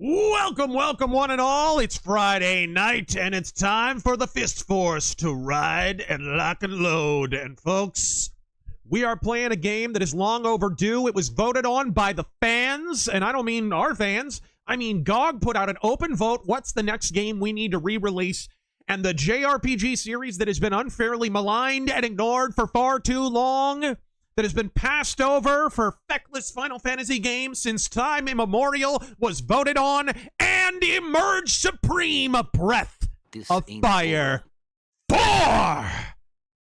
Welcome, welcome, one and all. It's Friday night, and it's time for the Fist Force to ride and lock and load. And folks, we are playing a game that is long overdue. It was voted on by the fans, and I don't mean our fans. I mean GOG put out an open vote. What's the next game we need to re-release? And the JRPG series that has been unfairly maligned and ignored for far too long, that has been passed over for feckless Final Fantasy games since time immemorial, was voted on and emerged supreme, a breath of fire. 4!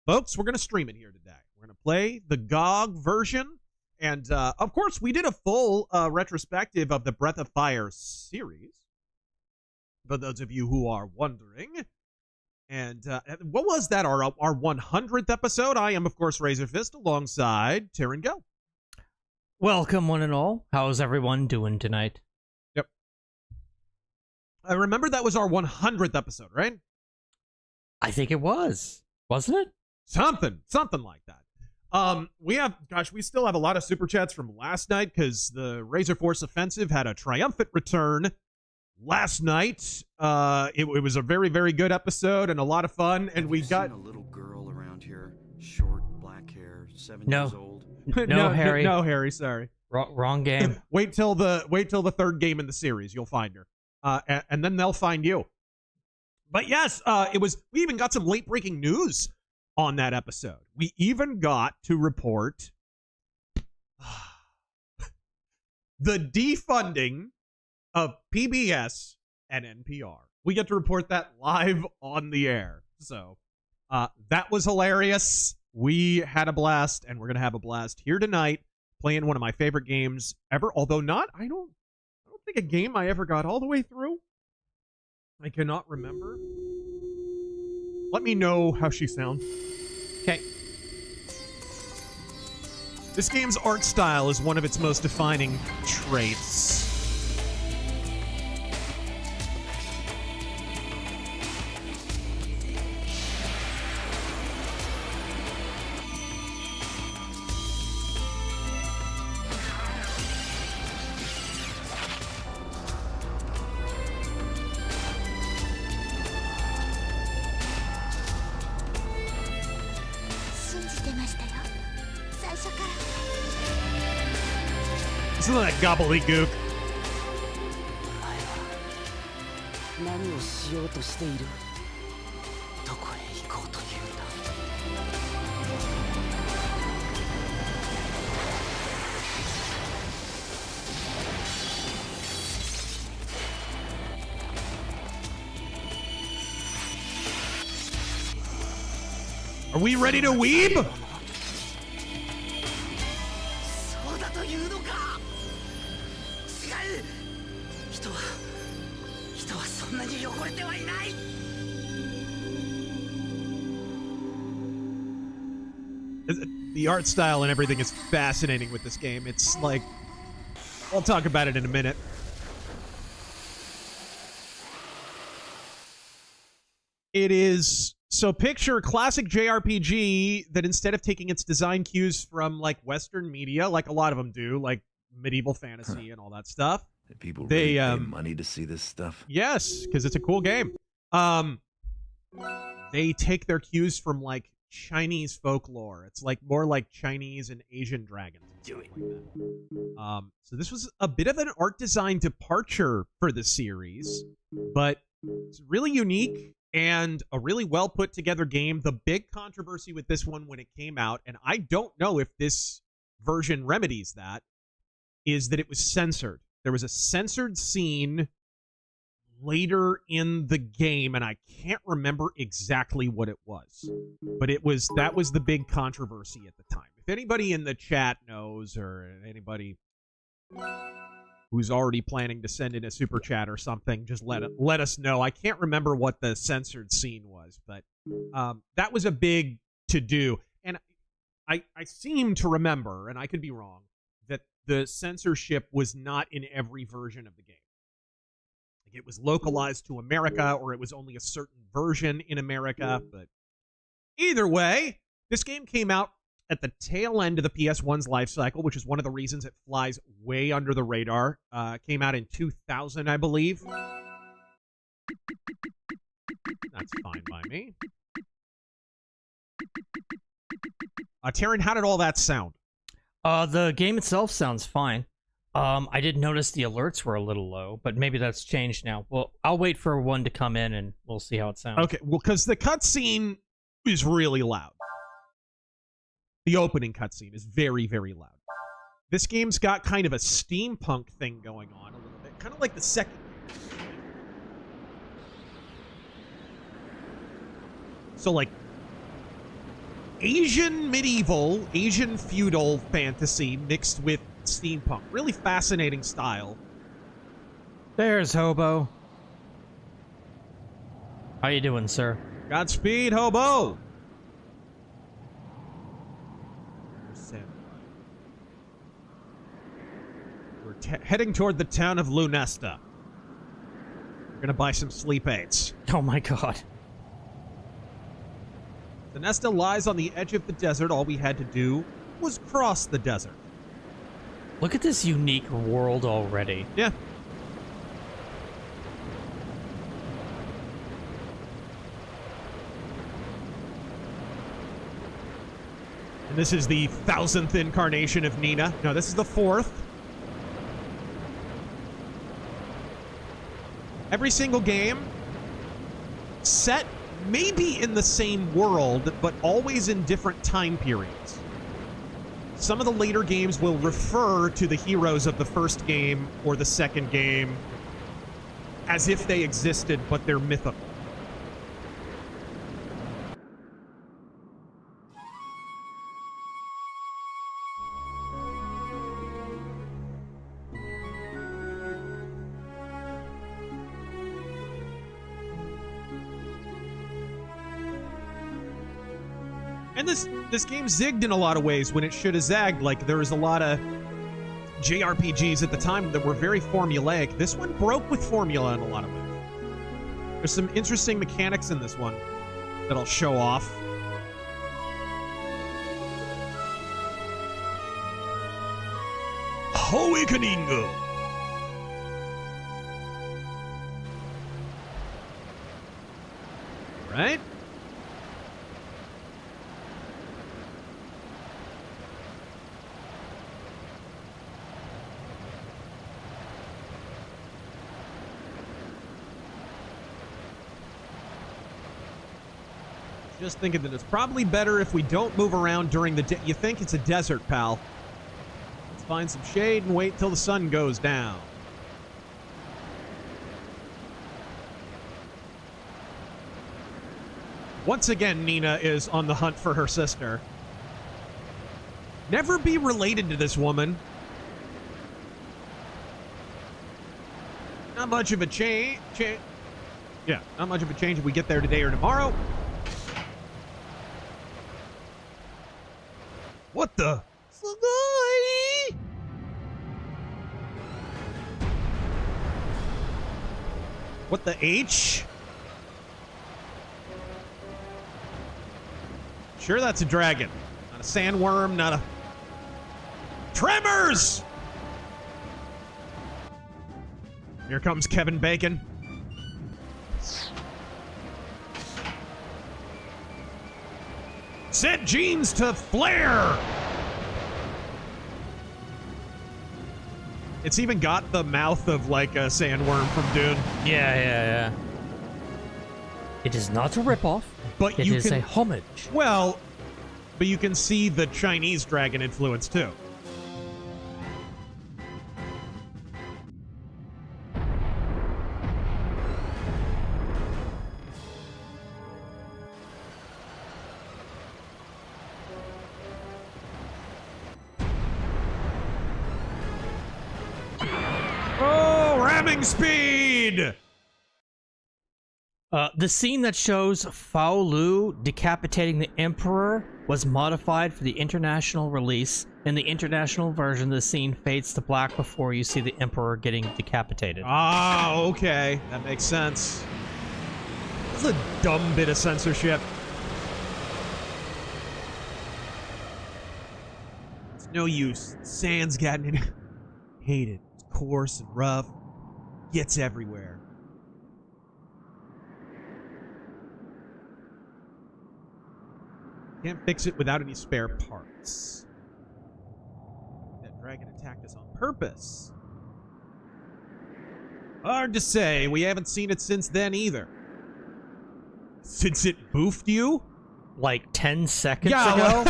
Folks, we're going to stream it here today. We're going to play the GOG version. And, of course, we did a full retrospective of the Breath of Fire series, for those of you who are wondering. And what was that, our 100th episode? I am, of course, RazörFist alongside Tyron Go. Welcome, one and all. How's everyone doing tonight? Yep. I remember that was our 100th episode, right? I think it was. Wasn't it? Something like that. We still have a lot of super chats from last night because the RazörForce Offensive had a triumphant return last night. It was a very, very good episode and a lot of fun. And we got a little girl around here, short, black hair, 7 years old. No, Harry. No, Harry. Sorry. Wrong game. Wait till the third game in the series. You'll find her, and then they'll find you. But yes, we even got some late breaking news on that episode. We even got to report the defunding of PBS and NPR. We get to report that live on the air. So that was hilarious. We had a blast, and we're going to have a blast here tonight playing one of my favorite games ever. Although I don't think a game I ever got all the way through. I cannot remember. Let me know how she sounds. Okay. This game's art style is one of its most defining traits. Listen to that gobbledygook. Are we ready to weeb? The art style and everything is fascinating with this game. It's like, I'll talk about it in a minute. It is, so picture classic JRPG that instead of taking its design cues from like Western media, like a lot of them do, like medieval fantasy and all that stuff. People really pay money to see this stuff. Yes, because it's a cool game. They take their cues from like Chinese folklore. It's like more like Chinese and Asian dragons. So this was a bit of an art design departure for the series, but it's really unique and a really well put together game. The big controversy with this one when it came out, and I don't know if this version remedies that, is that it was censored. There was a censored scene later in the game, and I can't remember exactly what it was. But that was the big controversy at the time. If anybody in the chat knows, or anybody who's already planning to send in a super chat or something, just let us know. I can't remember what the censored scene was, but that was a big to-do. And I seem to remember, and I could be wrong, that the censorship was not in every version of the game. Like it was localized to America, or it was only a certain version in America. But either way, this game came out at the tail end of the PS1's life cycle, which is one of the reasons it flies way under the radar. Came out in 2000, I believe. That's fine by me. Taryn, how did all that sound? The game itself sounds fine. I did notice the alerts were a little low, but maybe that's changed now. Well, I'll wait for one to come in and we'll see how it sounds. Okay, well, because the cutscene is really loud. The opening cutscene is very, very loud. This game's got kind of a steampunk thing going on a little bit, kind of like the second game. So, like, Asian medieval, Asian feudal fantasy mixed with steampunk. Really fascinating style. There's Hobo. How you doing, sir? Godspeed, Hobo! We're heading toward the town of Lunesta. We're gonna buy some sleep aids. Oh my god. Lunesta lies on the edge of the desert. All we had to do was cross the desert. Look at this unique world already. Yeah. And this is the 1000th incarnation of Nina. No, this is the 4th. Every single game set maybe in the same world, but always in different time periods. Some of the later games will refer to the heroes of the first game or the second game as if they existed, but they're mythical. And this game zigged in a lot of ways when it should have zagged. Like, there was a lot of JRPGs at the time that were very formulaic. This one broke with formula in a lot of ways. There's some interesting mechanics in this one that I'll show off. Awakening! Right? Just thinking that it's probably better if we don't move around during the day. You think it's a desert, pal. Let's find some shade and wait till the sun goes down. Once again, Nina is on the hunt for her sister. Never be related to this woman. Not much of a change. Yeah, not much of a change if we get there today or tomorrow. What the? What the H? Sure, that's a dragon. Not a sandworm, not a... Tremors! Here comes Kevin Bacon. Set genes to flare! It's even got the mouth of, like, a sandworm from Dune. Yeah. It is not a ripoff, but it is a homage. Well, but you can see the Chinese dragon influence, too. Speed! The scene that shows Fao Lu decapitating the Emperor was modified for the international release. In the international version, the scene fades to black before you see the Emperor getting decapitated. Ah, okay. That makes sense. This is a dumb bit of censorship. no use. Sand's gotten in. Hate it. It's coarse and rough. Gets everywhere. Can't fix it without any spare parts. That dragon attacked us on purpose. Hard to say. We haven't seen it since then either. Since it boofed you? Like 10 seconds ago?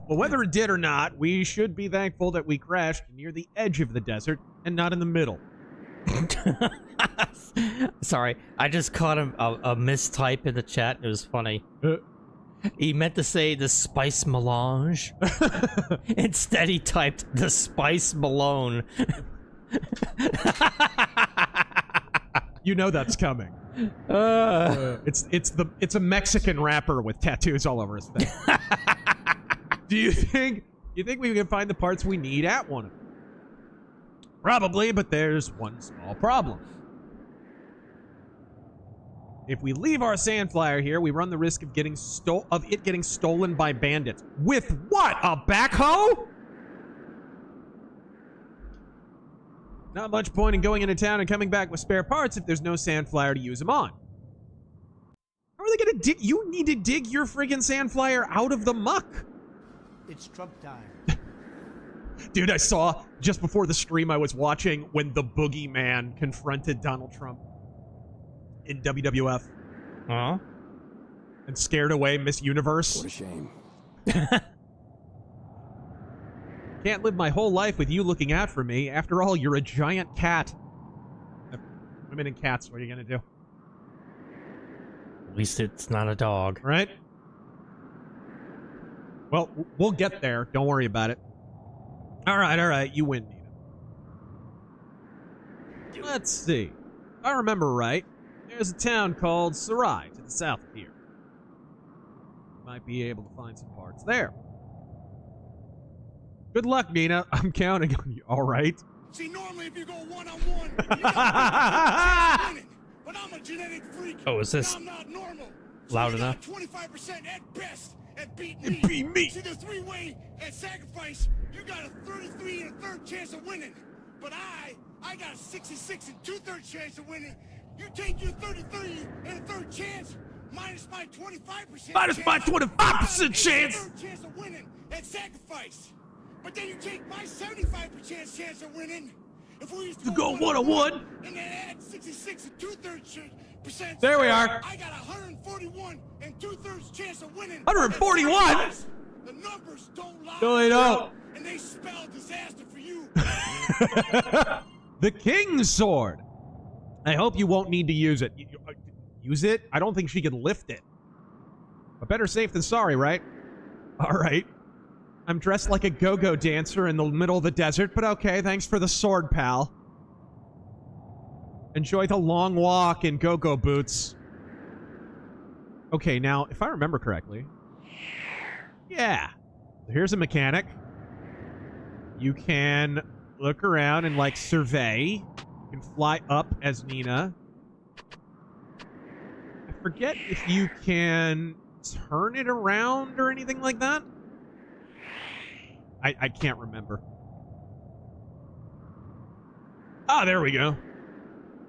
Well, whether it did or not, we should be thankful that we crashed near the edge of the desert and not in the middle. Sorry, I just caught a mistype in the chat. It was funny. He meant to say the spice melange. Instead, he typed the spice Malone. You know that's coming. It's a Mexican rapper with tattoos all over his face. Do you think we can find the parts we need at one of them? Probably, but there's one small problem. If we leave our sand flyer here, we run the risk of it getting stolen by bandits. With what? A backhoe? Not much point in going into town and coming back with spare parts if there's no sand flyer to use them on. How are they gonna dig? You need to dig your friggin' sand flyer out of the muck. It's Trump time. Dude, I saw just before the stream I was watching when the boogeyman confronted Donald Trump in WWF. Huh? And scared away Miss Universe. What a shame. Can't live my whole life with you looking out for me. After all, you're a giant cat. Women and cats, what are you gonna do? At least it's not a dog. Right? Well, we'll get there. Don't worry about it. Alright. You win, Nina. Let's see. If I remember right, there's a town called Sarai to the south of here. You might be able to find some parts there. Good luck, Nina. I'm counting on you. All right. See, normally if you go one-on-one, you gotta winning. But I'm a genetic freak. Oh, is this I'm not normal. loud enough? 25% at best at beat me. It beat me. See, the three-way at sacrifice, you got a 33 and a third chance of winning. But I got a 66 and 2/3 chance of winning. You take your 33 and a third chance, minus my 25%. Minus my 25% chance. Third chance of winning at sacrifice. But then you take my 75% chance of winning. If we used to go one-on-one. and then add 66 and 2/3%. There we are. I got 141 and 2/3 chance of winning. 141? The numbers don't lie. No, they don't. And they spell disaster for you. The King's Sword. I hope you won't need to use it. Use it? I don't think she can lift it. But better safe than sorry, right? All right. I'm dressed like a go-go dancer in the middle of the desert, but okay, thanks for the sword, pal. Enjoy the long walk in go-go boots. Okay, now, if I remember correctly... Yeah. Here's a mechanic. You can look around and, like, survey. You can fly up as Nina. I forget if you can turn it around or anything like that. I can't remember. Ah, there we go.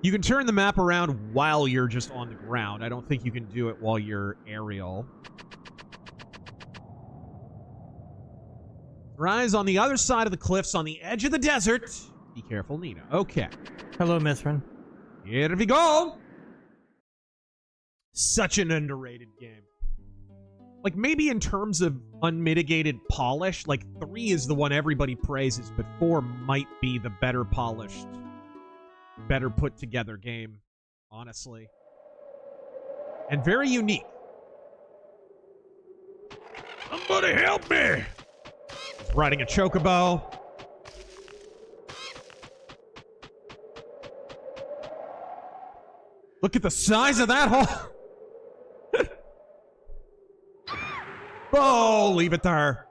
You can turn the map around while you're just on the ground. I don't think you can do it while you're aerial. Rise on the other side of the cliffs on the edge of the desert. Be careful, Nina. Okay. Hello, Mithrin. Here we go. Such an underrated game. Like, maybe in terms of unmitigated polish, like, 3 is the one everybody praises, but 4 might be the better polished, better put together game, honestly. And very unique. Somebody help me! He's riding a chocobo. Look at the size of that hole! Oh, leave it there.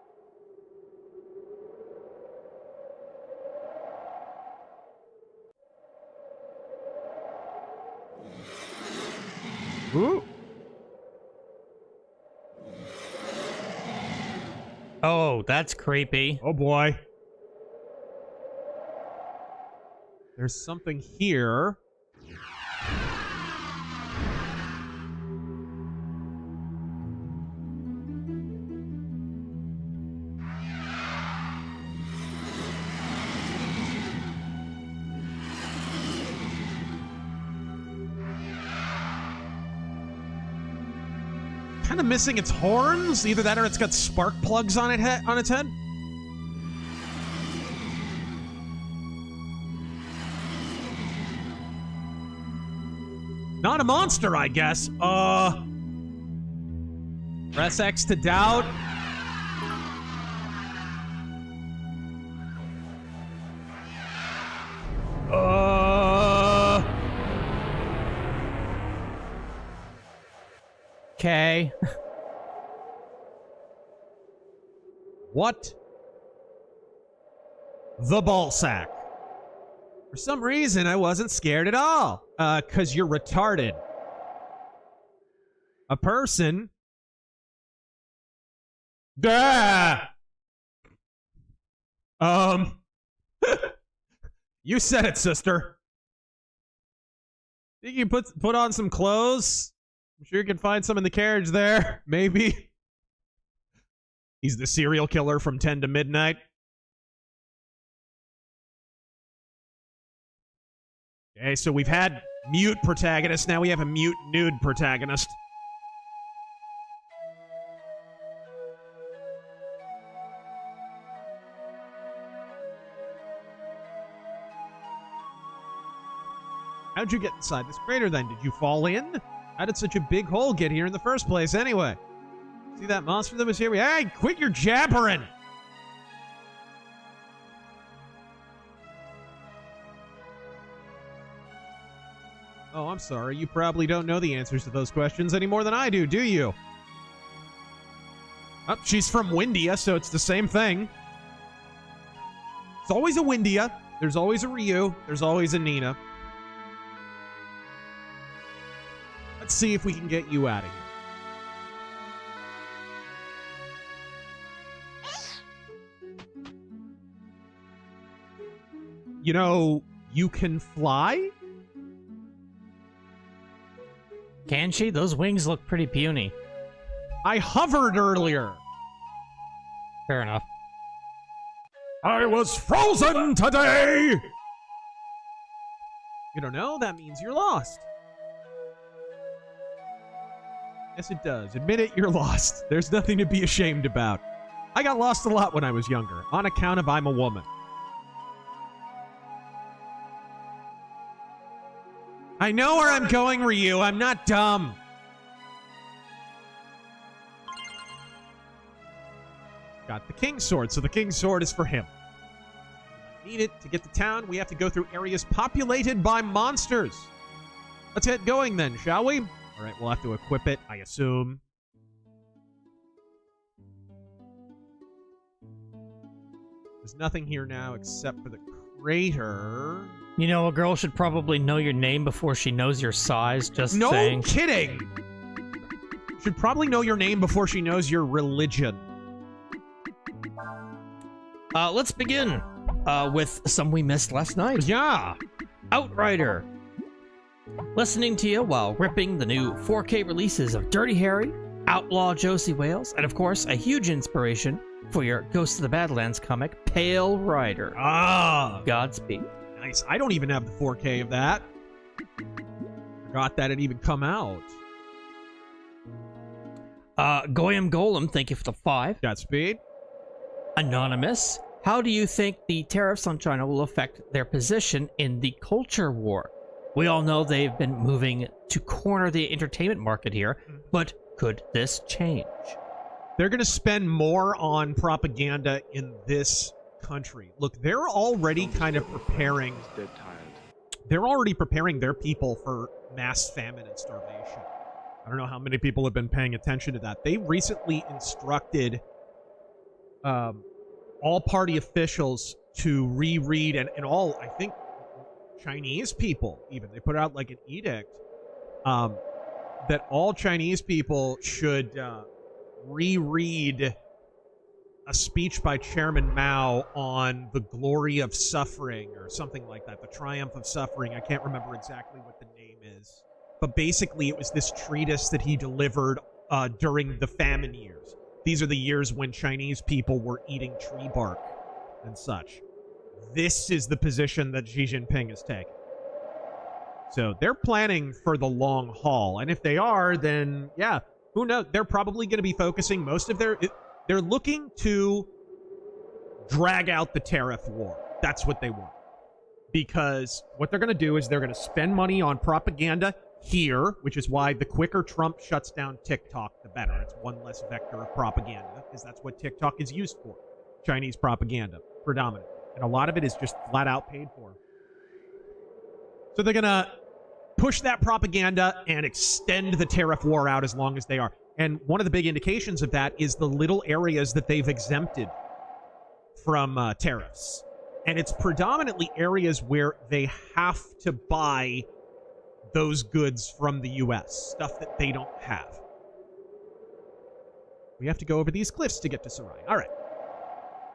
Ooh. Oh, that's creepy. Oh boy. There's something here. Kind of missing its horns. Either that or it's got spark plugs on its head. Not a monster, I guess. Press X to doubt. Okay. What? The ball sack. For some reason, I wasn't scared at all. 'Cause you're retarded. A person. Ah! You said it, sister. Think you put on some clothes? I'm sure you can find some in the carriage there. Maybe. He's the serial killer from 10 to midnight. Okay, so we've had mute protagonist. Now we have a mute nude protagonist. How'd you get inside this crater then? Did you fall in? How did such a big hole get here in the first place anyway? See that monster that was here? Hey, quit your jabbering! Oh, I'm sorry. You probably don't know the answers to those questions any more than I do you? Oh, she's from Windia, so it's the same thing. It's always a Windia. There's always a Ryu. There's always a Nina. Let's see if we can get you out of here. You know, you can fly? Can she? Those wings look pretty puny. I hovered earlier. Fair enough. I was frozen today! You don't know? That means you're lost. Yes, it does. Admit it, you're lost. There's nothing to be ashamed about. I got lost a lot when I was younger, on account of I'm a woman. I know where I'm going, Ryu. I'm not dumb. Got the King's Sword, so the King's Sword is for him. I need it to get to town. We have to go through areas populated by monsters. Let's get going then, shall we? All right, we'll have to equip it, I assume. There's nothing here now except for the crater. You know, a girl should probably know your name before she knows your size, just no saying. No kidding! Should probably know your name before she knows your religion. Let's begin with some we missed last night. Yeah! Outrider. Listening to you while ripping the new 4K releases of Dirty Harry, Outlaw Josie Wales, and of course, a huge inspiration for your Ghost of the Badlands comic, Pale Rider. Ah! Godspeed. Nice. I don't even have the 4K of that. Forgot that it even come out. Goyam Golem, thank you for the 5. Godspeed. Anonymous, how do you think the tariffs on China will affect their position in the culture war? We all know they've been moving to corner the entertainment market here, but could this change? They're going to spend more on propaganda in this country. Look, they're already kind of preparing. They're already preparing their people for mass famine and starvation. I don't know how many people have been paying attention to that. They recently instructed all party officials to reread, and all, I think, Chinese people even. They put out like an edict that all Chinese people should reread a speech by Chairman Mao on the glory of suffering or something like that, the triumph of suffering. I can't remember exactly what the name is. But basically, it was this treatise that he delivered during the famine years. These are the years when Chinese people were eating tree bark and such. This is the position that Xi Jinping is taking. So they're planning for the long haul. And if they are, then, yeah, who knows? They're probably going to be focusing most of their... They're looking to drag out the tariff war. That's what they want. Because what they're going to do is they're going to spend money on propaganda here, which is why the quicker Trump shuts down TikTok, the better. It's one less vector of propaganda, because that's what TikTok is used for. Chinese propaganda, predominantly. And a lot of it is just flat out paid for. So they're going to push that propaganda and extend the tariff war out as long as they are. And one of the big indications of that is the little areas that they've exempted from tariffs. And it's predominantly areas where they have to buy those goods from the U.S., stuff that they don't have. We have to go over these cliffs to get to Sarai. All right.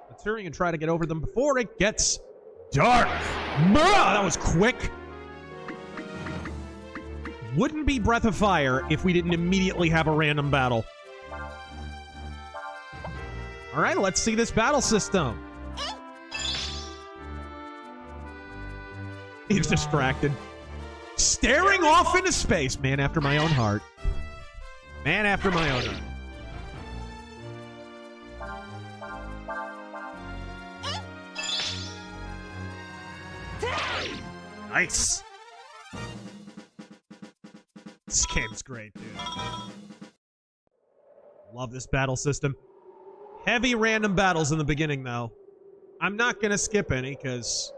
Let's hurry and try to get over them before it gets dark. That was quick. Wouldn't be Breath of Fire if we didn't immediately have a random battle. All right, let's see this battle system. He's distracted. Staring off into space. Man after my own heart. Man after my own heart. Nice. This game's great, dude. Love this battle system. Heavy random battles in the beginning, though. I'm not going to skip any, because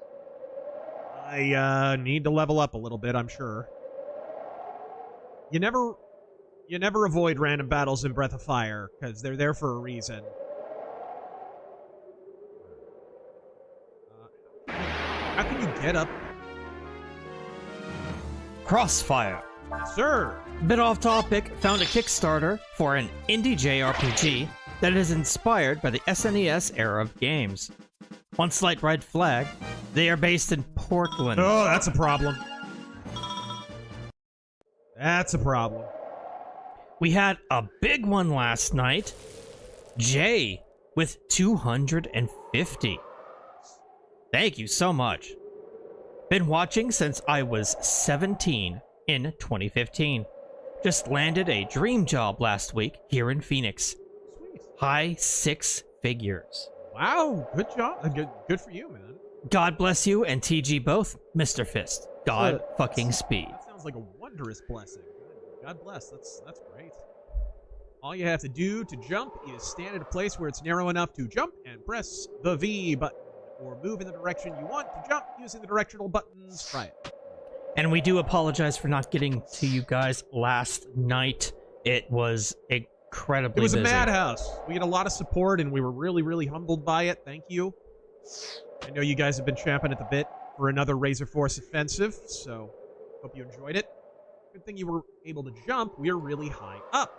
I need to level up a little bit, I'm sure. You never avoid random battles in Breath of Fire, because they're there for a reason. How can you get up? Crossfire. Yes, sir. Bit off topic, found a Kickstarter for an indie JRPG that is inspired by the SNES era of games. One slight red flag, they are based in Portland. Oh, that's a problem. That's a problem. We had a big one last night. Jay with 250. Thank you so much. Been watching since I was 17 in 2015. Just landed a dream job last week here in Phoenix. Sweet. High 6 figures. Wow, good job. Good for you, man. God bless you and TG both, Mr. Fist. God fucking speed. That sounds like a wondrous blessing. God bless. That's great. All you have to do to jump is stand at a place where it's narrow enough to jump and press the V button, or move in the direction you want to jump using the directional buttons. Try it. And we do apologize for not getting to you guys last night. It was incredibly busy. It was a madhouse. We had a lot of support, and we were really, really humbled by it. Thank you. I know you guys have been champing at the bit for another RazörForce offensive, so hope you enjoyed it. Good thing you were able to jump. We're really high up.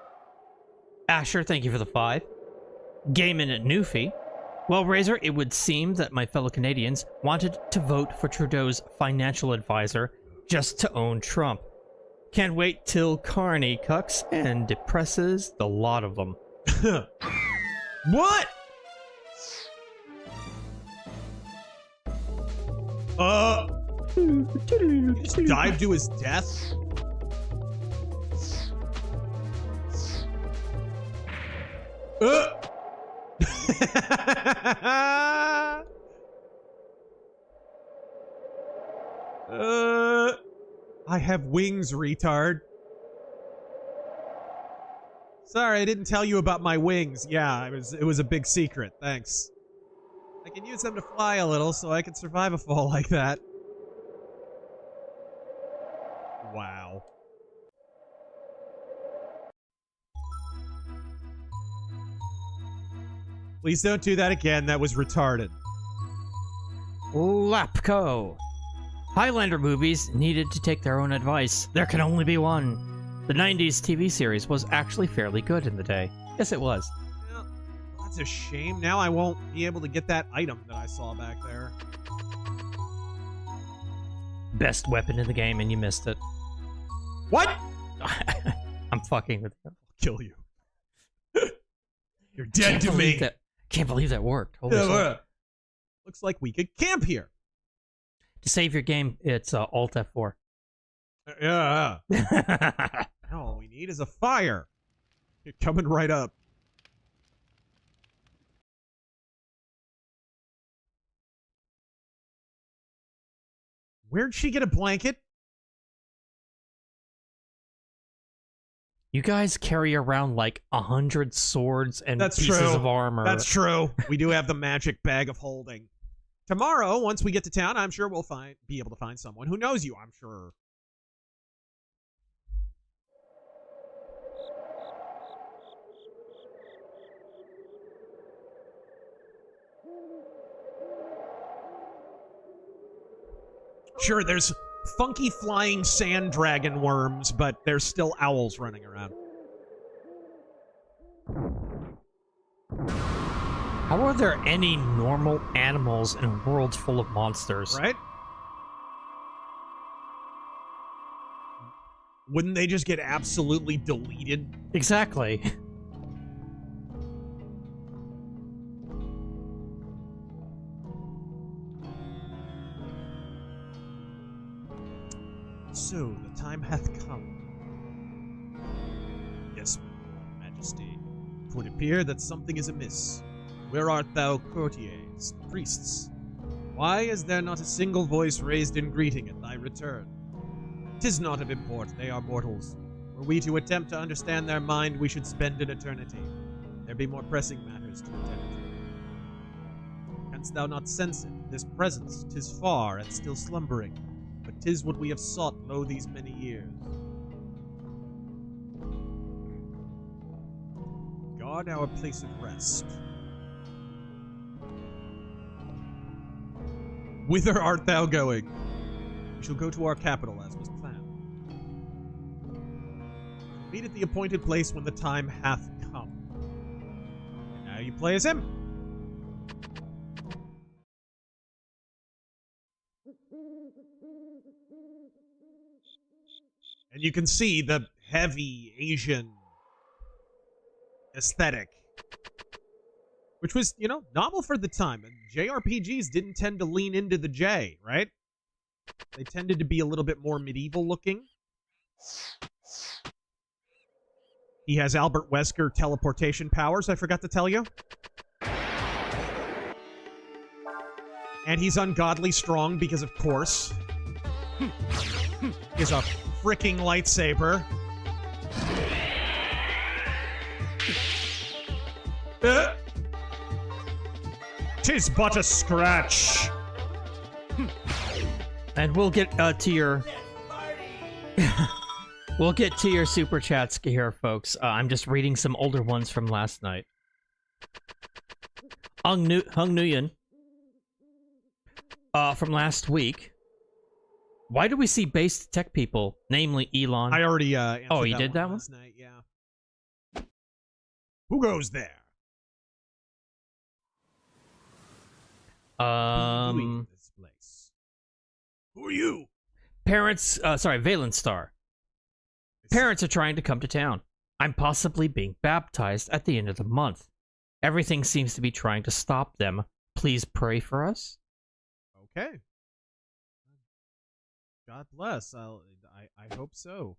Asher, thank you for the 5. Gaiman at Newfie. Well, Razor, it would seem that my fellow Canadians wanted to vote for Trudeau's financial advisor just to own Trump. Can't wait till Carney cucks and depresses the lot of them. What? He just dived to his death? I have wings, retard. Sorry, I didn't tell you about my wings. Yeah, it was a big secret. Thanks. I can use them to fly a little so I can survive a fall like that. Wow. Please don't do that again. That was retarded. Lapco. Highlander movies needed to take their own advice. There can only be one. The 90s TV series was actually fairly good in the day. Yes, it was. Yeah, That's a shame. Now I won't be able to get that item that I saw back there. Best weapon in the game, and you missed it. What? I'm fucking with you. I'll kill you. You're dead to me. Can't believe that worked. Holy shit. Looks like we could camp here. To save your game, it's Alt F4. Yeah. All we need is a fire. You're coming right up. Where'd she get a blanket? You guys carry around like 100 swords and pieces of armor. That's true. We do have the magic bag of holding. Tomorrow, once we get to town, I'm sure we'll be able to find someone who knows you, I'm sure. Sure, there's funky flying sand dragon worms, but there's still owls running around. How are there any normal animals in a world full of monsters? Right? Wouldn't they just get absolutely deleted? Exactly. So, the time hath come. Yes, Majesty. It would appear that something is amiss. Where art thou, courtiers, priests? Why is there not a single voice raised in greeting at thy return? 'Tis not of import, they are mortals. Were we to attempt to understand their mind, we should spend an eternity. There be more pressing matters to attend to. Canst thou not sense it, this presence? 'Tis far and still slumbering. But 'tis what we have sought lo these many years. Guard our place of rest. Whither art thou going? We shall go to our capital as was planned. Meet at the appointed place when the time hath come. And now you play as him. And you can see the heavy Asian aesthetic. Which was, you know, novel for the time. And JRPGs didn't tend to lean into the J, right? They tended to be a little bit more medieval looking. He has Albert Wesker teleportation powers, I forgot to tell you. And he's ungodly strong because, of course, he's a freaking lightsaber. Tis but a scratch. And we'll get to your... we'll get to your super chats here, folks. I'm just reading some older ones from last night. Hung Nguyen. From last week. Why do we see based tech people, namely Elon? I already answered oh, you did that one? last night, yeah. Who goes there? Who in this place? Who are you? Parents, Valence Star. Parents are trying to come to town. I'm possibly being baptized at the end of the month. Everything seems to be trying to stop them. Please pray for us. Okay. God bless. I hope so.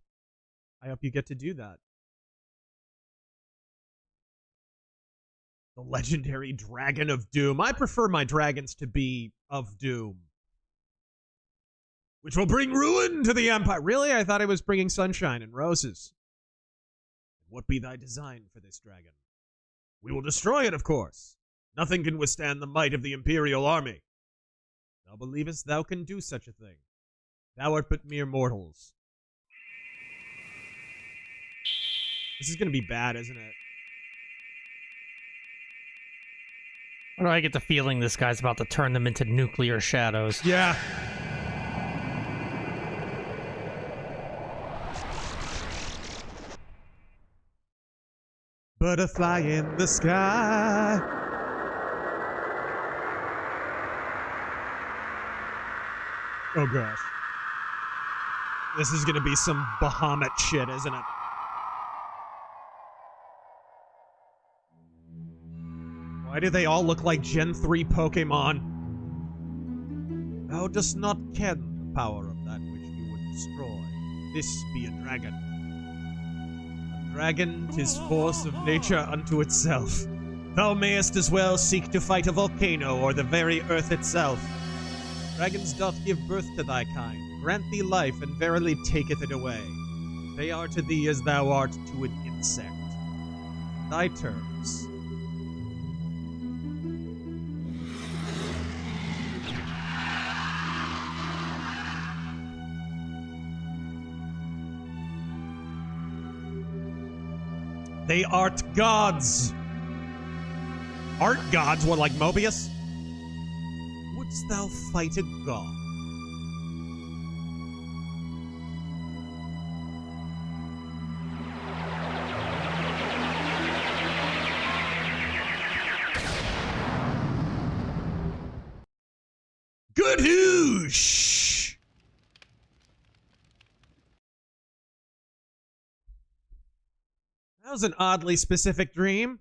I hope you get to do that. The legendary Dragon of Doom. I prefer my dragons to be of Doom. Which will bring ruin to the Empire. Really? I thought it was bringing sunshine and roses. What be thy design for this dragon? We will destroy it, of course. Nothing can withstand the might of the Imperial army. Thou believest thou can do such a thing? Thou art but mere mortals. This is going to be bad, isn't it? Why do I get the feeling this guy's about to turn them into nuclear shadows? Yeah. Butterfly in the sky. Oh gosh. This is gonna be some Bahamut shit, isn't it? Why do they all look like Gen 3 Pokemon? Thou dost not ken the power of that which you would destroy. This be a dragon. A dragon, 'tis force of nature unto itself. Thou mayest as well seek to fight a volcano or the very earth itself. Dragons doth give birth to thy kind, grant thee life, and verily taketh it away. They are to thee as thou art to an insect. Thy terms. They art gods. Art gods? What, like Mobius? Wouldst thou fight a god? Good hoosh! That was an oddly specific dream.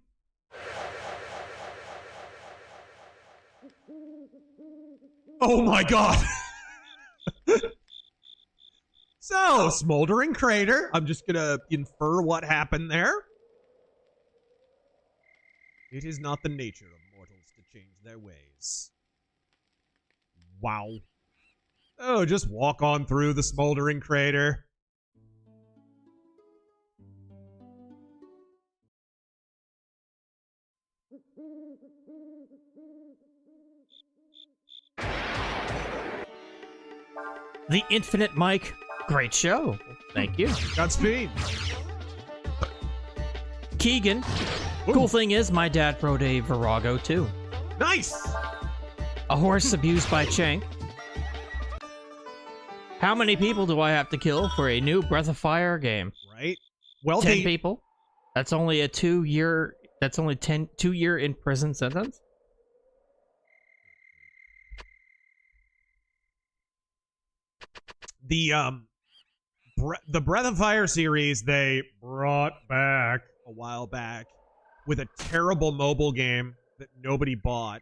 Oh my god! So, smoldering crater. I'm just gonna infer what happened there. It is not the nature of mortals to change their ways. Wow. Oh, just walk on through the smoldering crater. The Infinite Mike, great show. Thank you. Godspeed. Keegan, Ooh. cool thing is my dad rode a Virago too. Nice! A horse abused by Chang. How many people do I have to kill for a new Breath of Fire game? Right? Well, 10 people. That's only a 2-year. That's only 2-year in prison sentence. The Breath of Fire series they brought back a while back with a terrible mobile game that nobody bought.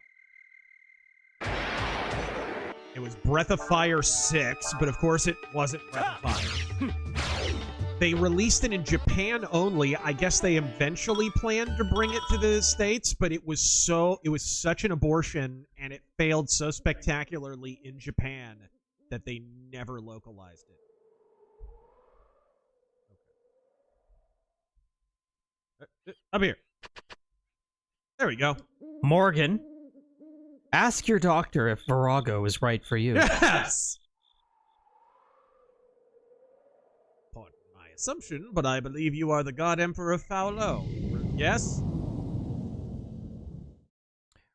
It was Breath of Fire 6, but of course it wasn't Breath of Fire. They released it in Japan only. I guess they eventually planned to bring it to the States, but it was such an abortion, and it failed so spectacularly in Japan that they never localized it. Okay. Up here. There we go. Morgan, ask your doctor if Virago is right for you. Yes! Pardon my assumption, but I believe you are the God Emperor of Faulo. Yes?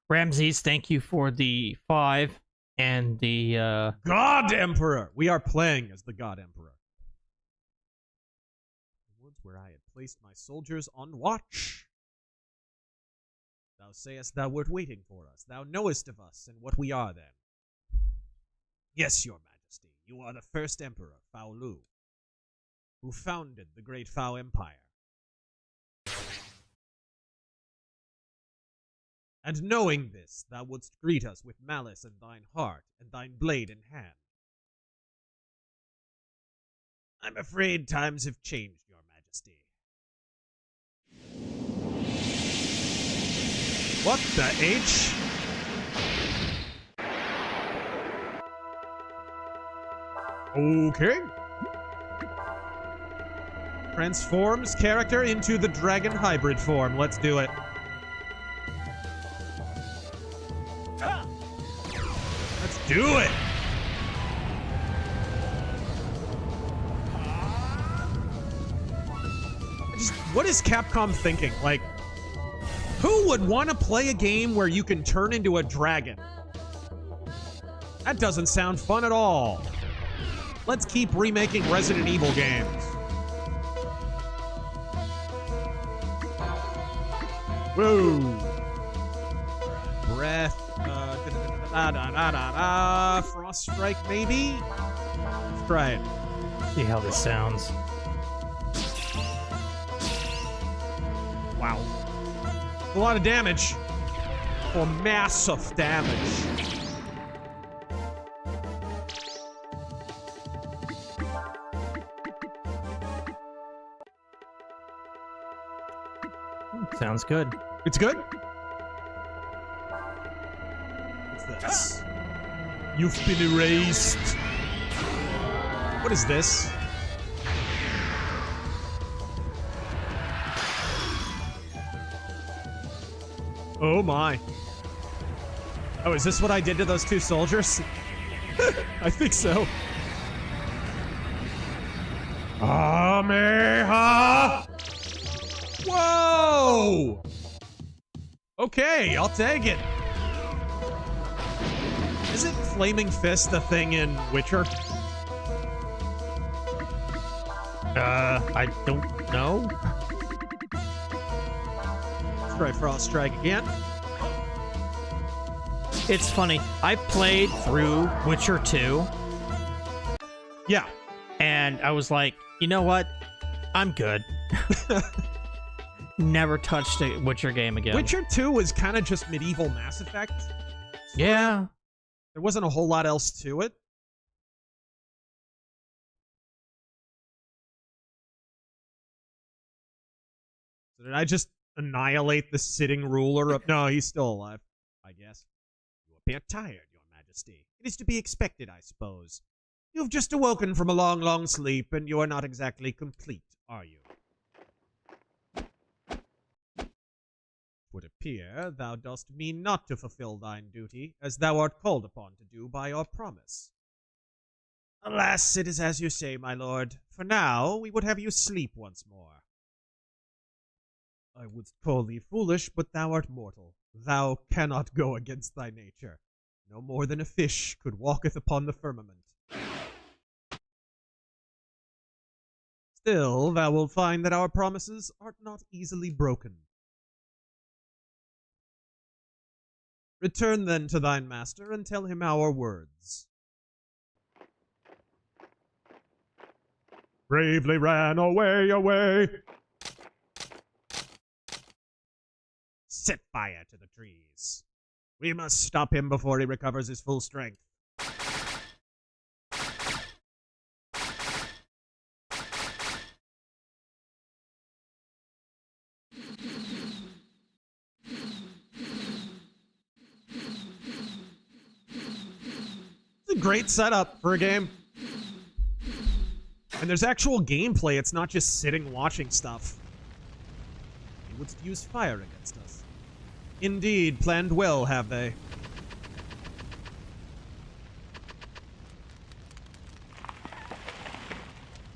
Ramses, thank you for the 5 and the God Emperor! We are playing as the God Emperor. The woods where I had placed my soldiers on watch. Thou sayest thou wert waiting for us. Thou knowest of us, and what we are then. Yes, your majesty, you are the first emperor, Faolu, who founded the great Fau Empire. And knowing this, thou wouldst greet us with malice in thine heart, and thine blade in hand. I'm afraid times have changed, your majesty. What the H? Okay. Transforms character into the dragon hybrid form. Let's do it. Let's do it! What is Capcom thinking? Like, who would want to play a game where you can turn into a dragon? That doesn't sound fun at all. Let's keep remaking Resident Evil games. Whoa. Breath. Frost strike, maybe? Let's try it. See how this sounds. Wow. A lot of damage. Or massive damage. Sounds good. It's good? What's this? You've been erased. What is this? Oh my. Oh, is this what I did to those two soldiers? I think so. Ameha! Whoa! Okay, I'll take it. Isn't Flaming Fist the thing in Witcher? I don't know. Let's try Frost Strike again. It's funny. I played through Witcher 2. Yeah. And I was like, you know what? I'm good. Never touched a Witcher game again. Witcher 2 was kind of just medieval Mass Effect. Yeah. There wasn't a whole lot else to it. So did I just annihilate the sitting ruler of... No, he's still alive, I guess. You appear tired, Your Majesty. It is to be expected, I suppose. You've just awoken from a long, long sleep, and you are not exactly complete, are you? Would appear thou dost mean not to fulfill thine duty, as thou art called upon to do by our promise. Alas, it is as you say, my lord. For now, we would have you sleep once more. I would call thee foolish, but thou art mortal. Thou cannot go against thy nature. No more than a fish could walketh upon the firmament. Still, thou wilt find that our promises are not easily broken. Return then to thine master and tell him our words. Bravely ran away. Set fire to the trees. We must stop him before he recovers his full strength. It's a great setup for a game. And there's actual gameplay, it's not just sitting watching stuff. He would use fire against us. Indeed, planned well, have they?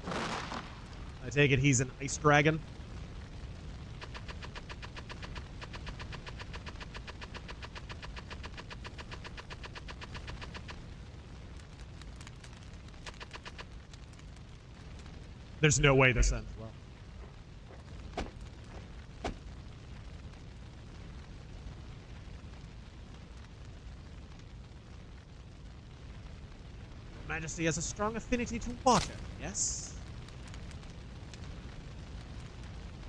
I take it he's an ice dragon? There's no way this ends well. Your Majesty has a strong affinity to water, yes?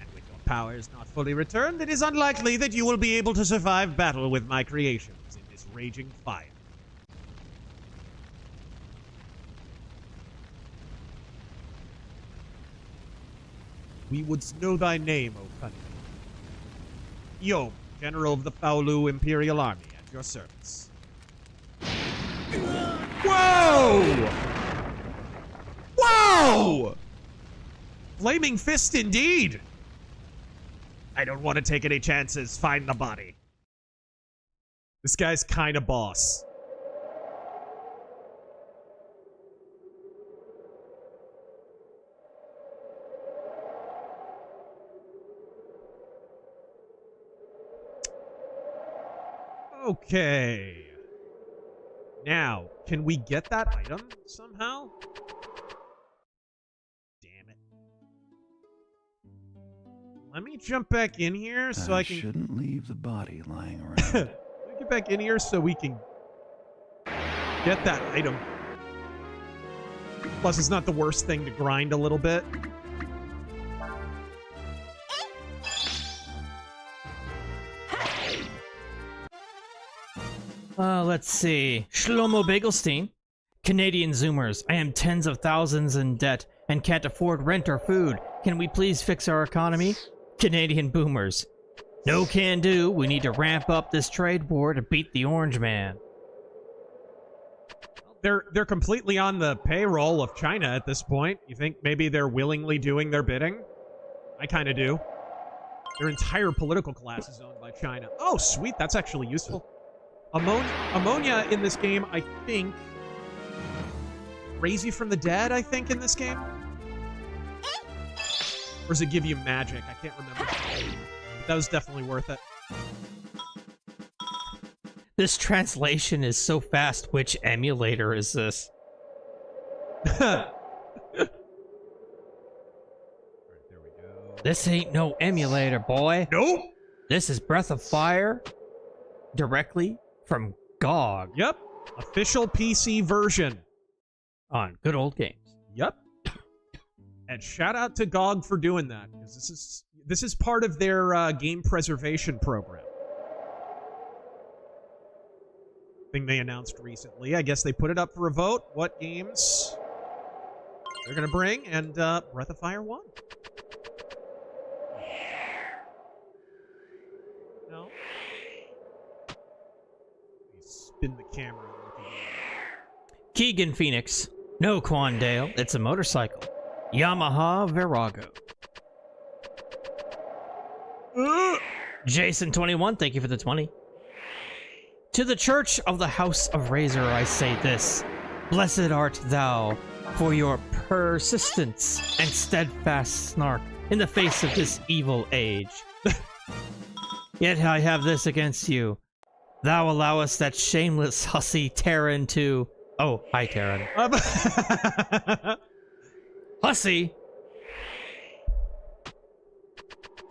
And with your powers not fully returned, it is unlikely that you will be able to survive battle with my creations in this raging fire. We would know thy name, O cunning. Yo, General of the Faulu Imperial Army, at your service. Whoa! Whoa! Flaming Fist indeed! I don't want to take any chances. Find the body. This guy's kind of boss. Okay. Now, can we get that item somehow? Damn it. let me jump back in here so I can... shouldn't leave the body lying around. Let me get back in here so we can get that item. Plus, it's not the worst thing to grind a little bit. Let's see. Shlomo Bagelstein. Canadian Zoomers. I am tens of thousands in debt and can't afford rent or food. Can we please fix our economy? Canadian Boomers. No can do. We need to ramp up this trade war to beat the Orange Man. They're completely on the payroll of China at this point. You think maybe they're willingly doing their bidding? I kind of do. Their entire political class is owned by China. Oh, sweet. That's actually useful. Ammonia in this game, I think... raise you from the dead, I think, in this game? Or does it give you magic? I can't remember. But that was definitely worth it. This translation is so fast. Which emulator is this? Alright, there we go. This ain't no emulator, boy. Nope! This is Breath of Fire directly from GOG. Yep. Official PC version. On good old games. Yep. And shout out to GOG for doing that, because this is part of their game preservation program. Thing they announced recently. I guess they put it up for a vote. What games they're gonna bring, and Breath of Fire won. No. Spin the camera. Keegan Phoenix. No, Quandale. It's a motorcycle. Yamaha Virago. Jason21, thank you for the 20. To the Church of the House of Razor I say this. Blessed art thou for your persistence and steadfast snark in the face of this evil age. Yet I have this against you. Thou allowest that shameless hussy Terran to... Oh, hi, Terran. Hussy!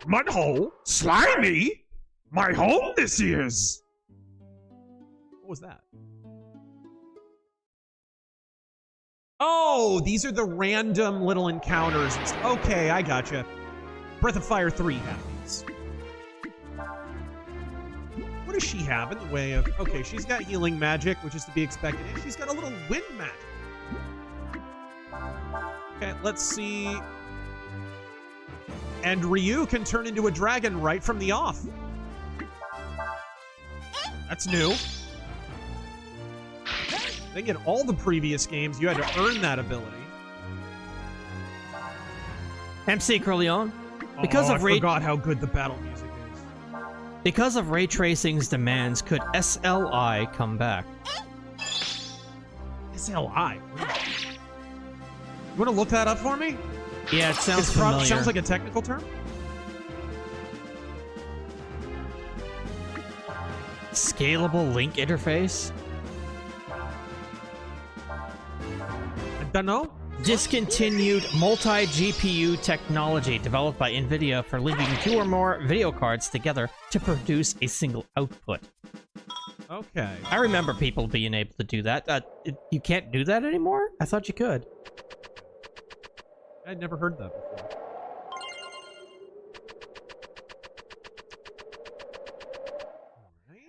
Mudhole? Slimy? My home this is! What was that? Oh, these are the random little encounters. Okay, I gotcha. Breath of Fire 3 had these. What does she have in the way of... Okay, she's got healing magic, which is to be expected, and she's got a little wind magic. Okay, let's see... And Ryu can turn into a dragon right from the off. That's new. I think in all the previous games, you had to earn that ability. MC Corleone. Because of I forgot how good the battle music is. Because of ray tracing's demands, could SLI come back? SLI? You want to look that up for me? Yeah, it sounds familiar. Sounds like a technical term. Scalable link interface? I don't know. Discontinued multi-GPU technology developed by NVIDIA for linking 2 or more video cards together to produce a single output. Okay. I remember people being able to do that. You can't do that anymore? I thought you could. I'd never heard that before.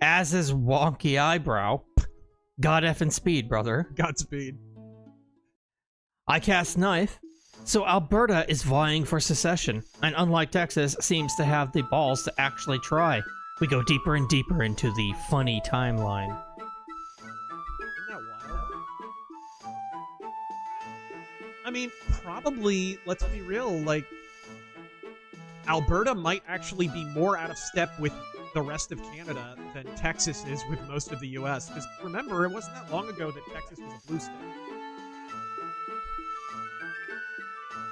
As is wonky eyebrow. God effing speed, brother. Godspeed. I cast knife. So Alberta is vying for secession, and unlike Texas, seems to have the balls to actually try. We go deeper and deeper into the funny timeline. Isn't that wild? I mean, probably, let's be real, like, Alberta might actually be more out of step with the rest of Canada than Texas is with most of the U.S. Because remember, it wasn't that long ago that Texas was a blue state.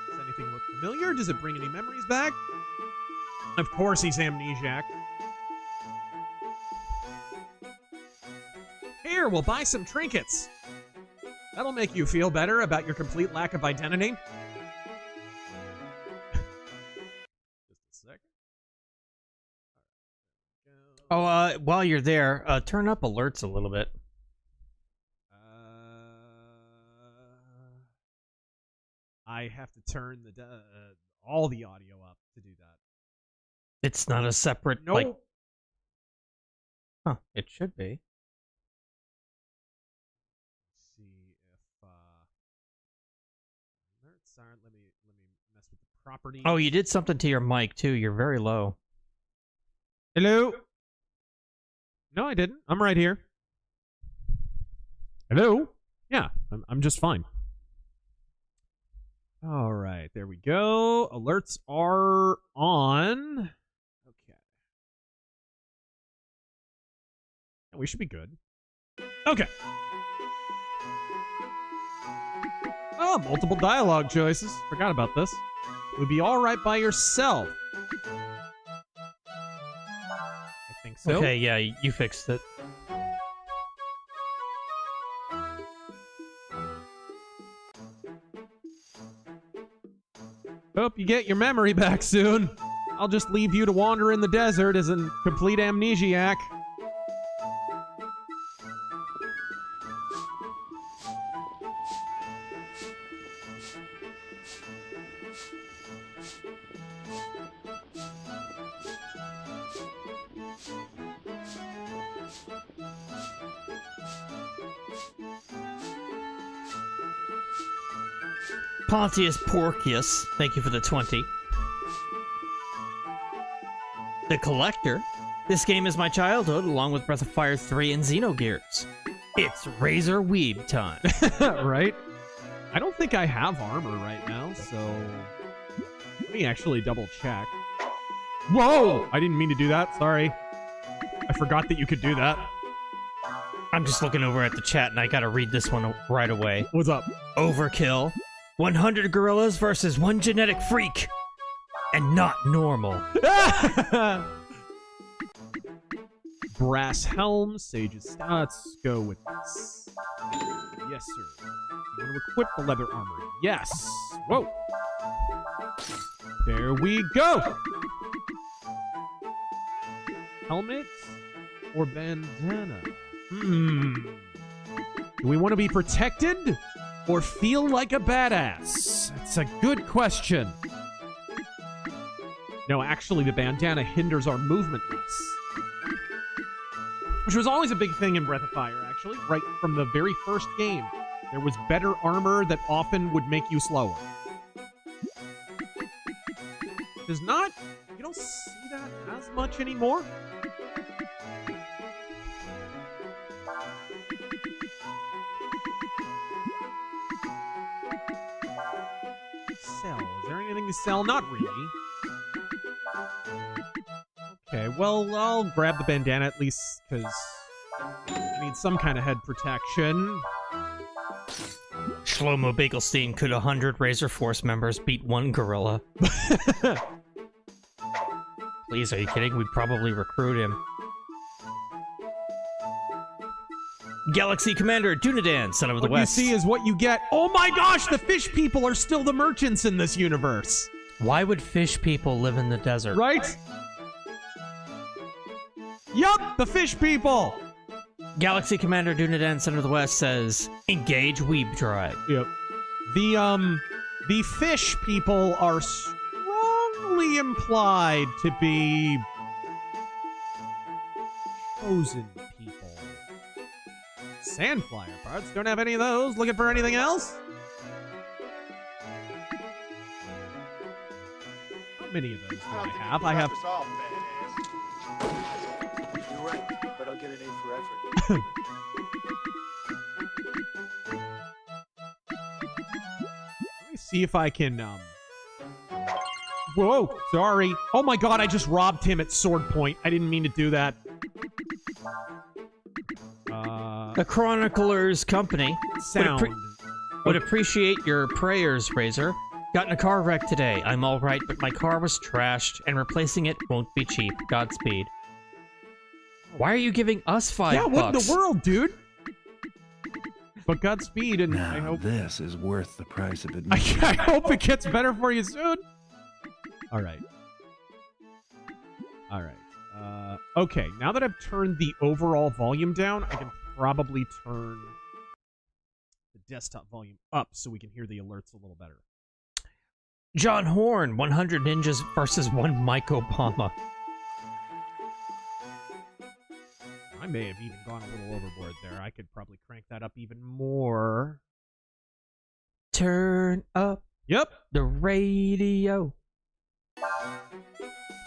Does anything look familiar? Does it bring any memories back? Of course he's amnesiac. Here, we'll buy some trinkets. That'll make you feel better about your complete lack of identity. Just a second. Oh, while you're there, turn up alerts a little bit. I have to turn the all the audio up to do that. It's not a separate, No. like... Huh, it should be. Let's see if alerts aren't. Let me mess with the properties. Oh, you did something to your mic, too. You're very low. Hello? No, I didn't. I'm right here. Hello? Yeah, I'm just fine. All right, there we go. Alerts are on. Okay. We should be good. Okay. Oh, multiple dialogue choices. Forgot about this. Would be all right by yourself. I think so. Okay, yeah, you fixed it. Hope you get your memory back soon. I'll just leave you to wander in the desert as a complete amnesiac. Pontius Porcius, thank you for the 20. The Collector. This game is my childhood, along with Breath of Fire 3 and Xenogears. It's Razor Weeb time. Right? I don't think I have armor right now, so... Let me actually double check. Whoa! I didn't mean to do that, sorry. I forgot that you could do that. I'm just looking over at the chat and I gotta read this one right away. What's up? Overkill. 100 gorillas versus one genetic freak. And not normal. Brass helm, sage's stats. Go with this. Yes, sir. You want to equip the leather armor? Yes. Whoa. There we go. Helmet or bandana? Do we want to be protected or feel like a badass? That's a good question. No, actually, the bandana hinders our movement less. Which was always a big thing in Breath of Fire, actually. Right from the very first game. There was better armor that often would make you slower. Does not... You don't see that as much anymore? Sell. Is there anything to sell? Not really. Okay, well, I'll grab the bandana at least, because I need some kind of head protection. Shlomo Bagelstein, could 100 RazörForce members beat one gorilla? Please, are you kidding? We'd probably recruit him. Galaxy Commander Dunadan, son of the What West. you see is what you get. Oh my gosh, the fish people are still the merchants in this universe. Why would fish people live in the desert? Right? Yup, the fish people. Galaxy Commander Dunadan, son of the West, says, engage Weeb tribe. Yep. The fish people are strongly implied to be chosen people. Sandflyer parts, don't have any of those. Looking for anything else? How many of those do I have? I have... You're right, but I'll get an A for effort. Let me see if I can, Whoa, sorry. Oh my god, I just robbed him at sword point. I didn't mean to do that. The Chronicler's Company Sound. would appreciate your prayers, Razor. Got in a car wreck today. I'm alright, but my car was trashed, and replacing it won't be cheap. Godspeed. Why are you giving us $5? Yeah, what in the world, dude? But Godspeed, and Now I hope... this is worth the price of admission. I hope it gets better for you soon. All right. All right. Okay, now that I've turned the overall volume down, I can probably turn the desktop volume up so we can hear the alerts a little better. John Horn, 100 ninjas versus 1 Mike Obama. I may have even gone a little overboard there. I could probably crank that up even more. Turn up the radio.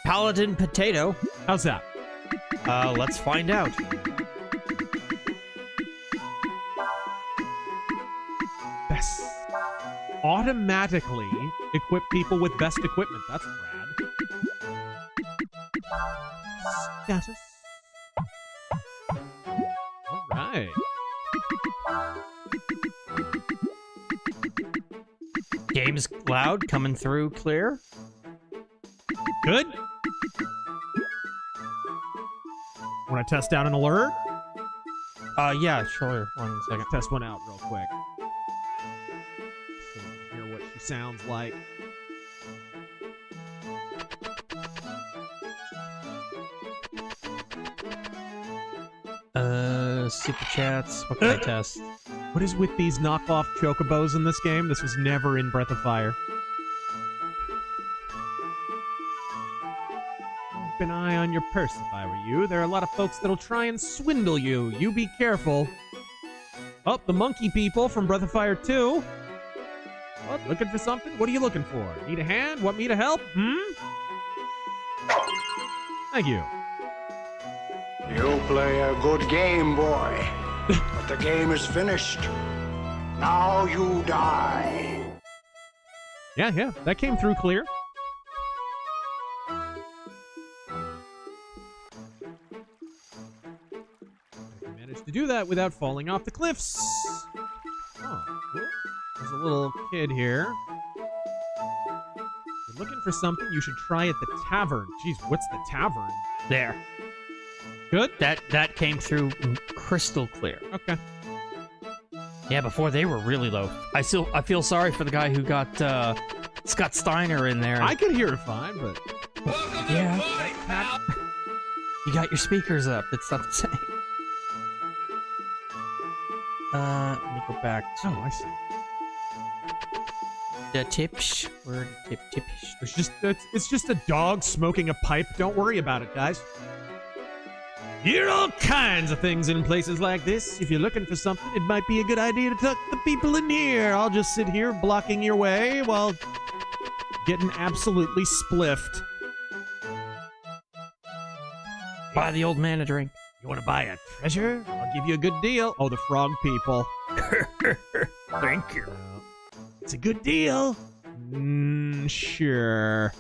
Paladin Potato. How's that? Let's find out. Best. Automatically equip people with best equipment. That's rad. Status. Alright. Game's loud, coming through clear. Good. Want to test out an alert? Yeah, sure. 1 second. Test one out real quick. So we can hear what she sounds like. Super chats. What can I test? What is with these knockoff chocobos in this game? This was never in Breath of Fire. Keep an eye on your purse if I were you. There are a lot of folks that'll try and swindle you. You be careful. Oh, the monkey people from Breath of Fire 2. What, looking for something? What are you looking for? Need a hand? Want me to help? Thank you. You play a good game, boy. But the game is finished. Now you die. Yeah, that came through clear. I managed to do that without falling off the cliffs. Oh, cool. There's a little kid here. If you're looking for something, you should try at the tavern. Jeez, what's the tavern? There. Good? That came through crystal clear. Okay. Yeah, before they were really low. I feel sorry for the guy who got Scott Steiner in there. I could hear it fine, but yeah. You got your speakers up. It's not the same. Let me go back to I see. the tips. Where the tips? It's just a dog smoking a pipe. Don't worry about it, guys. You hear all kinds of things in places like this. If you're looking for something, it might be a good idea to talk to the people in here. I'll just sit here blocking your way while getting absolutely spliffed. Buy the old man a drink. You want to buy a treasure? I'll give you a good deal. Oh, the frog people. Thank you. It's a good deal. Sure.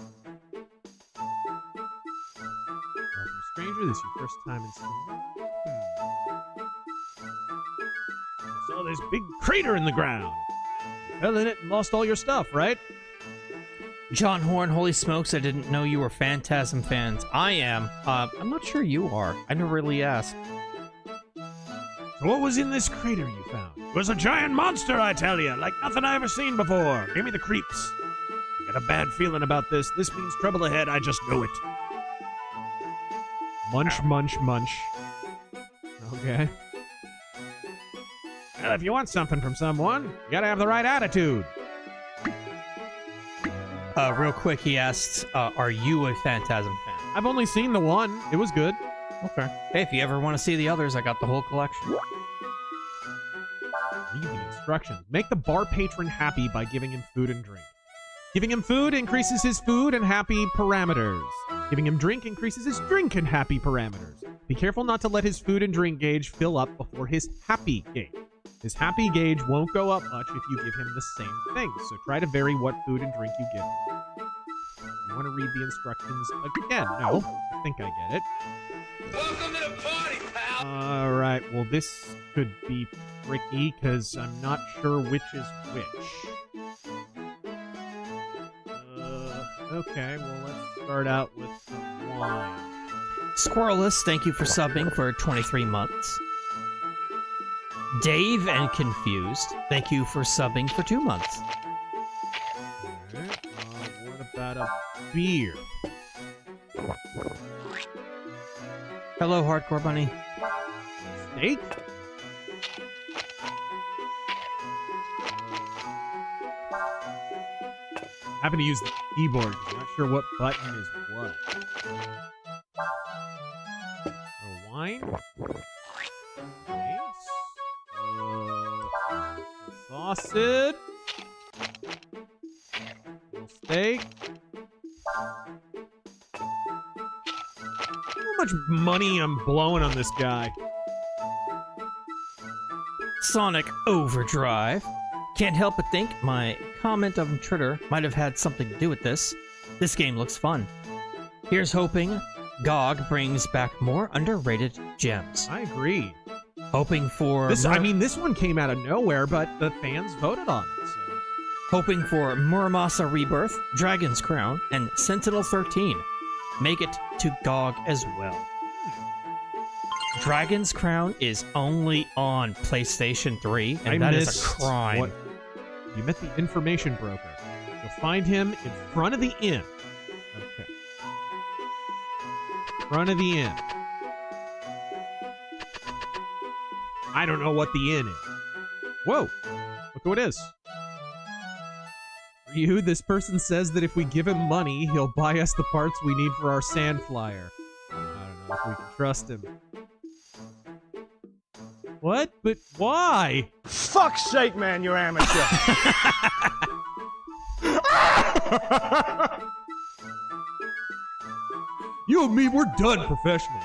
Stranger, this is your first time in store. I saw this big crater in the ground. You fell in it and lost all your stuff, right? John Horn, holy smokes, I didn't know you were Phantasm fans. I am. I'm not sure you are. I never really asked. So what was in this crater you found? It was a giant monster, I tell you, like nothing I ever seen before. Give me the creeps. I got a bad feeling about this. This means trouble ahead, I just know it. Munch, munch, munch. Okay. Well, if you want something from someone, you gotta have the right attitude. Real quick, he asks, are you a Phantasm fan? I've only seen the one. It was good. Okay. Hey, if you ever want to see the others, I got the whole collection. Read the instructions. Make the bar patron happy by giving him food and drink. Giving him food increases his food and happy parameters. Giving him drink increases his drink and happy parameters. Be careful not to let his food and drink gauge fill up before his happy gauge. His happy gauge won't go up much if you give him the same thing, so try to vary what food and drink you give him. You want to read the instructions again? No, I think I get it. Welcome to the party, pal. Alright, well this could be tricky, because I'm not sure which is which. Okay, well let's start out with some wine. Squirreless, thank you for subbing for 23 months. Dave and Confused, thank you for subbing for 2 months. Alright, what about a beer? Hello, Hardcore Bunny. Snake? Having to use the keyboard. I'm not sure what button is what. Wine? Nice. Sausage. Little steak. How much money I'm blowing on this guy. Sonic Overdrive. Can't help but think my comment on Twitter might have had something to do with this. This game looks fun. Here's hoping GOG brings back more underrated gems. I agree. Hoping for... This, I mean, this one came out of nowhere, but the fans voted on it, so... Hoping for Muramasa Rebirth, Dragon's Crown, and Sentinel 13. Make it to GOG as well. Dragon's Crown is only on PlayStation 3, and that is a crime. What? You met the information broker. You'll find him in front of the inn. Okay. Front of the inn. I don't know what the inn is. Whoa! Look who it is. Ryu, this person says that if we give him money, he'll buy us the parts we need for our sand flyer. I don't know if we can trust him. What? But why? Fuck's sake, man, you're amateur. You and me, we're done professionally.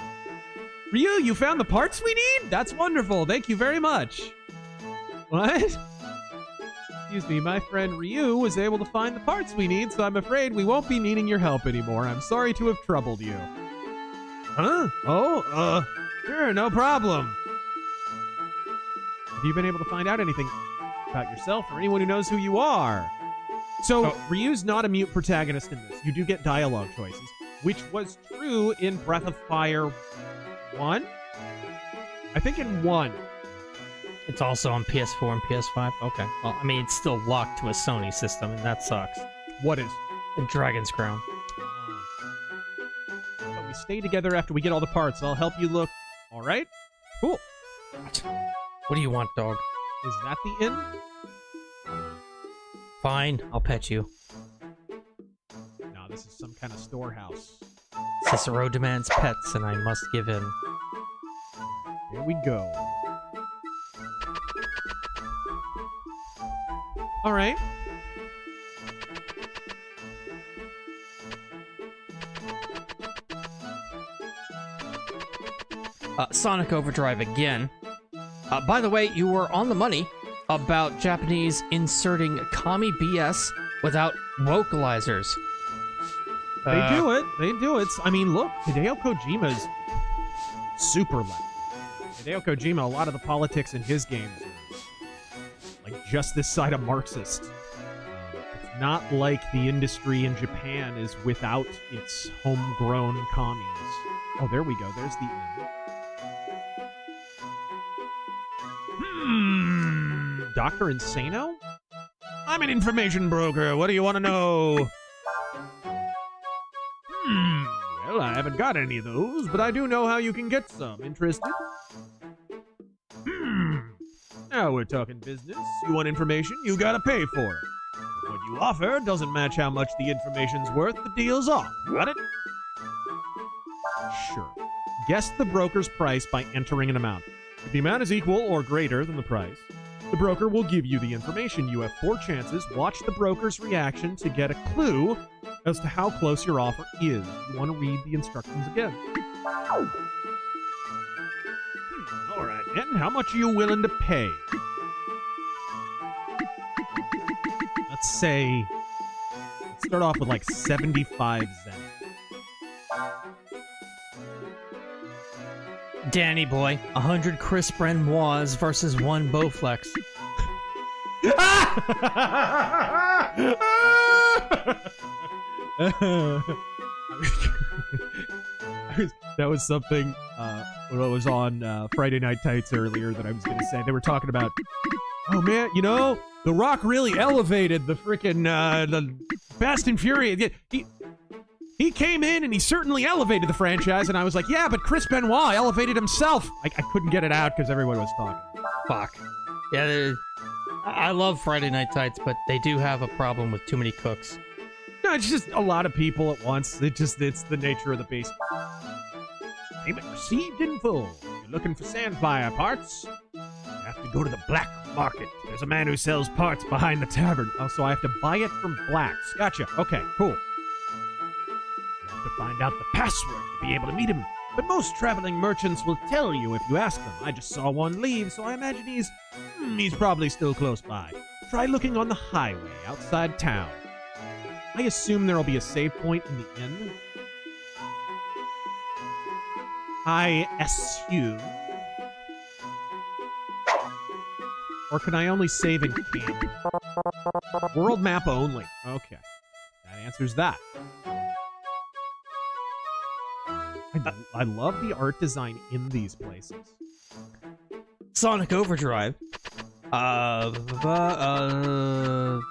Ryu, you found the parts we need? That's wonderful. Thank you very much. What? Excuse me, my friend Ryu was able to find the parts we need, so I'm afraid we won't be needing your help anymore. I'm sorry to have troubled you. Huh? Oh, sure, no problem. Have you been able to find out anything about yourself or anyone who knows who you are? So, Ryu's not a mute protagonist in this. You do get dialogue choices, which was true in Breath of Fire 1? I think in 1. It's also on PS4 and PS5? Okay. Well, I mean, it's still locked to a Sony system, and that sucks. What is? Dragon's Crown. But we stay together after we get all the parts. I'll help you look. All right? Cool. What do you want, dog? Is that the inn? Fine, I'll pet you. No, this is some kind of storehouse. Cicero demands pets, and I must give in. Here we go. All right. Sonic Overdrive again. By the way, you were on the money about Japanese inserting commie BS without vocalizers. They do it. They do it. I mean, look, Hideo Kojima's super left. Hideo Kojima, a lot of the politics in his games are like just this side of Marxist. It's not like the industry in Japan is without its homegrown commies. Oh, there we go. There's the inn. Dr. Insano? I'm an information broker. What do you want to know? Well, I haven't got any of those, but I do know how you can get some. Interested? Now we're talking business. You want information, you gotta pay for it. If what you offer doesn't match how much the information's worth, the deal's off. Got it? Sure. Guess the broker's price by entering an amount. If the amount is equal or greater than the price, the broker will give you the information. You have 4 chances. Watch the broker's reaction to get a clue as to how close your offer is. You want to read the instructions again. All right, then. How much are you willing to pay? Let's start off with like 75 Zen. Danny boy, 100 Chris Brenois versus 1 Bowflex. That was something when I was on Friday Night Tights earlier that I was going to say. They were talking about, oh man, you know, The Rock really elevated the freaking the Fast and Furious. He came in and he certainly elevated the franchise, and I was like, yeah, but Chris Benoit elevated himself. I couldn't get it out because everyone was talking. Fuck. Yeah, I love Friday Night Tights, but they do have a problem with too many cooks. No, it's just a lot of people at once. It's the nature of the beast. Payment received in full. You're looking for sandfire parts? You have to go to the black market. There's a man who sells parts behind the tavern. Oh, so I have to buy it from blacks. Gotcha. Okay, cool. You have to find out the password to be able to meet him. But most traveling merchants will tell you if you ask them. I just saw one leave, so I imagine he's probably still close by. Try looking on the highway outside town. I assume there'll be a save point in the inn. I assume. Or can I only save in camp? World map only. Okay. That answers that. I love the art design in these places. Sonic Overdrive.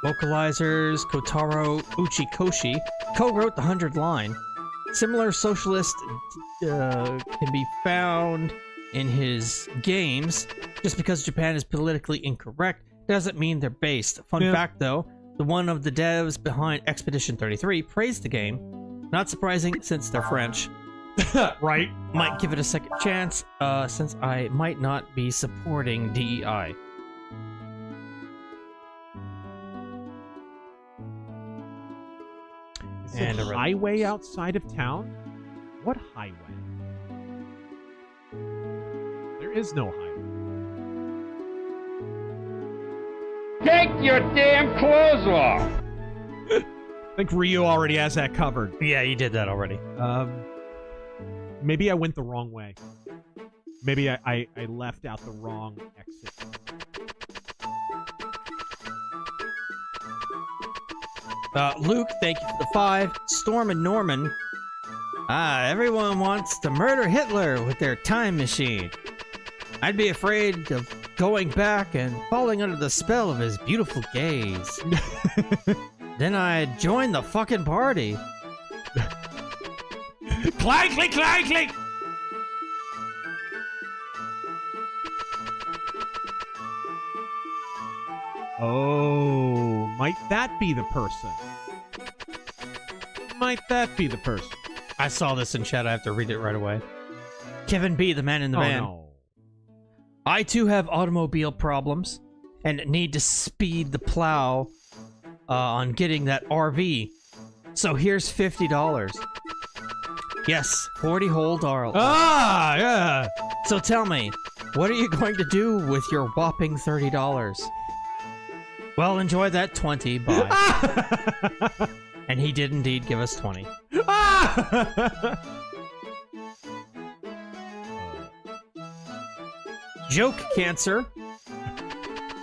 Vocalizers Kotaro Uchikoshi co-wrote the 100 line. Similar socialist can be found in his games. Just because Japan is politically incorrect doesn't mean they're based. Fun fact though, the one of the devs behind Expedition 33 praised the game. Not surprising since they're French. Right? Might give it a second chance, since I might not be supporting DEI. Is it a highway outside of town? What highway? There is no highway. Take your damn clothes off! I think Ryu already has that covered. Yeah, you did that already. Maybe I went the wrong way. Maybe I left out the wrong exit. Luke, thank you for the 5. Storm and Norman. Everyone wants to murder Hitler with their time machine. I'd be afraid of going back and falling under the spell of his beautiful gaze. Then I'd join the fucking party. Clank, clink, clank, clink! Oh, might that be the person? Might that be the person? I saw this in chat. I have to read it right away. Kevin B., the man in the van. No. I too have automobile problems and need to speed the plow on getting that RV. So here's $50. Yes, 40 whole dollars. Ah, yeah. So tell me, what are you going to do with your whopping $30? Well, enjoy that 20, bye. And he did indeed give us 20. Joke cancer.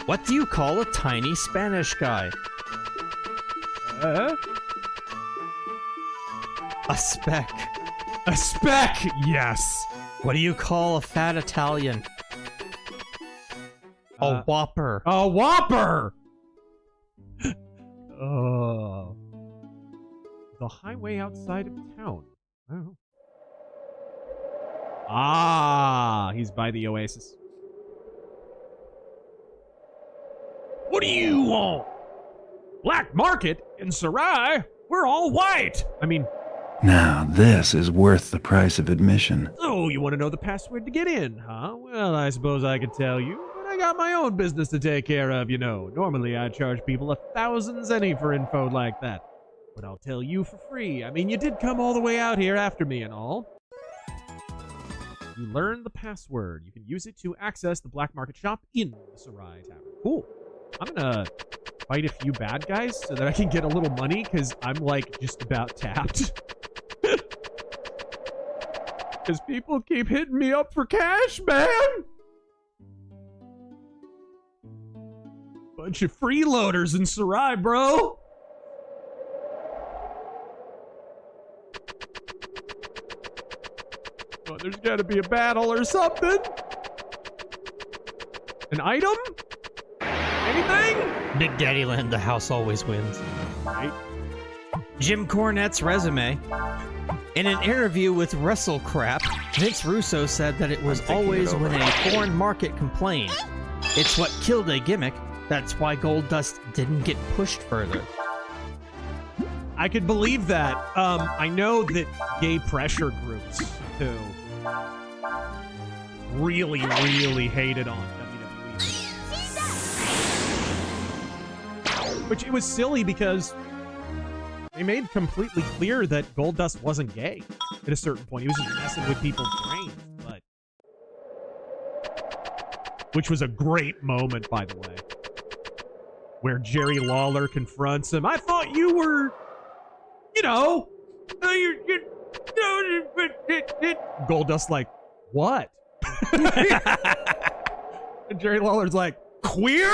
What do you call a tiny Spanish guy? A speck. A speck, yes. What do you call a fat Italian? A whopper. A whopper! Oh. The highway outside of town. Oh. Ah, he's by the oasis. What do you want? Black market in Sarai? We're all white. I mean... Now this is worth the price of admission. Oh, you want to know the password to get in, huh? Well, I suppose I could tell you, but I got my own business to take care of, you know. Normally, I charge people 1,000 zenny for info like that. But I'll tell you for free. I mean, you did come all the way out here after me and all. You learn the password. You can use it to access the black market shop in the Sarai Tavern. Cool. I'm gonna fight a few bad guys so that I can get a little money, because I'm, like, just about tapped. Because people keep hitting me up for cash, man! Bunch of freeloaders in Sarai, bro! Oh, there's gotta be a battle or something! An item? Anything? Big Daddy Land, the house always wins. Right. Jim Cornette's resume. In an interview with WrestleCrap, Vince Russo said that it was always when a foreign market complained. It's what killed a gimmick. That's why Goldust didn't get pushed further. I could believe that. I know that gay pressure groups, too, really hated on WWE. Which it was silly because they made completely clear that Goldust wasn't gay at a certain point. He was just messing with people's brains, but... Which was a great moment, by the way. Where Jerry Lawler confronts him. I thought you were... You know... Goldust's like, what? And Jerry Lawler's like, queer?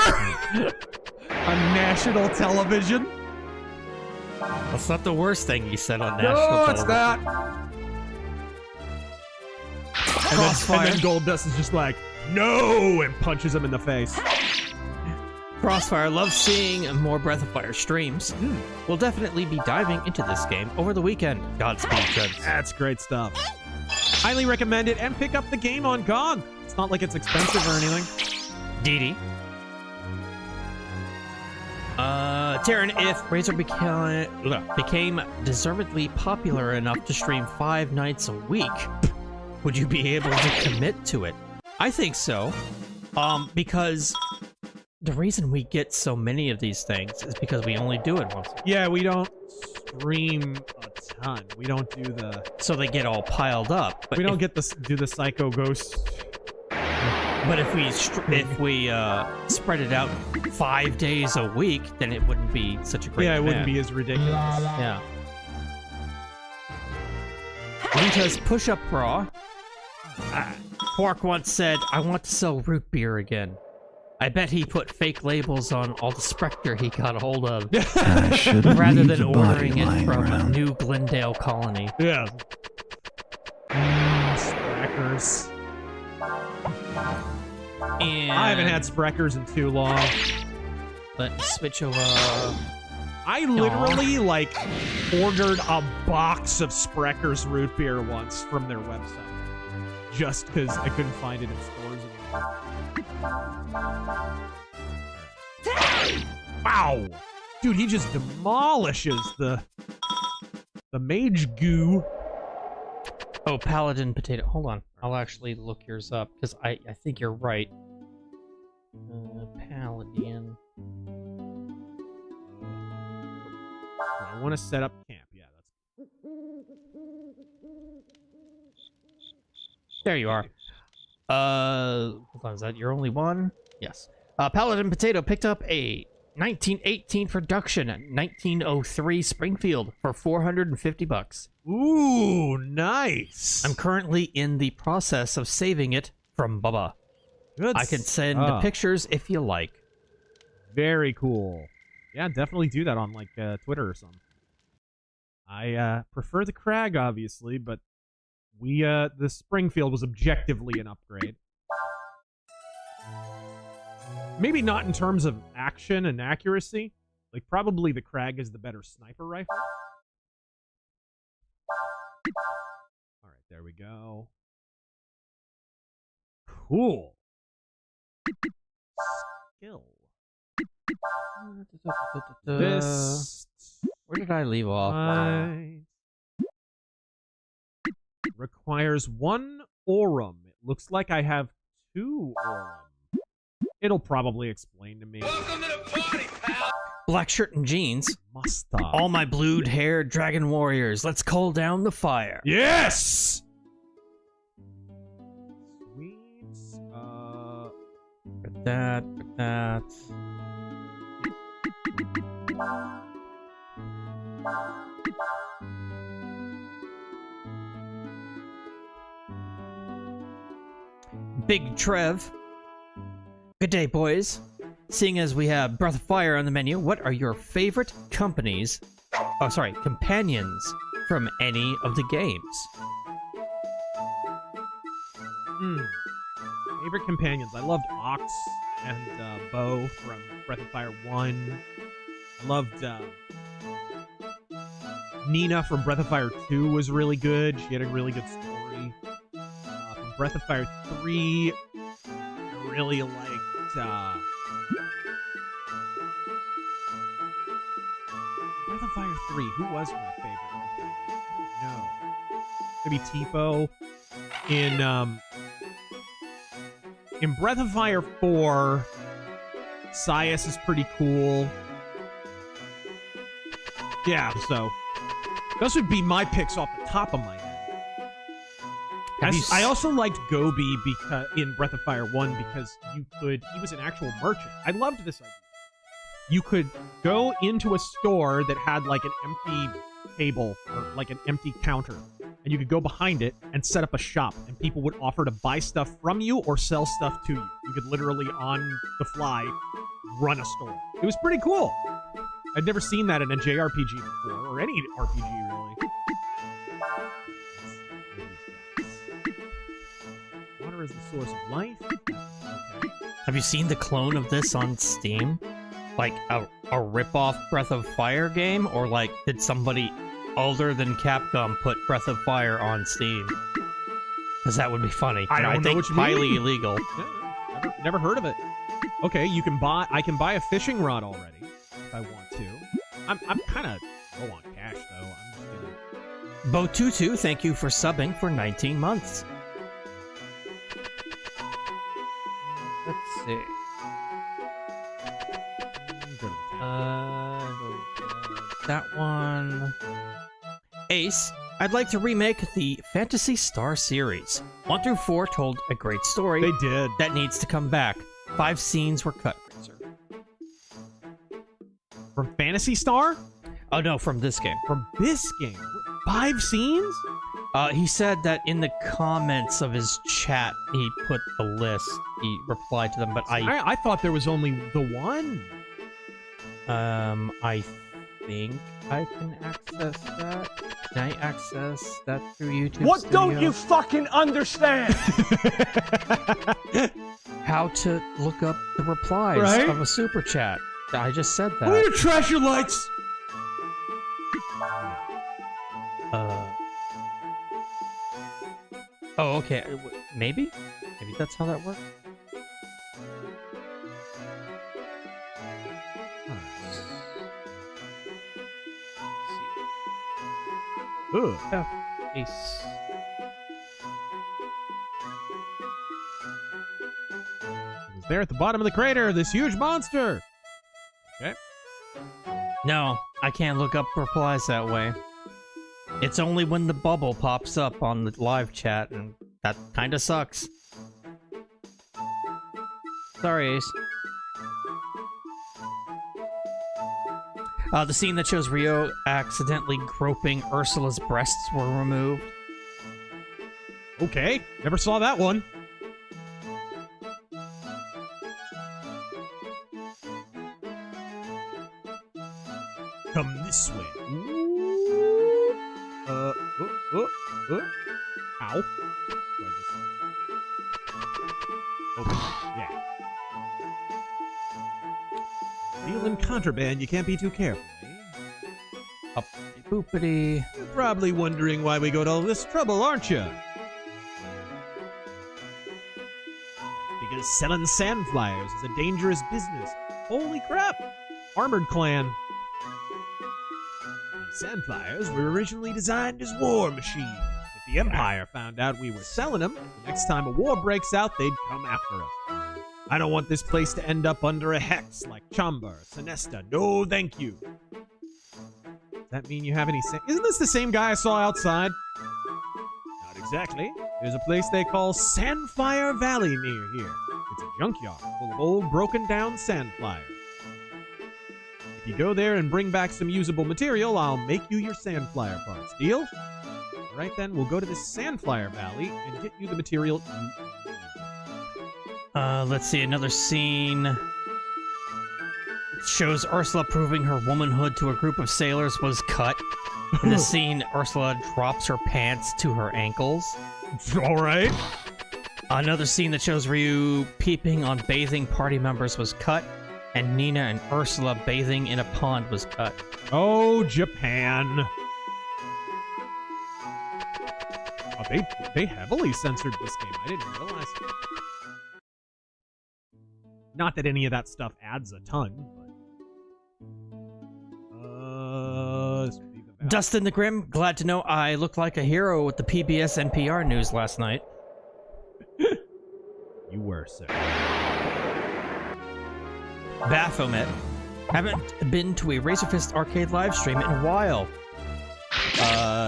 On national television? That's not the worst thing he said on national television. No, it's not. And then Goldust is just like, no, and punches him in the face. Crossfire loves seeing more Breath of Fire streams. We'll definitely be diving into this game over the weekend. Godspeed, gents. That's great stuff. Highly recommend it and pick up the game on GOG. It's not like it's expensive or anything. Dee Taryn, if Razor became deservedly popular enough to stream 5 nights a week, would you be able to commit to it? I think so. Because the reason we get so many of these things is because we only do it once. Yeah, we don't stream a ton. We don't do the... So they get all piled up. But we don't get do the Psycho Ghost... But if we spread it out 5 days a week, then it wouldn't be such a great it wouldn't be as ridiculous. Yeah. Rita's push-up bra. Quark once said, I want to sell root beer again. I bet he put fake labels on all the Spectre he got a hold of, rather than ordering it from New Glendale Colony. Yeah. Spreckers. And I haven't had Spreckers in too long. Let's switch over. I literally, like, ordered a box of Spreckers root beer once from their website. Just because I couldn't find it in stores anymore. Wow! Dude, he just demolishes the mage goo. Oh, Paladin Potato. Hold on. I'll actually look yours up, because I think you're right. Paladin. I want to set up camp. Yeah, that's... There you are. Hold on, is that your only one? Yes. Paladin Potato picked up a 1918 production at 1903 Springfield for $450. Ooh, nice. I'm currently in the process of saving it from Bubba. Good. I can send pictures if you like. Very cool. Yeah, definitely do that on, like, Twitter or something. I prefer the Crag, obviously, but the Springfield was objectively an upgrade. Maybe not in terms of action and accuracy. Like, probably the Crag is the better sniper rifle. Alright, there we go. Cool. Skill. This... Where did I leave off? Requires 1 Aurum. It looks like I have 2 Aurum. It'll probably explain to me. Welcome to the party, pal! Black shirt and jeans. Mustache. All my blued-haired dragon warriors. Let's call down the fire. Yes! Sweet. Put that. Big Trev. Good day, boys. Seeing as we have Breath of Fire on the menu, what are your favorite companions from any of the games? Favorite companions. I loved Ox and Bo from Breath of Fire 1. I loved Nina from Breath of Fire 2 was really good. She had a really good story. From Breath of Fire 3, I really liked... Breath of Fire 3, who was my favorite? I don't know. Maybe Tipo. In Breath of Fire 4, Sias is pretty cool. Yeah, so those would be my picks off the top of my head. I also liked Gobi because in Breath of Fire 1 because he was an actual merchant. I loved this idea. You could go into a store that had like an empty table or like an empty counter, and you could go behind it and set up a shop, and people would offer to buy stuff from you or sell stuff to you. You could literally on the fly run a store. It was pretty cool. I'd never seen that in a JRPG before, or any RPG really. Water is the source of life. Okay. Have you seen the clone of this on Steam? Like a rip-off Breath of Fire game? Or like, did somebody older than Capcom put Breath of Fire on Steam? Because that would be funny. I think highly illegal. Yeah, never heard of it. Okay, I can buy a fishing rod already if I want to. I'm kind of low on cash though. I'm just gonna... Bo22, thank you for subbing for 19 months. Let's see. That one. Ace, I'd like to remake the Phantasy Star series. 1 through 4 told a great story. They did. That needs to come back. 5 scenes were cut. From Phantasy Star? Oh no, from this game. From this game? 5 scenes? He said that in the comments of his chat, he put the list. He replied to them, but I thought there was only the one. I think I can access that. Can I access that through YouTube What Studio? don't you fucking understand? How to look up the replies Right? of a super chat. I just said that. Where are treasure lights? Oh, okay. Maybe? Maybe that's how that works? Ugh. Ace. It was there at the bottom of the crater, this huge monster. Okay. No, I can't look up replies that way. It's only when the bubble pops up on the live chat, and that kinda sucks. Sorry, Ace. The scene that shows Rio accidentally groping Ursula's breasts were removed. Okay, never saw that one. Come this way. Ooh. Ow. Open. Yeah. Dealing contraband, you can't be too careful, eh? Up boopity. You're probably wondering why we go to all this trouble, aren't you? Because selling sand flyers is a dangerous business. Holy crap! Armored Clan. These sand flyers were originally designed as war machines. If the Empire found out we were selling them, the next time a war breaks out, they'd come after us. I don't want this place to end up under a hex like Chamba or Sinesta. No, thank you. Does that mean you have any sand? Isn't this the same guy I saw outside? Not exactly. There's a place they call Sandfire Valley near here. It's a junkyard full of old, broken-down sand flyers. If you go there and bring back some usable material, I'll make you your sand flyer parts. Deal? All right, then. We'll go to this Sandfire Valley and get you the material you need. Let's see, another scene. It shows Ursula proving her womanhood to a group of sailors was cut. In this scene, Ursula drops her pants to her ankles. All right. Another scene that shows Ryu peeping on bathing party members was cut, and Nina and Ursula bathing in a pond was cut. Oh, Japan. Oh, they heavily censored this game. I didn't realize. Not that any of that stuff adds a ton, but Dustin the Grim, glad to know I looked like a hero with the PBS NPR news last night. You were, sir. Baphomet, haven't been to a RazörFist arcade live stream in a while.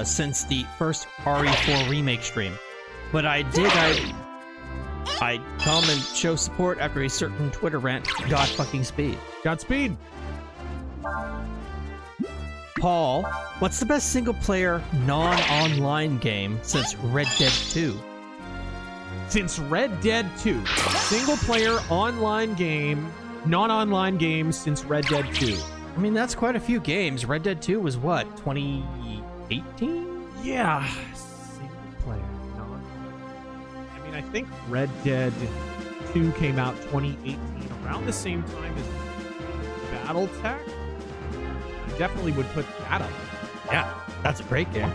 Since the first RE4 remake stream. But I come and show support after a certain Twitter rant. God fucking speed. Godspeed. Paul, what's the best single-player non-online game since Red Dead 2? Since Red Dead 2. Single-player online game, non-online game since Red Dead 2. I mean, that's quite a few games. Red Dead 2 was what, 2018? Yeah. Single-player, I mean, I think Red Dead 2 came out 2018, around the same time as BattleTech. I definitely would put that up. Yeah, that's a great game.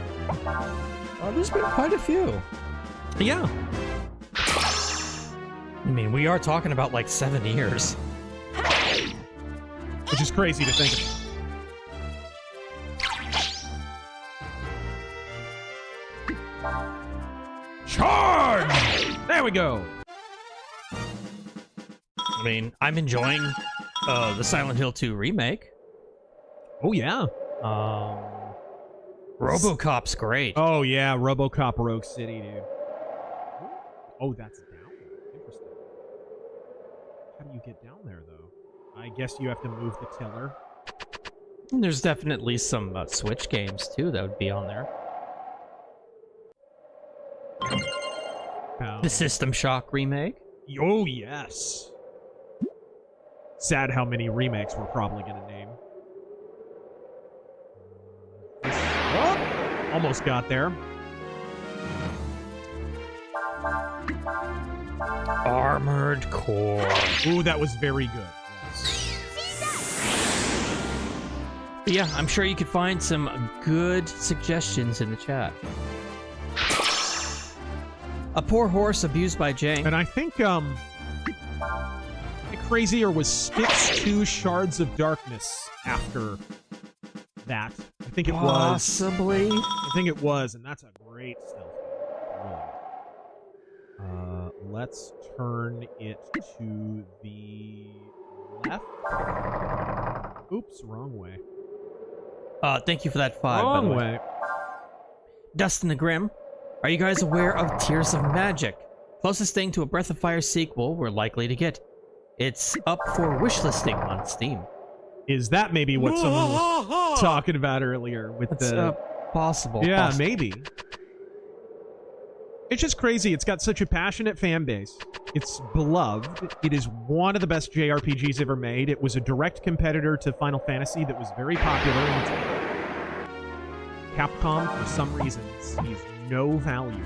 There's been quite a few. Yeah. I mean, we are talking about like 7 years. Which is crazy to think of. Charge! There we go. I mean, I'm enjoying the Silent Hill 2 remake. Oh, yeah. RoboCop's great. Oh, yeah. RoboCop Rogue City, dude. Oh, that's down. Interesting. How do you get down there, though? I guess you have to move the tiller. And there's definitely some Switch games, too, that would be on there. The System Shock remake. Oh, yes. Sad how many remakes we're probably going to name. Oh, almost got there. Armored Core. Ooh, that was very good. But yeah, I'm sure you could find some good suggestions in the chat. A poor horse abused by Jane. And I think, crazier was Styx 2 Shards of Darkness after that. I think it was. Possibly. I think it was, and that's a great stealth game. Really. Let's turn it to the left. Oops, wrong way. Thank you for that 5, Wrong by the way. Dustin the Grim, are you guys aware of Tears of Magic? Closest thing to a Breath of Fire sequel we're likely to get. It's up for wishlisting on Steam. Is that maybe what someone was talking about earlier with It's possible. Yeah, possible. maybe. It's just crazy. It's got such a passionate fan base. It's beloved. It is one of the best JRPGs ever made. It was a direct competitor to Final Fantasy that was very popular. And Capcom, for some reason, sees no value.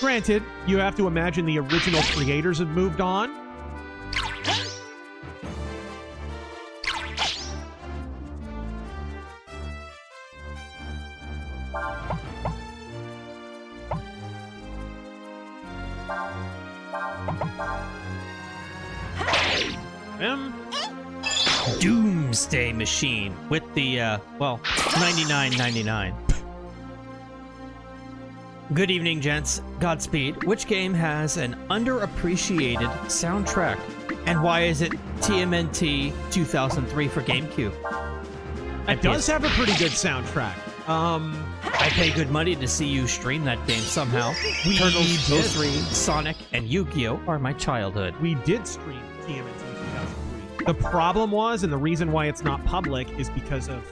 Granted, you have to imagine the original creators have moved on. Doomsday Machine with the, well, $99.99. Good evening, gents. Godspeed. Which game has an underappreciated soundtrack? And why is it TMNT 2003 for GameCube? It does have a pretty good soundtrack. I pay good money to see you stream that game somehow. Turtles, did. 03, Sonic, and Yu-Gi-Oh! Are my childhood. We did stream TMNT 2003. The problem was, and the reason why it's not public, is because of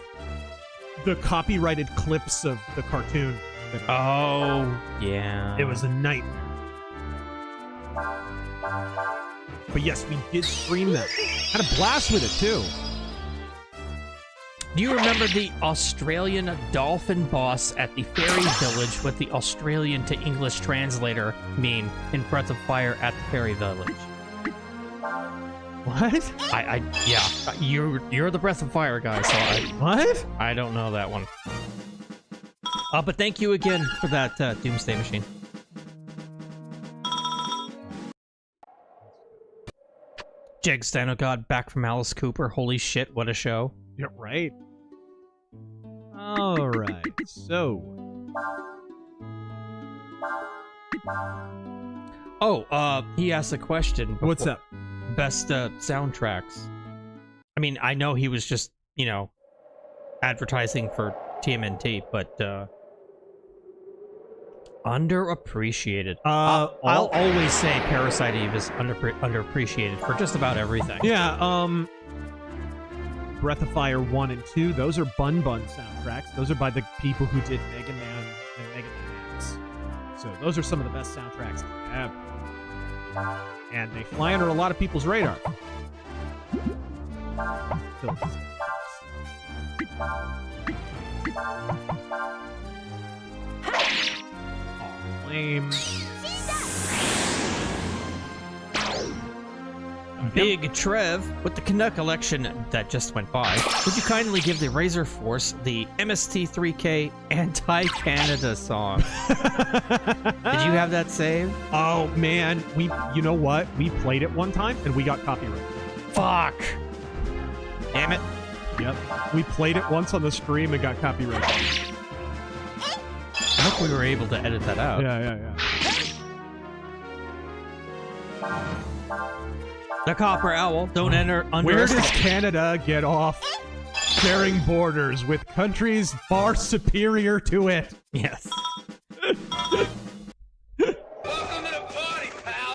the copyrighted clips of the cartoon. Oh, yeah. It was a nightmare. But yes, we did stream that. Had a blast with it, too. Do you remember the Australian dolphin boss at the fairy village with the Australian to English translator meme in Breath of Fire at the fairy village? What? Yeah, you're the Breath of Fire guy, so What? I don't know that one. But thank you again for that Doomsday Machine. Jegstano God back from Alice Cooper. Holy shit, what a show. Yeah, right. All right. So. Oh, he asked a question. What's up? Best soundtracks. I mean, I know he was just, you know, advertising for TMNT, but underappreciated. I'll always say Parasite Eve is underappreciated for just about everything. Yeah, Breath of Fire 1 and 2, those are Bun Bun soundtracks. Those are by the people who did Mega Man and Mega Man X. So those are some of the best soundtracks ever. And they fly under a lot of people's radar. Oh, lame. Big Trev, with the Canuck election that just went by, would you kindly give the RazörForce the MST3K anti-Canada song? Did you have that saved? Oh man, you know what? We played it one time and we got copyrighted. Fuck. Damn it. Yep. We played it once on the stream and got copyrighted. I hope we were able to edit that out. Yeah. The Copper Owl, don't enter under. Where does Canada get off sharing borders with countries far superior to it? Yes. Welcome to the party, pal.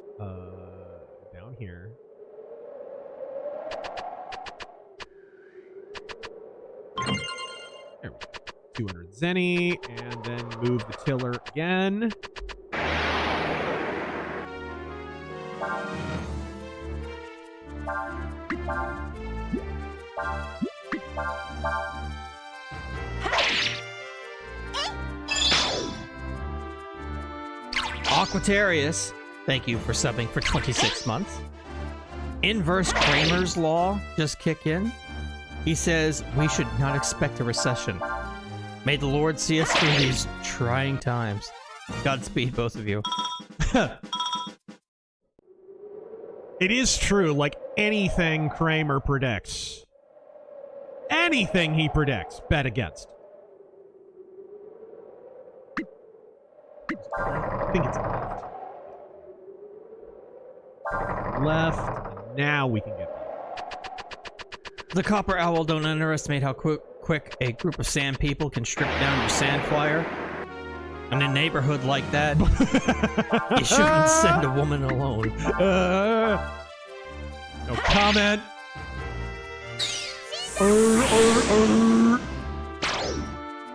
Down here. There we go. 200 Zenny, and then move the tiller again. Aquatarius, thank you for subbing for 26 months. Inverse Kramer's Law just kick in. He says we should not expect a recession. May the Lord see us through these trying times. Godspeed, both of you. It is true, like anything Kramer predicts. Anything he predicts, bet against. I think it's left. Left. And now we can get there. The Copper Owl, don't underestimate how quick a group of sand people can strip down your sand flyer. In a neighborhood like that, you shouldn't send a woman alone. No comment.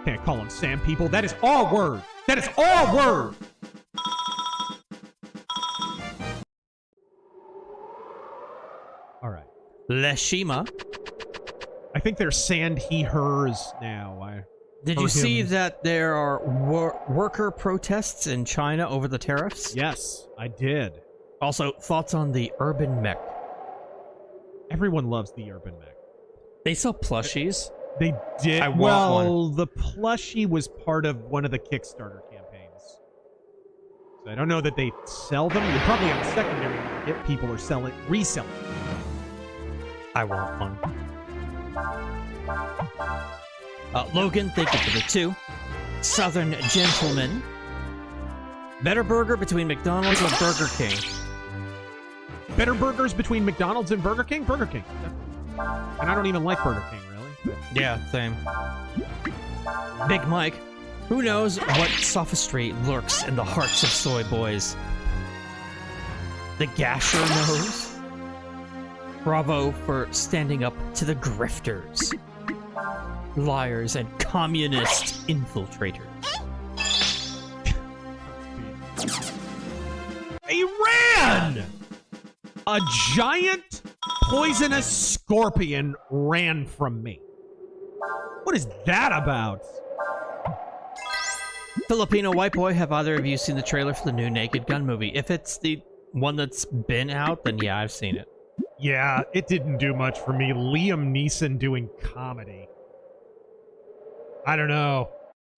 Can't call them sand people. That is all word. That is all word. All right. Leshima. I think they're sand he/hers now. Did you see that there are worker protests in China over the tariffs? Yes, I did. Also, thoughts on the urban mech? Everyone loves the urban mech. They sell plushies. They did. I want one. The plushie was part of one of the Kickstarter campaigns. So I don't know that they sell them. You're probably on the secondary market. People are reselling. I want one. Logan, thank you for the 2. Southern Gentleman. Better burger between McDonald's and Burger King. Better burgers between McDonald's and Burger King? Burger King. And I don't even like Burger King, really. Yeah, same. Big Mike. Who knows what sophistry lurks in the hearts of soy boys? The Gasher knows. Bravo for standing up to the grifters. Liars and communist infiltrators. He ran! A giant poisonous scorpion ran from me. What is that about? Filipino white boy, have either of you seen the trailer for the new Naked Gun movie? If it's the one that's been out, then yeah, I've seen it. Yeah, it didn't do much for me. Liam Neeson doing comedy. I don't know.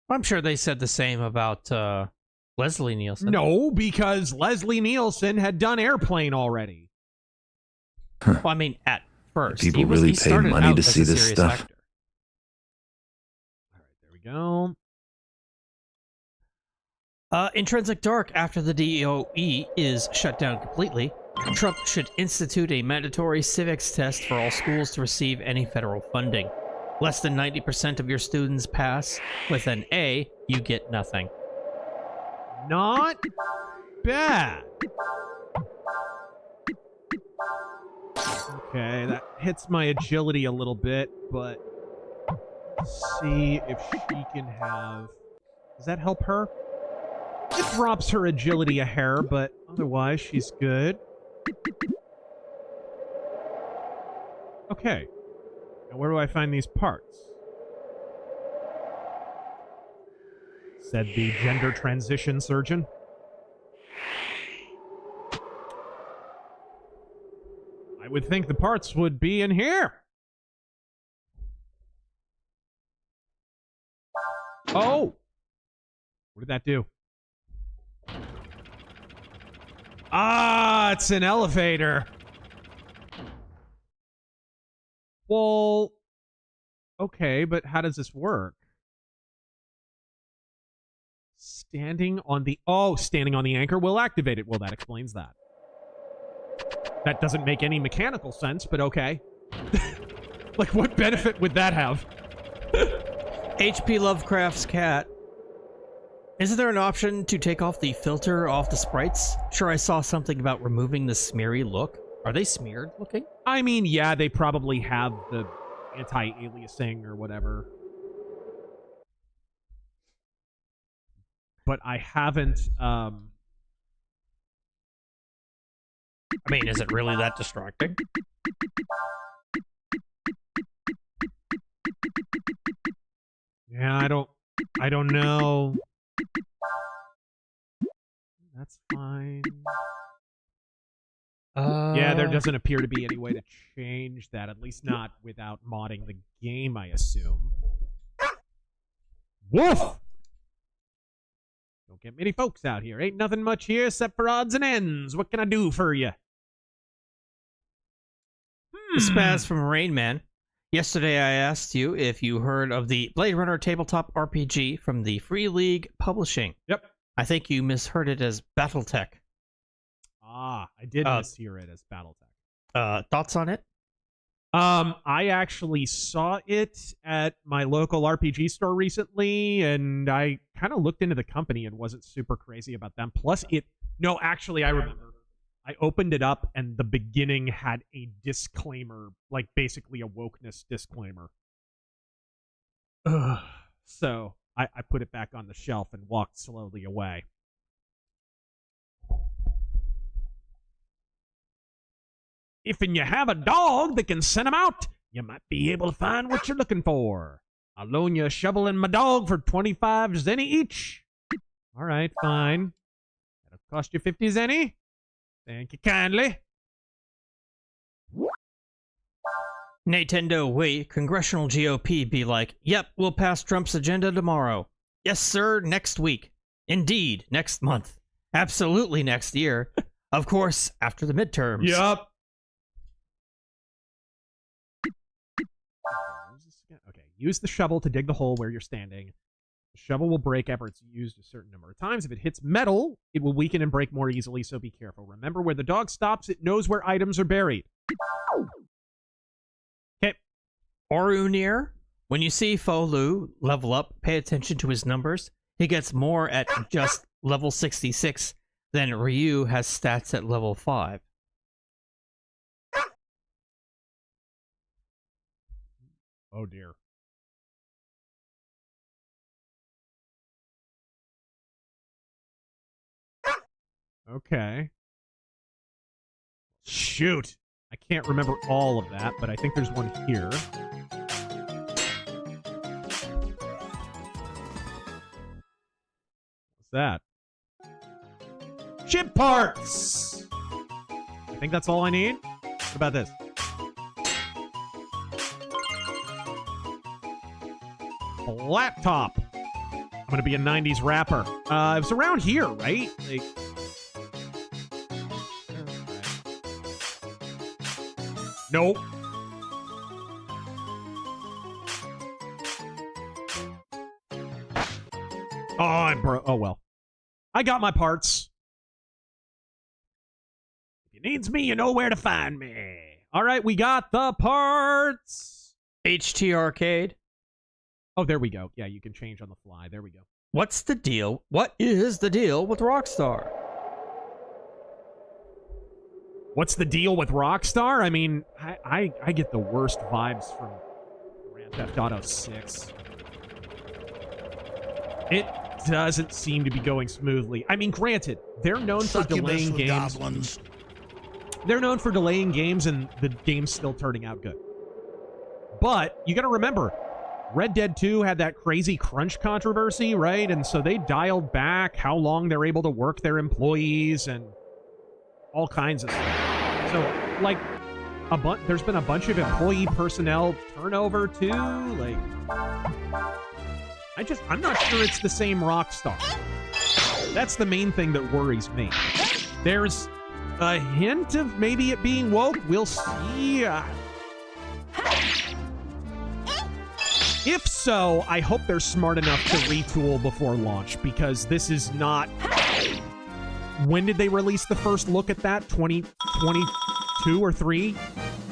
I'm sure they said the same about Leslie Nielsen. No, because Leslie Nielsen had done Airplane already. Well, I mean, at first. People really pay money to see this stuff. Actor. All right, there we go. Intrinsic Dark, after the DOE is shut down completely, Trump should institute a mandatory civics test for all schools to receive any federal funding. Less than 90% of your students pass. With an A, you get nothing. Not bad. Okay, that hits my agility a little bit, but let's see if she can have... Does that help her? It drops her agility a hair, but otherwise she's good. Okay. Now where do I find these parts? Said the gender transition surgeon. I would think the parts would be in here. Oh! What did that do? Ah, it's an elevator. Well, okay, but how does this work? Standing on the anchor will activate it. Well, that explains that. That doesn't make any mechanical sense, but okay. Like, what benefit would that have? H.P. Lovecraft's cat. Isn't there an option to take off the filter off the sprites? Sure, I saw something about removing the smeary look. Are they smeared looking? I mean, yeah, they probably have the anti-aliasing or whatever. But I haven't, I mean, is it really that distracting? Yeah, I don't know. That's fine. Yeah, there doesn't appear to be any way to change that, at least not without modding the game, I assume. Woof! Don't get many folks out here. Ain't nothing much here except for odds and ends. What can I do for you? Spaz from Rain Man. Yesterday I asked you if you heard of the Blade Runner tabletop RPG from the Free League Publishing. Yep. I think you misheard it as Battletech. Ah, I did mishear it as Battletech. Thoughts on it? I actually saw it at my local RPG store recently, and I kind of looked into the company and wasn't super crazy about them. Plus, no, actually, I remember. I opened it up, and the beginning had a disclaimer, like basically a wokeness disclaimer. Ugh. So I put it back on the shelf and walked slowly away. If you have a dog that can send them out, you might be able to find what you're looking for. I'll loan you a shovel and my dog for 25 zenny each. All right, fine. That'll cost you 50 zenny. Thank you kindly. Nintendo, wait, congressional GOP be like, yep, we'll pass Trump's agenda tomorrow. Yes, sir, next week. Indeed, next month. Absolutely next year. Of course, after the midterms. Yup. Okay, use the shovel to dig the hole where you're standing. The shovel will break after it's used a certain number of times. If it hits metal, it will weaken and break more easily, so be careful. Remember, where the dog stops, it knows where items are buried. Okay. Orunir, when you see Folu level up, pay attention to his numbers. He gets more at just level 66 than Ryu has stats at level 5. Oh dear. Okay. Shoot. I can't remember all of that, but I think there's one here. What's that? Chip parts! I think that's all I need. What about this? A laptop. I'm gonna be a 90s rapper. It was around here, right? Like... Nope. Oh, I broke. Oh, well. I got my parts. If you needs me, you know where to find me. All right, we got the parts. HT Arcade. Oh, there we go. Yeah, you can change on the fly. There we go. What's the deal? What is the deal with Rockstar? What's the deal with Rockstar? I mean, I get the worst vibes from Grand Theft Auto 6. It doesn't seem to be going smoothly. I mean, granted, they're known for delaying games. Goblins. They're known for delaying games, and the game's still turning out good. But you got to remember, Red Dead 2 had that crazy crunch controversy, right? And so they dialed back how long they're able to work their employees and all kinds of stuff. So, like, there's been a bunch of employee personnel turnover, too. Like, I'm not sure it's the same Rockstar. That's the main thing that worries me. There's a hint of maybe it being woke. We'll see. If so, I hope they're smart enough to retool before launch, because this is not... When did they release the first look at that? 2022 or 3?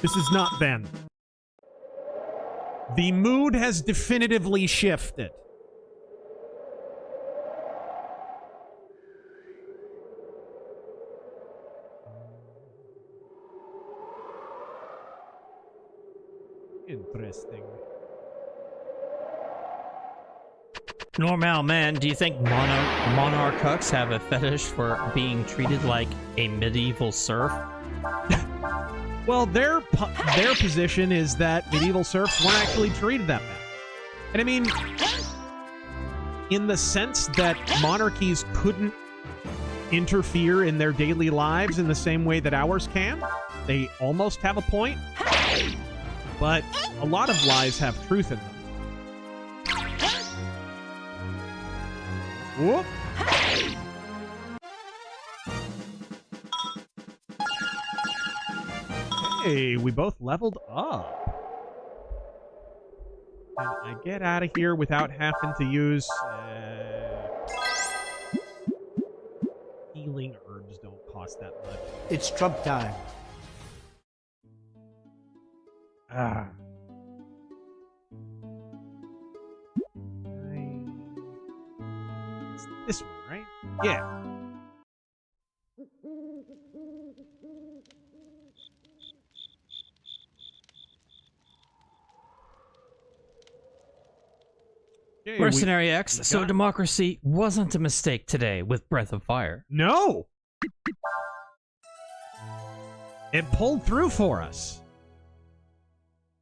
This is not then. The mood has definitively shifted. Interesting. Normal man, do you think monarchs have a fetish for being treated like a medieval serf? Well, their position is that medieval serfs weren't actually treated that bad. And I mean, in the sense that monarchies couldn't interfere in their daily lives in the same way that ours can, they almost have a point. But a lot of lies have truth in them. Whoop. Hey, we both leveled up. Can I get out of here without having to use... healing herbs don't cost that much. It's Trump time. Ah. It's this one, right? Yeah. Okay, Mercenary X, so democracy wasn't a mistake today with Breath of Fire. No! It pulled through for us.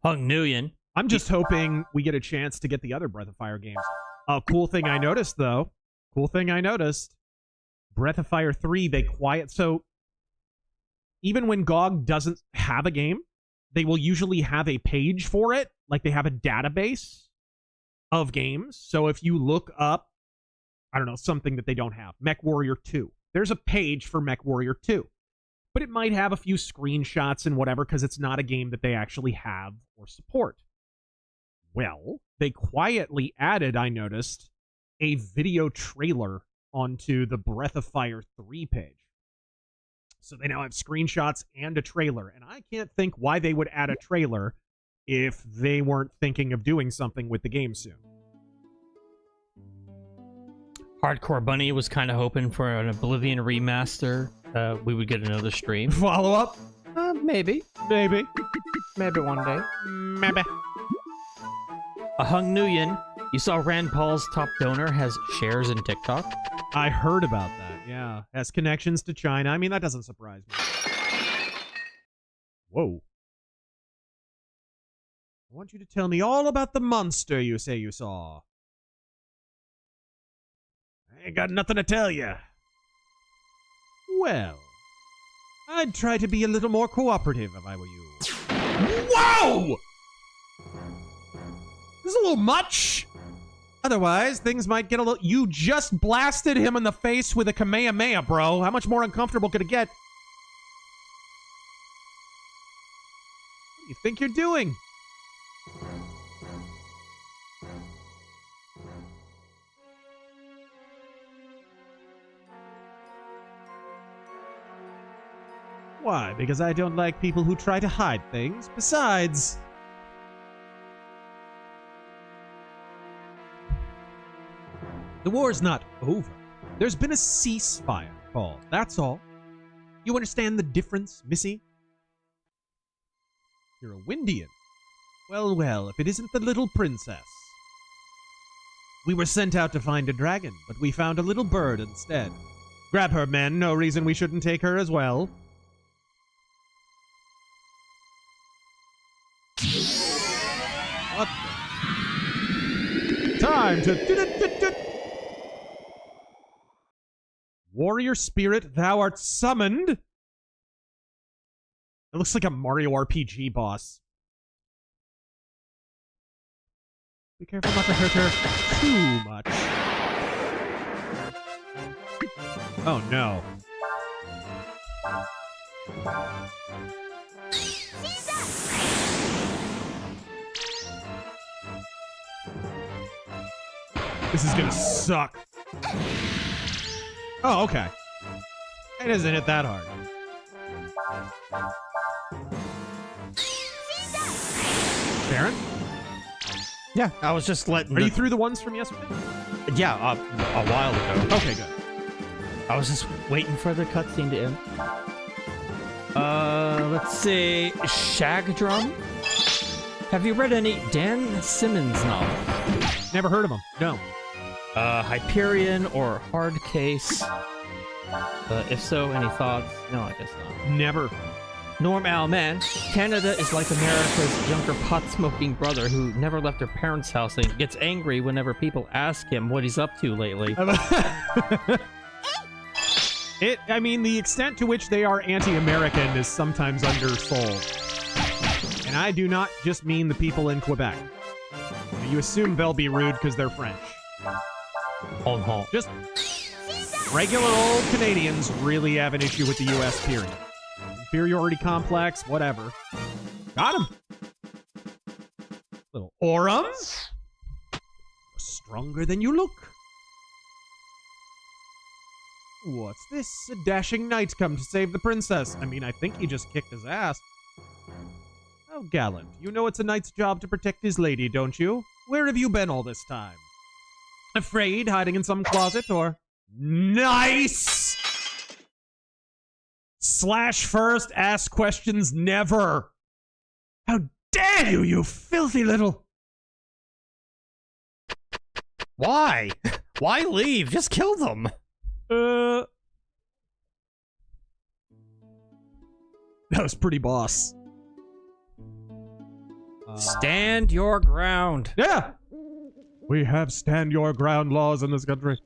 Hung Nguyen. I'm just hoping we get a chance to get the other Breath of Fire games. Cool thing I noticed, though. Breath of Fire 3, they quiet... So, even when GOG doesn't have a game, they will usually have a page for it. Like, they have a database of games. So, if you look up, I don't know, something that they don't have. MechWarrior 2. There's a page for MechWarrior 2. But it might have a few screenshots and whatever, because it's not a game that they actually have or support. Well, they quietly added, I noticed, a video trailer onto the Breath of Fire 3 page. So they now have screenshots and a trailer. And I can't think why they would add a trailer if they weren't thinking of doing something with the game soon. Hardcore Bunny was kind of hoping for an Oblivion remaster. We would get another stream. Follow up? Maybe. Maybe. Maybe one day. Maybe. A Hung Nguyen, you saw Rand Paul's top donor has shares in TikTok? I heard about that, yeah. Has connections to China. I mean, that doesn't surprise me. Whoa. I want you to tell me all about the monster you say you saw. I ain't got nothing to tell you. Well, I'd try to be a little more cooperative if I were you. Whoa! This is a little much. Otherwise, things might get a little... You just blasted him in the face with a Kamehameha, bro. How much more uncomfortable could it get? What do you think you're doing? Why? Because I don't like people who try to hide things. Besides... the war's not over. There's been a ceasefire called. That's all. You understand the difference, Missy? You're a Windian. Well, well, if it isn't the little princess. We were sent out to find a dragon, but we found a little bird instead. Grab her, men. No reason we shouldn't take her as well. What the? Time to... Warrior spirit, thou art summoned. It looks like a Mario RPG boss. Be careful not to hurt her too much. Oh no. This is gonna suck. Oh, okay. It doesn't hit that hard. Baron? Yeah, I was just letting. Are you through the ones from yesterday? Yeah, a while ago. Okay, good. I was just waiting for the cutscene to end. Let's see. Shagdrum? Have you read any Dan Simmons novels? Never heard of him. No. Hyperion or Hard Case? If so, any thoughts? No, I guess not. Never. Norm Al, man, Canada is like America's younger pot-smoking brother who never left their parents' house and gets angry whenever people ask him what he's up to lately. I mean, the extent to which they are anti-American is sometimes undersold. And I do not just mean the people in Quebec. You assume they'll be rude because they're French. Just regular old Canadians really have an issue with the U.S., period. Inferiority complex, whatever. Got him. Little Aurum. Stronger than you look. What's this? A dashing knight come to save the princess. I mean, I think he just kicked his ass. How gallant. You know it's a knight's job to protect his lady, don't you? Where have you been all this time? Afraid, hiding in some closet, or... Nice! Slash first, ask questions never. How dare you, you filthy little... Why? Why leave? Just kill them. That was pretty boss. Stand your ground. Yeah! We have stand your ground laws in this country.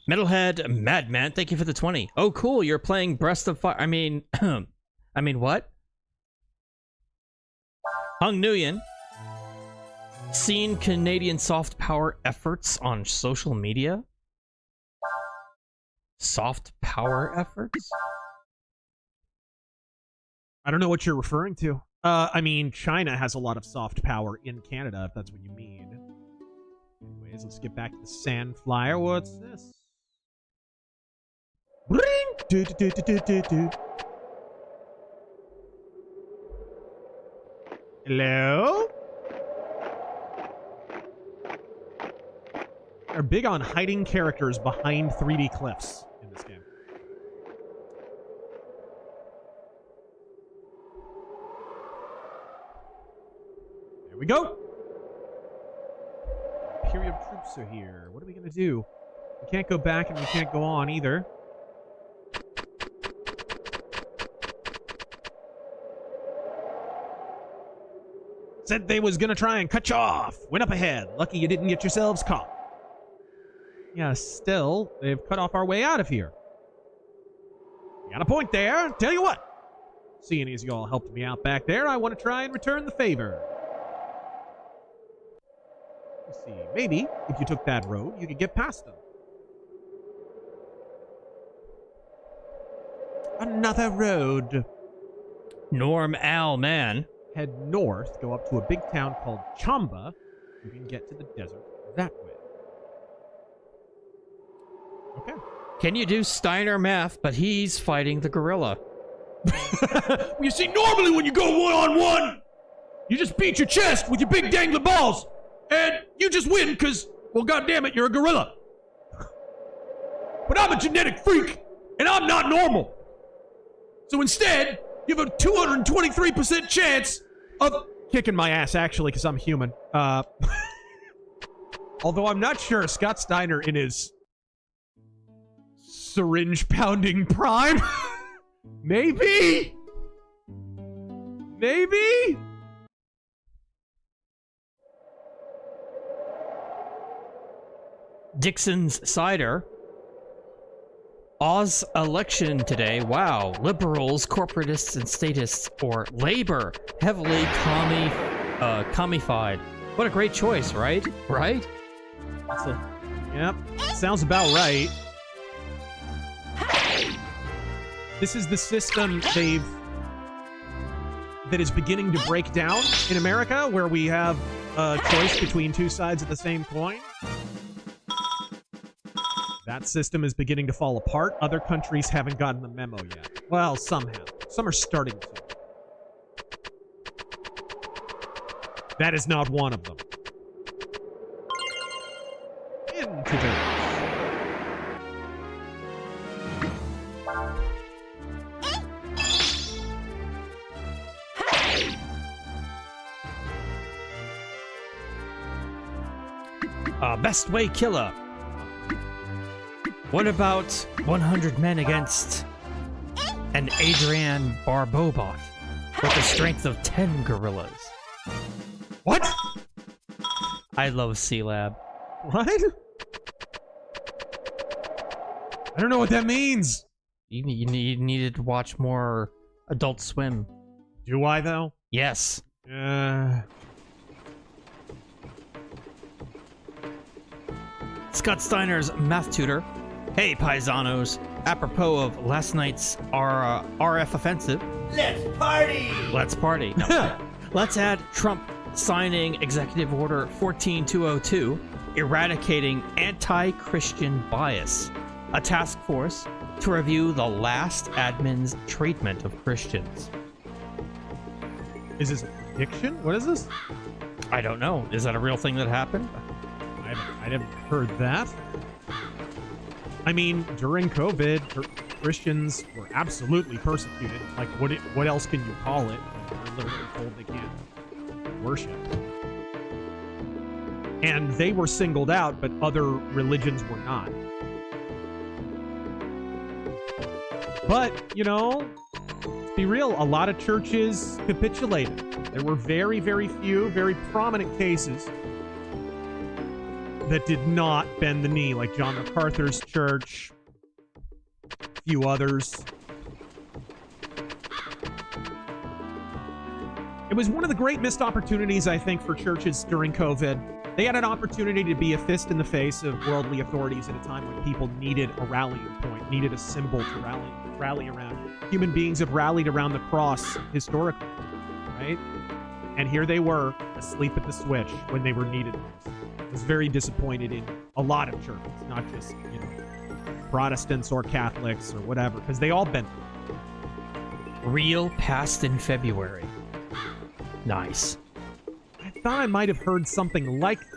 Metalhead Madman, thank you for the 20. Oh, cool, you're playing Breath of Fire. I mean, what? Hung Nguyen. Seen Canadian soft power efforts on social media? Soft power efforts? I don't know what you're referring to. I mean, China has a lot of soft power in Canada, if that's what you mean. Anyways, let's get back to the sand flyer. What's this? Hello? They're big on hiding characters behind 3D cliffs in this game. There we go. Imperial troops are here. What are we gonna do? We can't go back and we can't go on either. Said they was gonna try and cut you off. Went up ahead. Lucky you didn't get yourselves caught. Yeah, still, they've cut off our way out of here. Got a point there. Tell you what. Seeing as you all helped me out back there, I want to try and return the favor. Let's see. Maybe if you took that road, you could get past them. Another road. Norm Al, man. Head north, go up to a big town called Chamba. You can get to the desert that way. Okay. Can you do Steiner math, but he's fighting the gorilla? You see, normally when you go one-on-one, you just beat your chest with your big dangling balls, and you just win because, well, goddammit, you're a gorilla. But I'm a genetic freak, and I'm not normal. So instead, you have a 223% chance of kicking my ass, actually, because I'm human. Although I'm not sure Scott Steiner in his syringe-pounding prime. Maybe? Maybe? Dixon's Cider. Oz election today. Wow. Liberals, corporatists, and statists, or labor, heavily commified. What a great choice, right? Right? Yep. Sounds about right. This is the system that is beginning to break down in America, where we have a choice between two sides of the same coin. That system is beginning to fall apart. Other countries haven't gotten the memo yet. Well, some have. Some are starting to. That is not one of them. Into the... Best way killer. What about 100 men against an Adrian Barbobot with the strength of 10 gorillas? What? I love C-Lab. What? I don't know what that means. You needed to watch more Adult Swim. Do I, though? Yes. Scott Steiner's math tutor. Hey, paisanos. Apropos of last night's RF offensive. Let's party! Let's party. No. Let's add Trump signing Executive Order 14202, eradicating anti-Christian bias. A task force to review the last admin's treatment of Christians. Is this a prediction? What is this? I don't know. Is that a real thing that happened? I haven't heard that. I mean, during COVID, Christians were absolutely persecuted. Like, what else can you call it? They're literally told they can't worship. And they were singled out, but other religions were not. But, you know, let's be real, a lot of churches capitulated. There were very, very few, very prominent cases that did not bend the knee, like John MacArthur's church, a few others. It was one of the great missed opportunities, I think, for churches during COVID. They had an opportunity to be a fist in the face of worldly authorities at a time when people needed a rallying point, needed a symbol to rally around. Human beings have rallied around the cross historically, right? And here they were, asleep at the switch when they were needed most. I was very disappointed in a lot of churches, not just, you know, Protestants or Catholics or whatever, because they all bent. Real passed in February. Nice. I thought I might have heard something like that.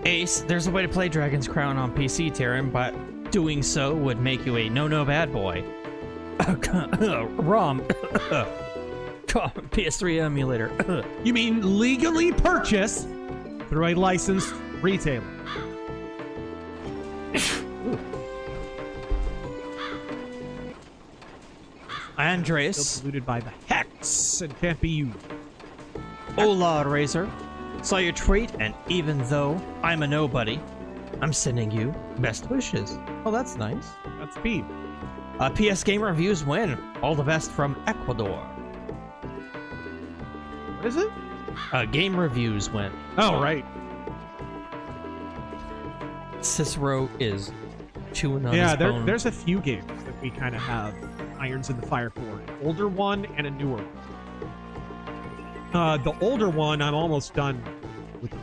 Ace, there's a way to play Dragon's Crown on PC, Terran, but doing so would make you a no-no bad boy. ROM. PS3 emulator. You mean legally purchase through a licensed retailer? Andres. Still polluted by the hex and can't be used. Hola, Razor. Saw your tweet, and even though I'm a nobody, I'm sending you best wishes. Oh, that's nice. That's Pete. PS Game Reviews win. All the best from Ecuador. What is it? Game Reviews win. Oh, right. Cicero is chewing on Yeah, his bone. there's a few games that we kind of have irons in the fire for. An older one and a newer one. The older one, I'm almost done with the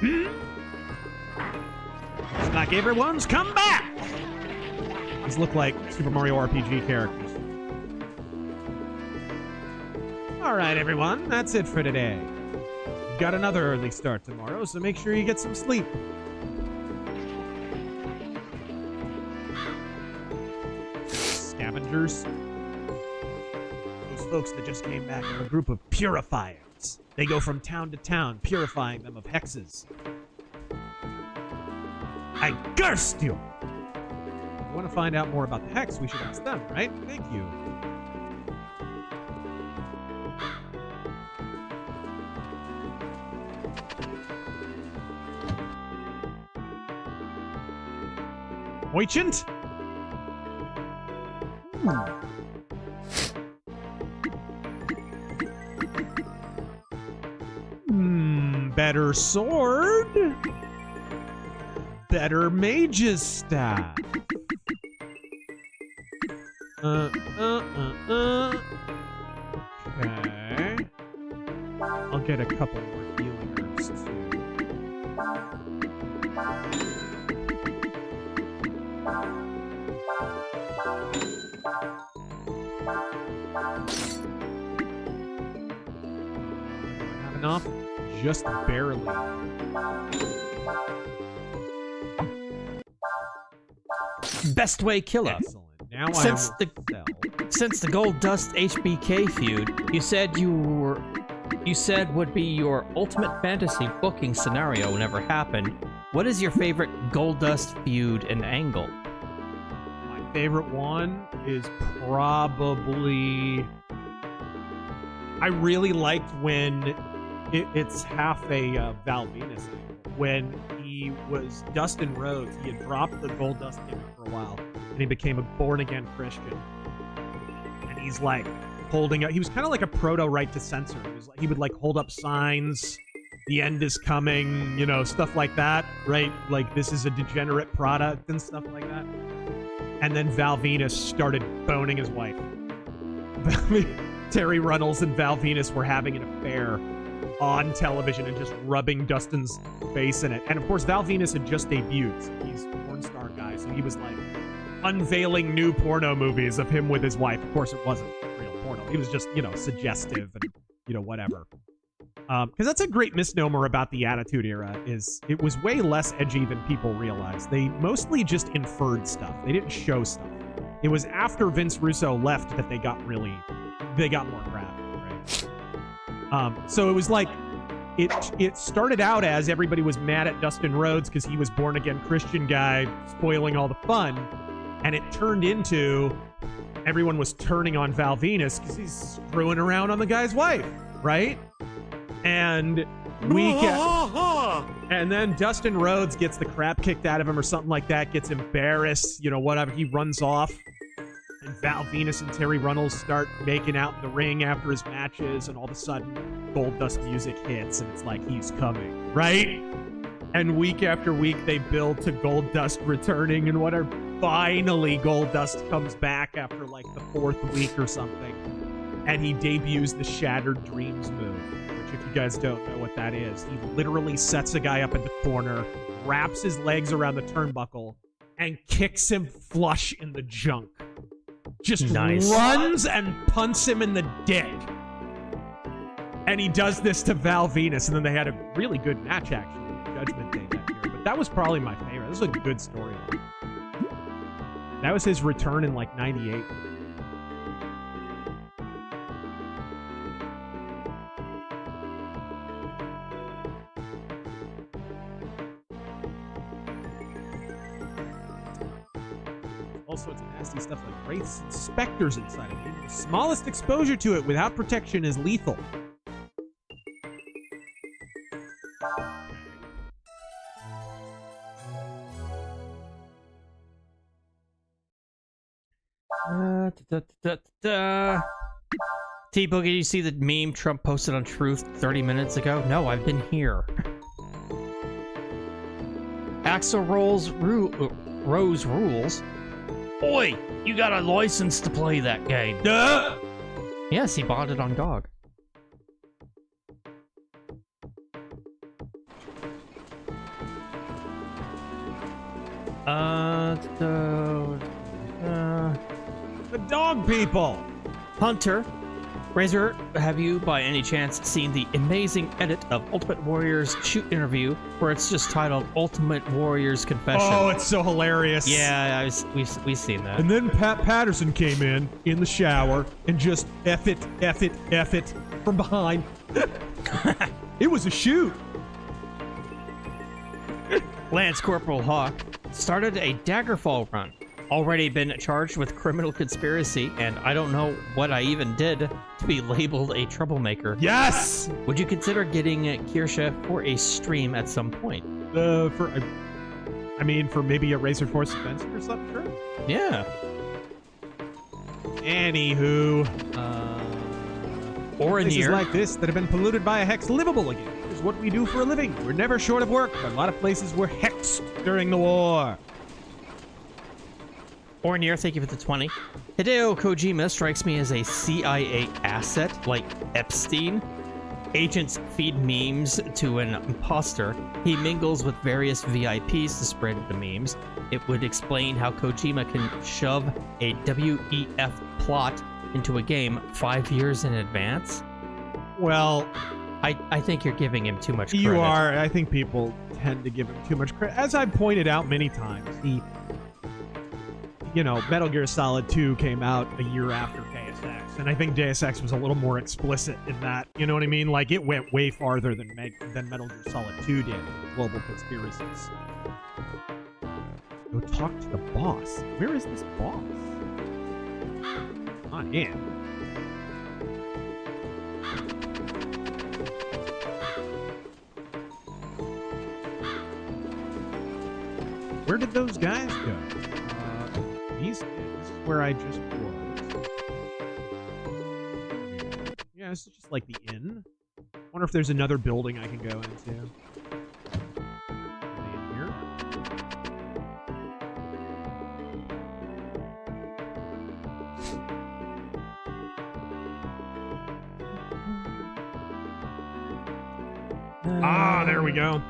review. It's like everyone's come back! These look like Super Mario RPG characters. Alright, everyone, that's it for today. We've got another early start tomorrow, so make sure you get some sleep. Scavengers. Those folks that just came back are a group of purifiers. They go from town to town, purifying them of hexes. I cursed you! If you want to find out more about the hex, we should ask them, right? Thank you. Oichant? Better sword. Better mage's staff. Okay. I'll get a couple more healing herbs too. Have enough? Just barely. Best Way Killer. Excellent. Now Since I the will sell. Since the Gold Dust HBK feud, you said would be your ultimate fantasy booking scenario never happened. What is your favorite Gold Dust feud and angle? My favorite one is probably... I really liked when it's half a Val Venus angle. When he was Dustin Rhodes, he had dropped the Gold Dust gimmick for a while, and he became a born-again Christian. And he's like holding up. He was kind of like a proto right to censor. He would like hold up signs, "The end is coming," you know, stuff like that, right? Like this is a degenerate product and stuff like that. And then Val Venus started boning his wife. Terry Runnels and Val Venus were having an affair on television and just rubbing Dustin's face in it. And of course, Val Venus had just debuted. So he's a porn star guy, so he was like unveiling new porno movies of him with his wife. Of course, it wasn't real porno. He was just, you know, suggestive and, you know, whatever. Because that's a great misnomer about the Attitude Era, is it was way less edgy than people realized. They mostly just inferred stuff. They didn't show stuff. It was after Vince Russo left that they got more graphic, right? So it was like, it started out as everybody was mad at Dustin Rhodes because he was born-again Christian guy spoiling all the fun, and it turned into everyone was turning on Val Venus because he's screwing around on the guy's wife, right? And and then Dustin Rhodes gets the crap kicked out of him or something like that, gets embarrassed, you know, whatever, he runs off. And Val Venus and Terry Runnels start making out in the ring after his matches, and all of a sudden, Gold Dust music hits, and it's like, he's coming, right? And week after week, they build to Gold Dust returning, and whatever. Finally, Gold Dust comes back after like the 4th week or something, and he debuts the Shattered Dreams move, which, if you guys don't know what that is, he literally sets a guy up in the corner, wraps his legs around the turnbuckle, and kicks him flush in the junk. Just nice. Runs and punts him in the dick. And he does this to Val Venus, and then they had a really good match, actually, Judgment Day that year. But that was probably my favorite. This was a good storyline. That was his return in, like, 98. All sorts of nasty stuff like wraiths and specters inside of it. The smallest exposure to it without protection is lethal. T-Boogie, did you see the meme Trump posted on Truth 30 minutes ago? No, I've been here. Axel Rose rules. Oi, you got a license to play that game. Duh! Yes, he bought it on GOG. The dog people! Hunter, Razor, have you by any chance seen the amazing edit of Ultimate Warrior's shoot interview where it's just titled Ultimate Warrior's Confession? Oh, it's so hilarious. Yeah, we've seen that. And then Pat Patterson came in the shower and just F it from behind. It was a shoot. Lance Corporal Hawk started a Daggerfall run. Already been charged with criminal conspiracy, and I don't know what I even did to be labeled a troublemaker. Yes! Would you consider getting Kirsche for a stream at some point? For maybe a RazörForce Fatigues or something, sure. Yeah. Anywho, or in places like this that have been polluted by a hex livable again is what we do for a living. We're never short of work, but a lot of places were hexed during the war. Or near, thank you for the 20. Hideo Kojima strikes me as a CIA asset, like Epstein. Agents feed memes to an imposter. He mingles with various VIPs to spread the memes. It would explain how Kojima can shove a WEF plot into a game 5 years in advance. Well, I think you're giving him too much credit. You are. I think people tend to give him too much credit. As I've pointed out many times, Metal Gear Solid 2 came out a year after Deus Ex, and I think Deus Ex was a little more explicit in that, you know what I mean? Like, it went way farther than Metal Gear Solid 2 did with global conspiracies. Go talk to the boss. Where is this boss? Not in. Where did those guys go? This is where I just was. Yeah, this is just like the inn. Wonder if there's another building I can go into. Are they in here? Ah, there we go.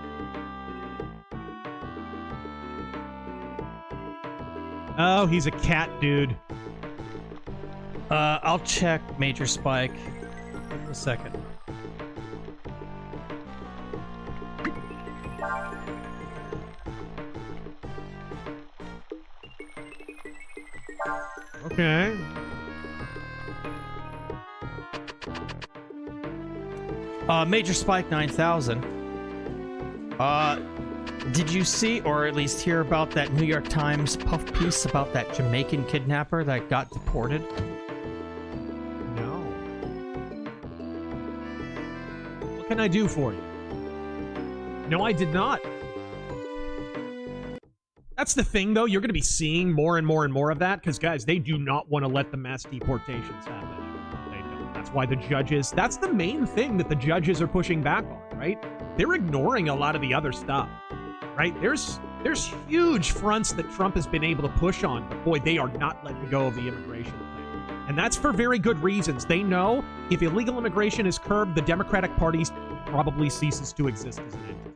Oh, he's a cat dude. I'll check Major Spike. Give him a second. Okay. Major Spike 9000. Did you see, or at least hear about that New York Times puff piece about that Jamaican kidnapper that got deported? No. What can I do for you? No, I did not. That's the thing, though. You're going to be seeing more and more and more of that, because, guys, they do not want to let the mass deportations happen. They don't. That's why the judges... That's the main thing that the judges are pushing back on, right? They're ignoring a lot of the other stuff. Right? There's huge fronts that Trump has been able to push on, but boy, they are not letting go of the immigration thing. And that's for very good reasons. They know if illegal immigration is curbed, the Democratic Party probably ceases to exist as an entity.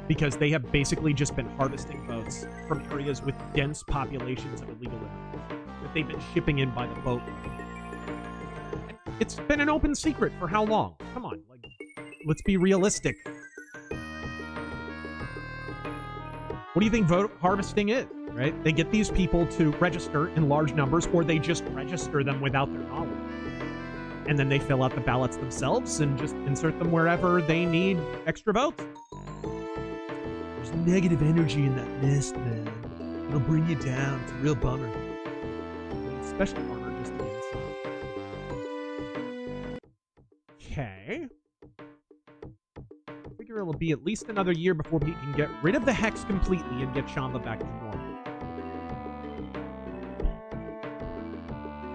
Because they have basically just been harvesting votes from areas with dense populations of illegal immigrants that they've been shipping in by the boat. And it's been an open secret for how long? Come on, like, let's be realistic. What do you think vote harvesting is, right? They get these people to register in large numbers, or they just register them without their knowledge. And then they fill out the ballots themselves and just insert them wherever they need extra votes. There's negative energy in that mist, man. It'll bring you down. It's a real bummer. Special armor just to the inside. Okay. It'll be at least another year before we can get rid of the hex completely and get Shamba back to normal.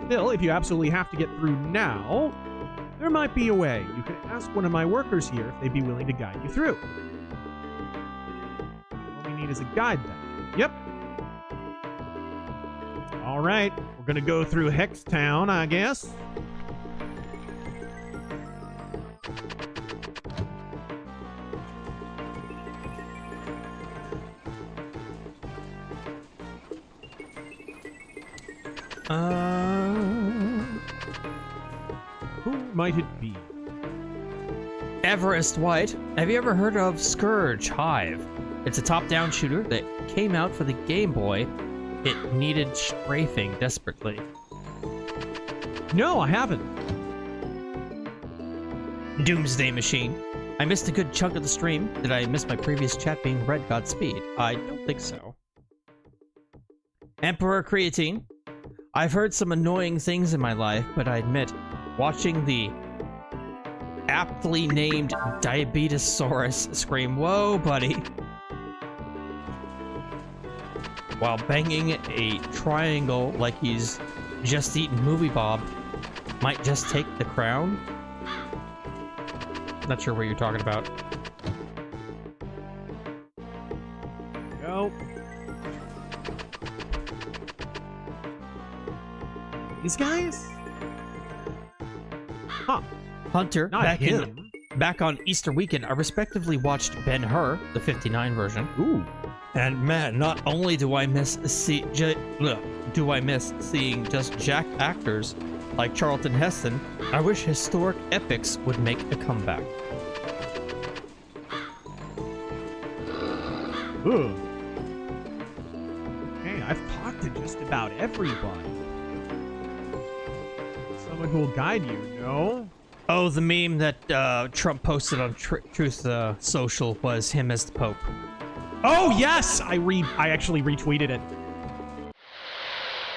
Still, if you absolutely have to get through now, there might be a way. You can ask one of my workers here if they'd be willing to guide you through. All we need is a guide then. Yep. All right, we're gonna go through Hextown, I guess. Who might it be? Everest White. Have you ever heard of Scourge Hive? It's a top-down shooter that came out for the Game Boy. It needed strafing desperately. No, I haven't. Doomsday Machine. I missed a good chunk of the stream. Did I miss my previous chat being read Godspeed? I don't think so. Emperor Creatine. I've heard some annoying things in my life, but I admit, watching the aptly named Diabetosaurus scream, "Whoa, buddy," while banging a triangle like he's just eaten Movie Bob might just take the crown. Not sure what you're talking about. Go. These guys? Huh. Hunter, Not him. back on Easter weekend, I respectively watched Ben-Hur, the 59 version. Ooh. And man, not only do I miss seeing just jacked actors like Charlton Heston, I wish historic epics would make a comeback. Ooh. Okay, I've talked to just about everybody. Someone who will guide you, no? Oh, the meme that Trump posted on Truth Social was him as the Pope. Oh yes, I actually retweeted it.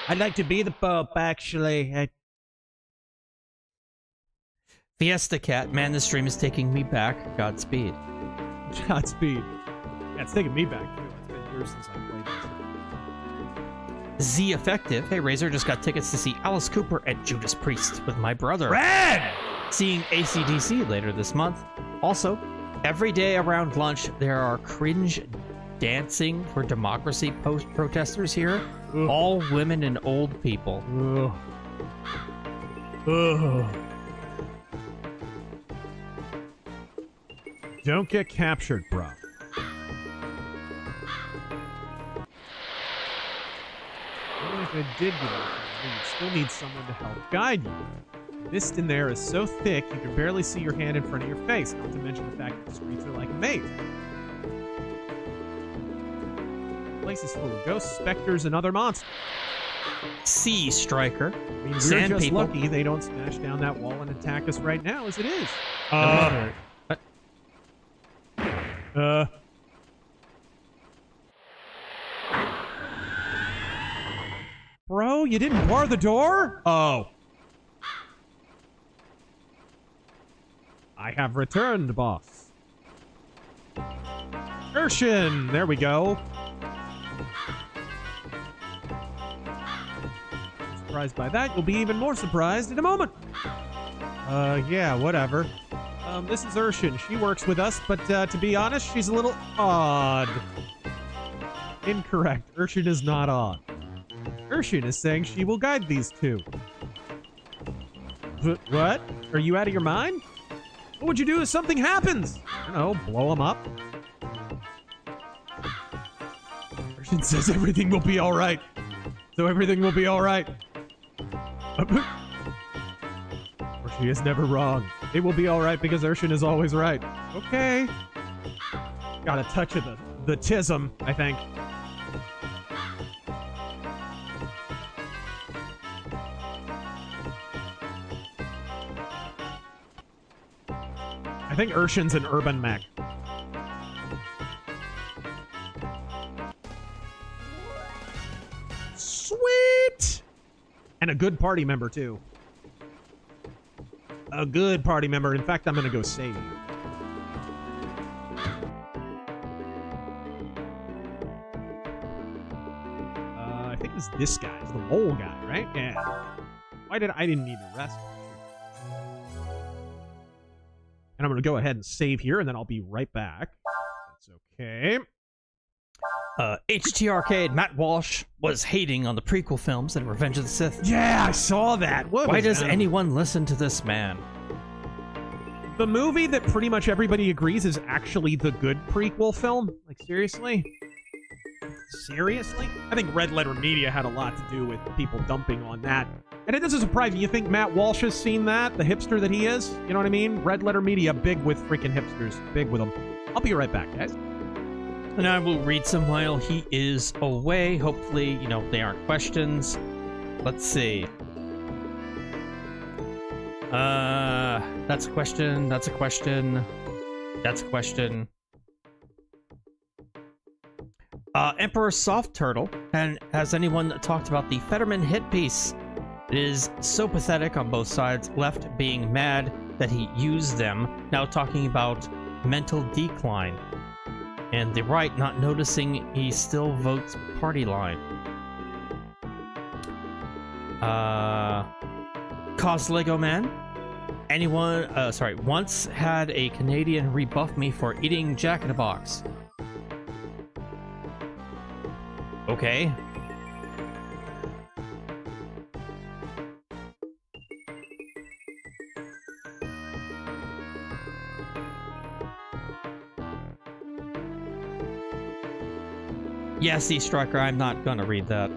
I'd like to be the Pope, actually. Fiesta Cat, man, this stream is taking me back. Godspeed. Godspeed. Yeah, it's taking me back too. It's been years since I played this. Z Effective. Hey, Razor, just got tickets to see Alice Cooper at Judas Priest with my brother. Red! Seeing AC/DC later this month. Also, every day around lunch, there are cringe dancing for democracy protesters here. Ugh. All women and old people. Ugh. Ugh. Don't get captured, bro. Even if it did get out, you still need someone to help guide you. The mist in there is so thick you can barely see your hand in front of your face, not to mention the fact that the streets are like a maze. The place is full of ghosts, specters, and other monsters. Sea Striker. I mean, we're Sand just people. lucky they don't smash down that wall and attack us right now as it is. Bro, you didn't bar the door? Oh. I have returned, boss. Urshin! There we go. Surprised by that, you'll be even more surprised in a moment. Yeah, whatever. This is Urshin. She works with us, but to be honest, she's a little odd. Incorrect. Urshin is not odd. Urshin is saying she will guide these two. What? Are you out of your mind? What would you do if something happens? I don't know, blow them up. Urshin says everything will be alright. So everything will be alright. Or she is never wrong. It will be alright because Urshin is always right. Okay. Got a touch of the tism, I think. I think Urshin's an urban mech. Sweet! And a good party member, too. A good party member. In fact, I'm gonna go save. I think it's this guy. It's the mole guy, right? Yeah. I didn't need to rest. And I'm going to go ahead and save here, and then I'll be right back. That's okay. HT Arcade, Matt Walsh was hating on the prequel films and Revenge of the Sith. Yeah, I saw that. Why does anyone listen to this man? The movie that pretty much everybody agrees is actually the good prequel film? Like, seriously? Seriously? I think Red Letter Media had a lot to do with people dumping on that. And it doesn't surprise me. You think Matt Walsh has seen that? The hipster that he is? You know what I mean? Red Letter Media, big with freaking hipsters. Big with them. I'll be right back, guys. And I will read some while he is away. Hopefully, you know, they aren't questions. Let's see. That's a question. That's a question. That's a question. Emperor Soft Turtle. And has anyone talked about the Fetterman hit piece? It is so pathetic on both sides. Left being mad that he used them. Now talking about mental decline. And the right not noticing he still votes party line. Cause Lego Man. Anyone, once had a Canadian rebuff me for eating Jack in the Box. Okay. Yeah, Sea Striker, I'm not gonna read that.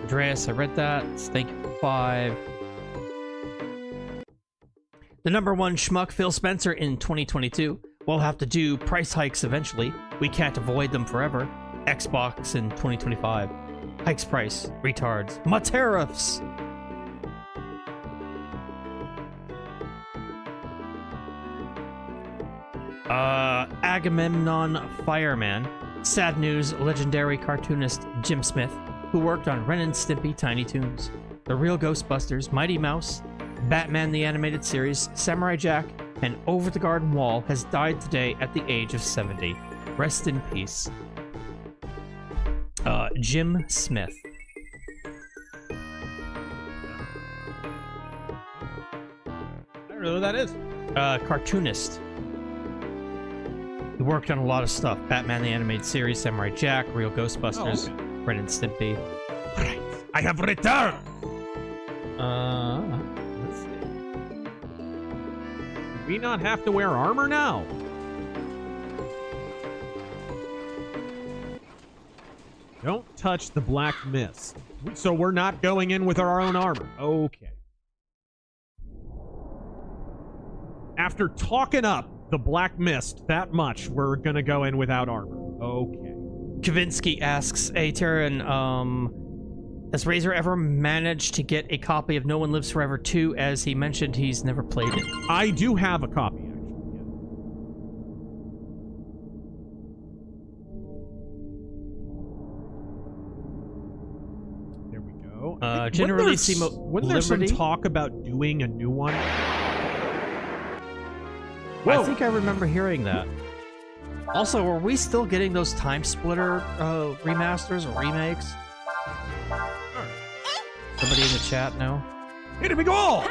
Andreas, I read that. Thank you for 5. The #1 schmuck, Phil Spencer, in 2022. We'll have to do price hikes eventually. We can't avoid them forever. Xbox in 2025. Hikes price. Retards. My tariffs! Agamemnon Fireman. Sad news, legendary cartoonist Jim Smith, who worked on Ren and Stimpy Tiny Toons, The Real Ghostbusters, Mighty Mouse, Batman the Animated Series, Samurai Jack, and Over the Garden Wall, has died today at the age of 70. Rest in peace. Jim Smith. I don't know who that is. Cartoonist. He worked on a lot of stuff. Batman the Animated Series, Samurai Jack, Real Ghostbusters, Ren and Stimpy. Alright, I have returned! Let's see. Do we not have to wear armor now? Don't touch the black mist. So we're not going in with our own armor. Okay. After talking up the black mist that much, we're gonna go in without armor. Okay. Kavinsky asks, hey Terran, has Razor ever managed to get a copy of No One Lives Forever 2, as he mentioned he's never played it? I do have a copy, actually. Yeah. There we go. Generally, wasn't there some talk about doing a new one? Whoa. I think I remember hearing that. Also, are we still getting those Time Splitter remasters or remakes? Somebody in the chat know? Hit him, go!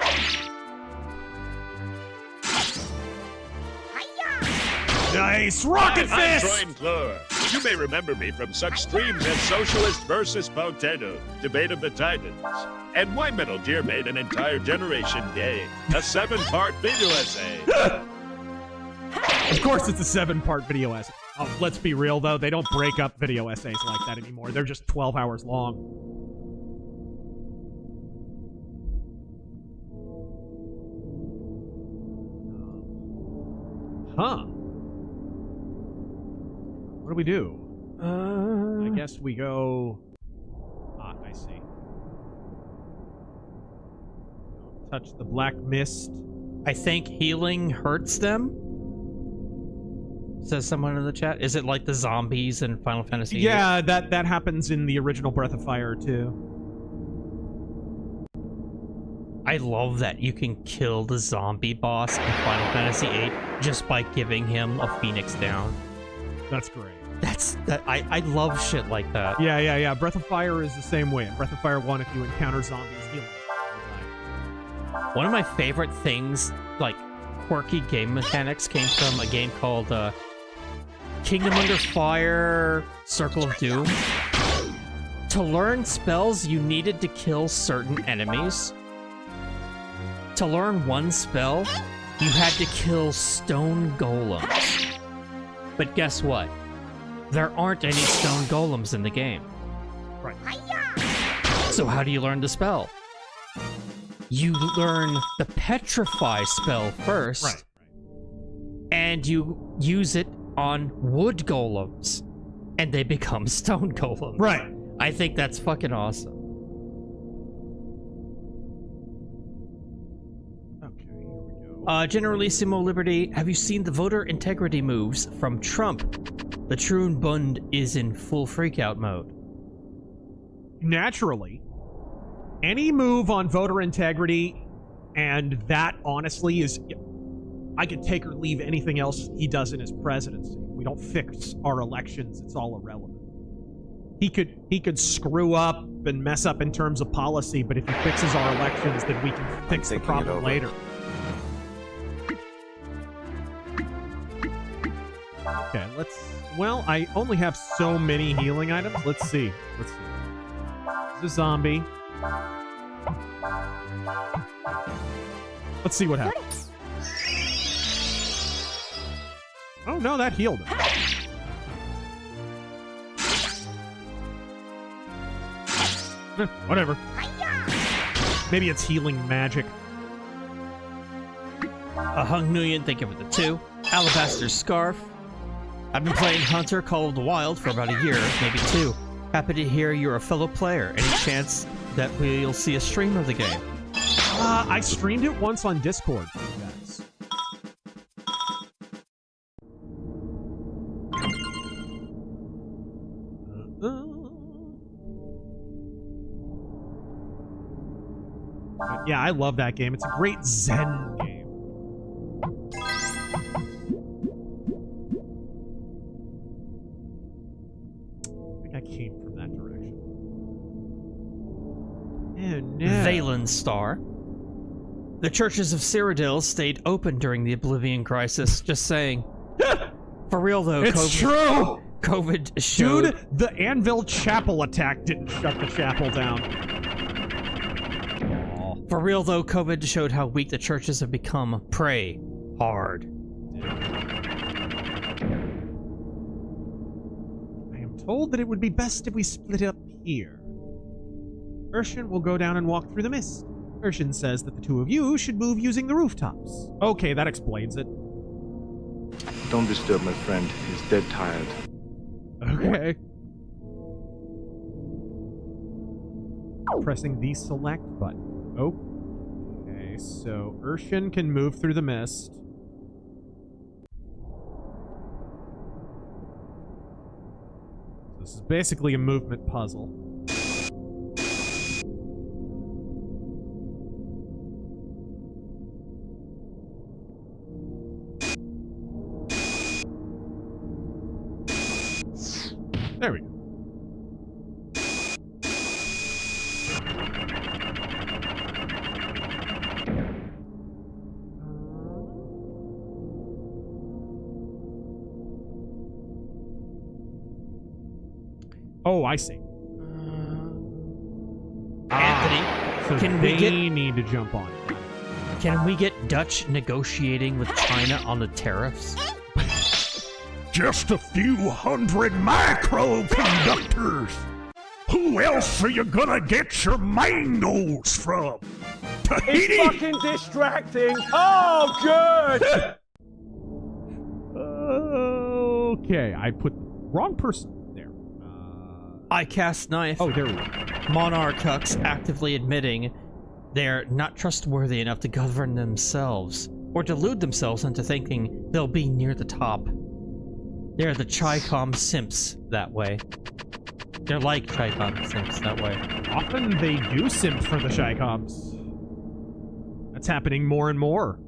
Nice! Rocket Fist! I'm Troy McClure. You may remember me from such streams as Socialist vs. Potato, Debate of the Titans, and Why Metal Gear made an entire generation gay, a 7-part video essay. Of course it's a 7-part video essay. Oh, let's be real, though. They don't break up video essays like that anymore. They're just 12 hours long. Huh. What do we do? I guess we go... Ah, I see. Don't touch the black mist. I think healing hurts them? Says someone in the chat. Is it like the zombies in Final Fantasy? Yeah, that happens in the original Breath of Fire, too. I love that you can kill the zombie boss in Final Fantasy VIII just by giving him a Phoenix down. That's great. I love shit like that. Yeah. Breath of Fire is the same way. In Breath of Fire 1, if you encounter zombies, heal them. One of my favorite things, like quirky game mechanics, came from a game called Kingdom Under Fire Circle of Doom. To learn spells, you needed to kill certain enemies. To learn one spell, you had to kill stone golems. But guess what? There aren't any stone golems in the game. Right. So how do you learn the spell? You learn the Petrify spell first. Right. And you use it on wood golems. And they become stone golems. Right. I think that's fucking awesome. Okay, here we go. Generalissimo Liberty, have you seen the voter integrity moves from Trump? The Troon Bund is in full freakout mode. Naturally, any move on voter integrity, and that honestly is, I could take or leave anything else he does in his presidency. We don't fix our elections, it's all irrelevant. He could screw up and mess up in terms of policy, but if he fixes our elections, then we can fix the problem later. Okay, well, I only have so many healing items. Let's see. This is a zombie. Let's see what happens. Oh no, that healed him. Whatever. Maybe it's healing magic. Hung Nguyen, thank you for the 2. Alabaster Scarf. I've been playing Hunter Call of the Wild for about a year, maybe 2. Happy to hear you're a fellow player. Any chance that we'll see a stream of the game? I streamed it once on Discord for you guys. Yeah, I love that game. It's a great Zen game. I think I came from that direction. Oh, no. Valen Star. The churches of Cyrodiil stayed open during the Oblivion Crisis. Just saying. For real though, it's true! COVID showed... Dude, the Anvil Chapel attack didn't shut the chapel down. For real though, COVID showed how weak the churches have become. Pray hard. I am told that it would be best if we split up here. Urshan will go down and walk through the mist. Urshan says that the two of you should move using the rooftops. Okay, that explains it. Don't disturb my friend. He's dead tired. Okay. Pressing the select button. Okay, so Urshan can move through the mist. This is basically a movement puzzle. There we go. Oh, I see. Anthony, So can we they get need to jump on it. can we get Dutch negotiating with China on the tariffs? Just a few hundred microconductors. Who else are you gonna get your mangoes from? Tahiti? It's fucking distracting. Oh, good. Okay, I put the wrong person there. I cast knife. Oh, there we go. Monarchux actively admitting they're not trustworthy enough to govern themselves, or delude themselves into thinking they'll be near the top. They're the Chi-Com simps that way. They're like Chi-Com simps that way. Often they do simp for the Chi-Coms. That's happening more and more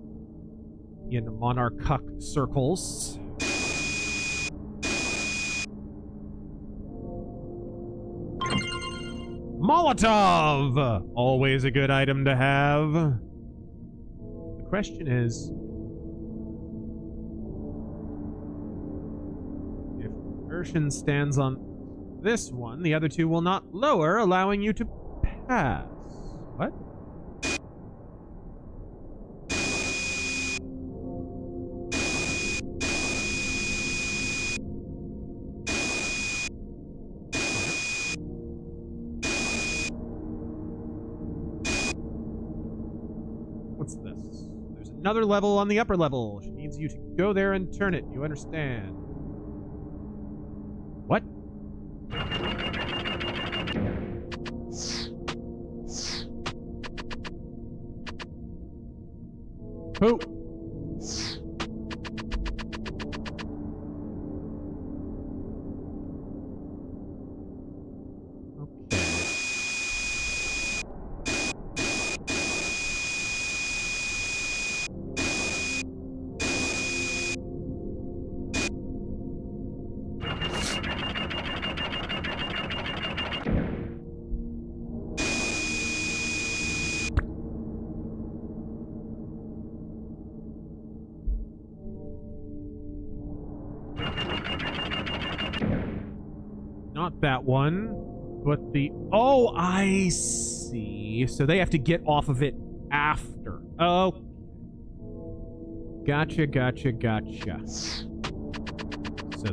in monarch circles. Molotov! Always a good item to have. The question is, if Urshan stands on this one, the other two will not lower, allowing you to pass. What? What's this? There's another level on the upper level. She needs you to go there and turn it. You understand? What? Who? Not that one, but the... Oh, I see. So they have to get off of it after. Oh. Gotcha, gotcha, gotcha. So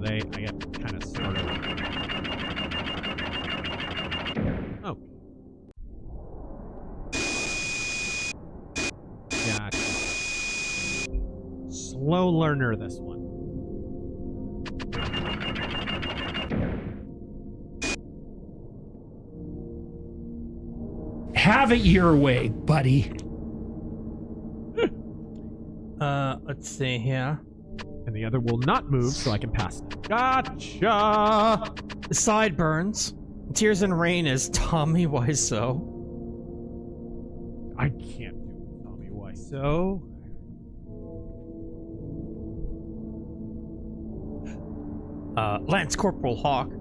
I have to kind of start over. Oh. Gotcha. Slow learner, this one. Have it your way, buddy. Let's see here. And the other will not move, so I can pass it. Gotcha! Sideburns. Tears and Rain is Tommy Wiseau. I can't do Tommy Wiseau. Lance Corporal Hawk,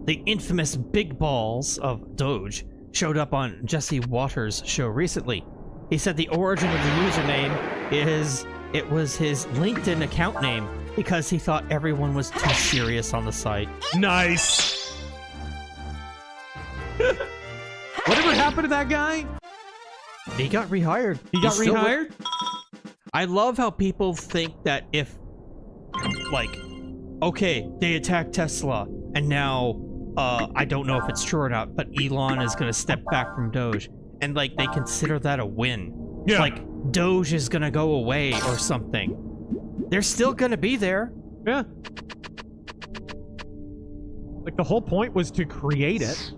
the infamous Big Balls of Doge, showed up on Jesse Waters' show recently. He said the origin of the username it was his LinkedIn account name because he thought everyone was too serious on the site. Nice! Whatever happened to that guy? He got rehired. He got rehired? I love how people think that if, like, okay, they attacked Tesla, and now, I don't know if it's true or not, but Elon is gonna step back from Doge, and, like, they consider that a win. Yeah. Like, Doge is gonna go away or something. They're still gonna be there. Yeah. Like, the whole point was to create it.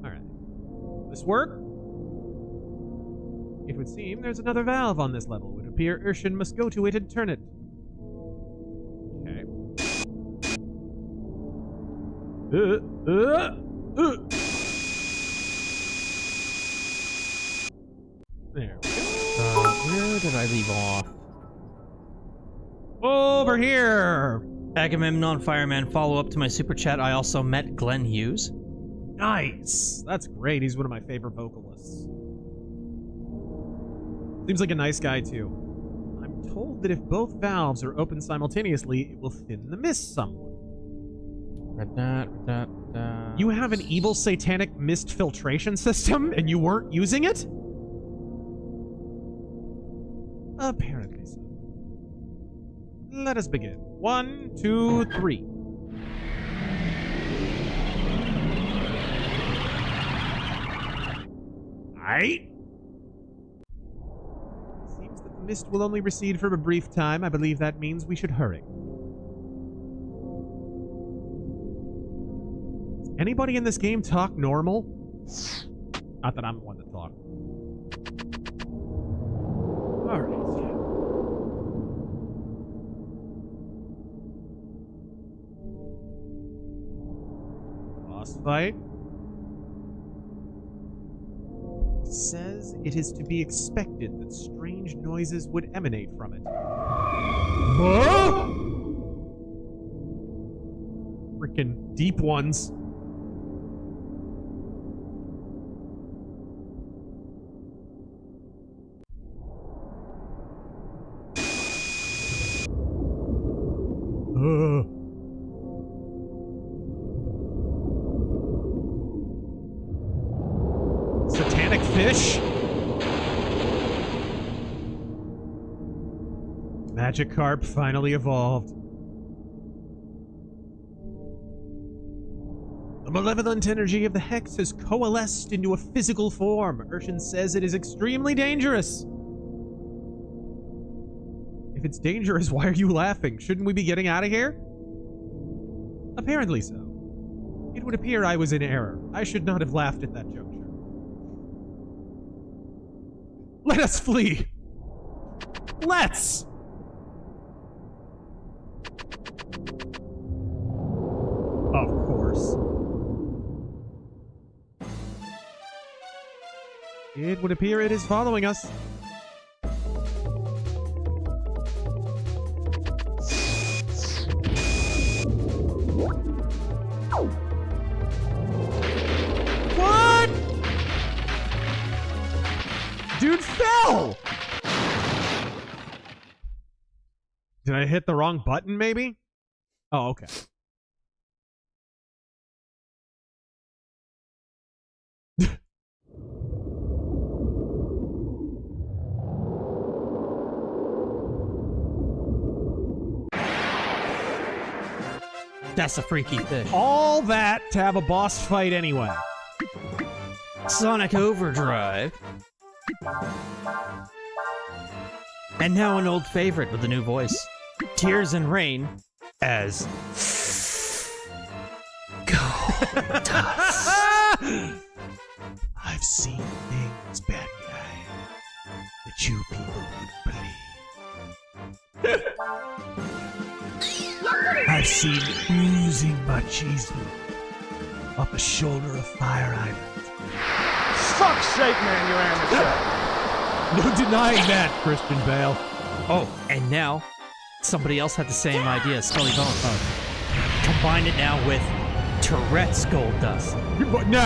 Alright. This work? It would seem there's another valve on this level. It would appear Urshan must go to it and turn it. Okay. There we go. Where did I leave off? Over here! Agamemnon Fireman, follow up to my super chat. I also met Glenn Hughes. Nice! That's great. He's one of my favorite vocalists. Seems like a nice guy, too. I'm told that if both valves are open simultaneously, it will thin the mist somewhat. You have an evil satanic mist filtration system, and you weren't using it? Apparently so. Let us begin. 1, 2, 3. Aight. Seems that the mist will only recede for a brief time. I believe that means we should hurry. Does anybody in this game talk normal? Not that I'm the one to talk. Alright. Boss fight. Says because it is to be expected that strange noises would emanate from it. Freaking deep ones. Satanic fish? Magikarp finally evolved. The malevolent energy of the Hex has coalesced into a physical form. Urshan says it is extremely dangerous. If it's dangerous, why are you laughing? Shouldn't we be getting out of here? Apparently so. It would appear I was in error. I should not have laughed at that juncture. Let us flee! Let's! Of course. It would appear it is following us. What? Dude fell! Did I hit the wrong button, maybe? Oh, okay. That's a freaky fish. All that to have a boss fight anyway. Sonic Overdrive. And now an old favorite with a new voice. Tears and Rain as Gold Dust. I've seen things, bad guy, that you people would believe. I've seen oozing machismo up a shoulder of Fire Island. Fuck's sake, man, you're amateur. No denying that, Christian Bale. Oh, and now somebody else had the same idea, Scully Bone. Combine it now with Tourette's Gold Dust. No.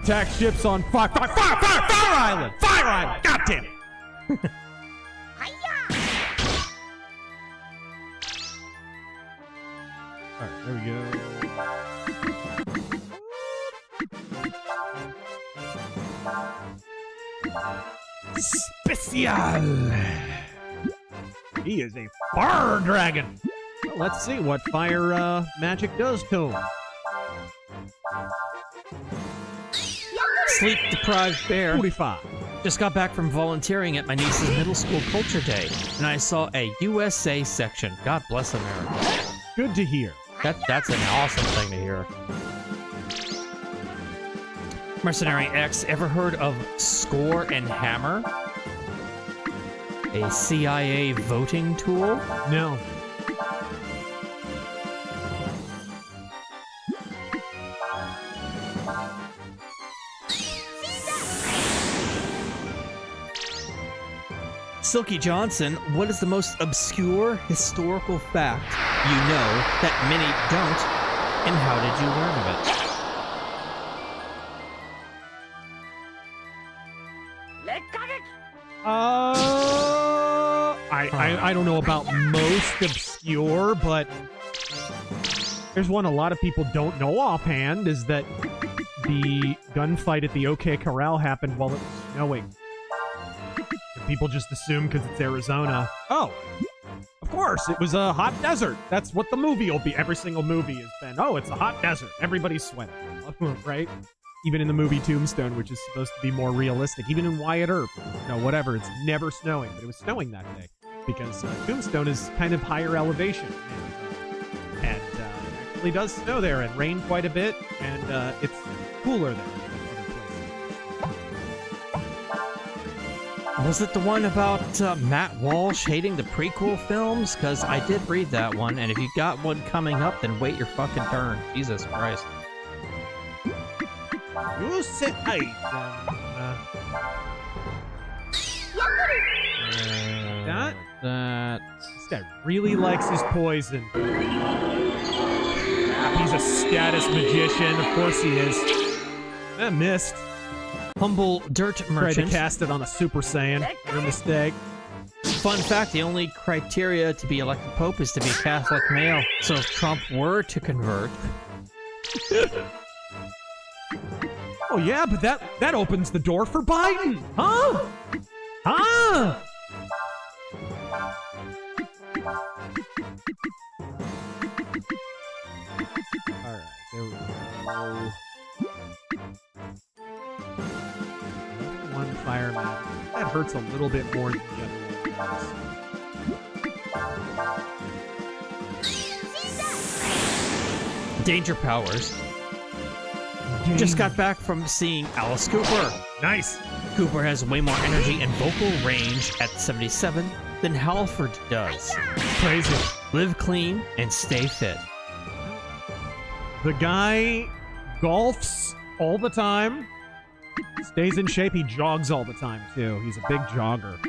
Attack ships on Fire Island! Fire Island! God damn it! Alright, there we go. Special! He is a fire dragon! Well, let's see what fire magic does to him. Sleep-deprived bear. 45. Just got back from volunteering at my niece's middle school culture day, and I saw a USA section. God bless America. Good to hear. That's an awesome thing to hear. Mercenary X, ever heard of Score and Hammer? A CIA voting tool? No. Silky Johnson, what is the most obscure historical fact you know that many don't, and how did you learn of it? I don't know about most obscure, but there's one a lot of people don't know offhand, is that the gunfight at the OK Corral happened while it was snowing. And people just assume because it's Arizona, oh, of course, it was a hot desert. That's what the movie will be. Every single movie has been, oh, it's a hot desert. Everybody's sweating, right? Even in the movie Tombstone, which is supposed to be more realistic. Even in Wyatt Earp, you know, whatever, it's never snowing. But it was snowing that day because Tombstone is kind of higher elevation. And it actually does snow there and rain quite a bit. And it's cooler there than other places. Was it the one about Matt Walsh hating the prequel films? Because I did read that one, and if you got one coming up, then wait your fucking turn. Jesus Christ. You sit tight. That. This guy really likes his poison. He's a status magician. Of course he is. That missed. Humble dirt Tried merchant. to cast it on a Super Saiyan. Your mistake. Fun fact, the only criteria to be elected Pope is to be Catholic male. So if Trump were to convert... Oh yeah, but that opens the door for Biden. Huh? Huh? Alright, there we go. One fireman. That hurts a little bit more than the other one. Danger powers. Just got back from seeing Alice Cooper. Nice. Cooper has way more energy and vocal range at 77 than Halford does. Crazy. Live clean and stay fit. The guy golfs all the time. Stays in shape. He jogs all the time, too. He's a big jogger.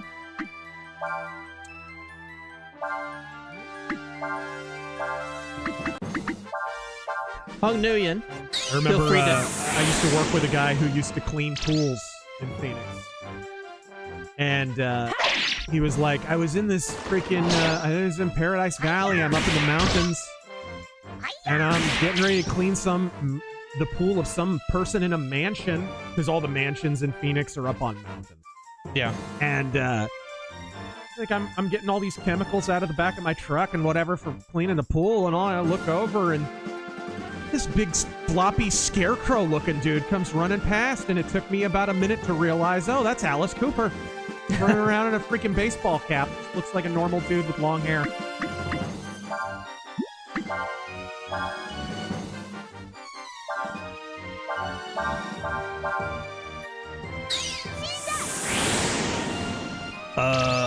Hung Nguyen. I remember Feel free to... I used to work with a guy who used to clean pools in Phoenix. And he was like, I was in this freaking, I was in Paradise Valley. I'm up in the mountains. And I'm getting ready to clean the pool of some person in a mansion. Because all the mansions in Phoenix are up on mountains. Yeah. And, like, I'm getting all these chemicals out of the back of my truck and whatever for cleaning the pool and all. And I look over and this big floppy scarecrow looking dude comes running past, and it took me about a minute to realize, oh, that's Alice Cooper. Running around in a freaking baseball cap. Just looks like a normal dude with long hair.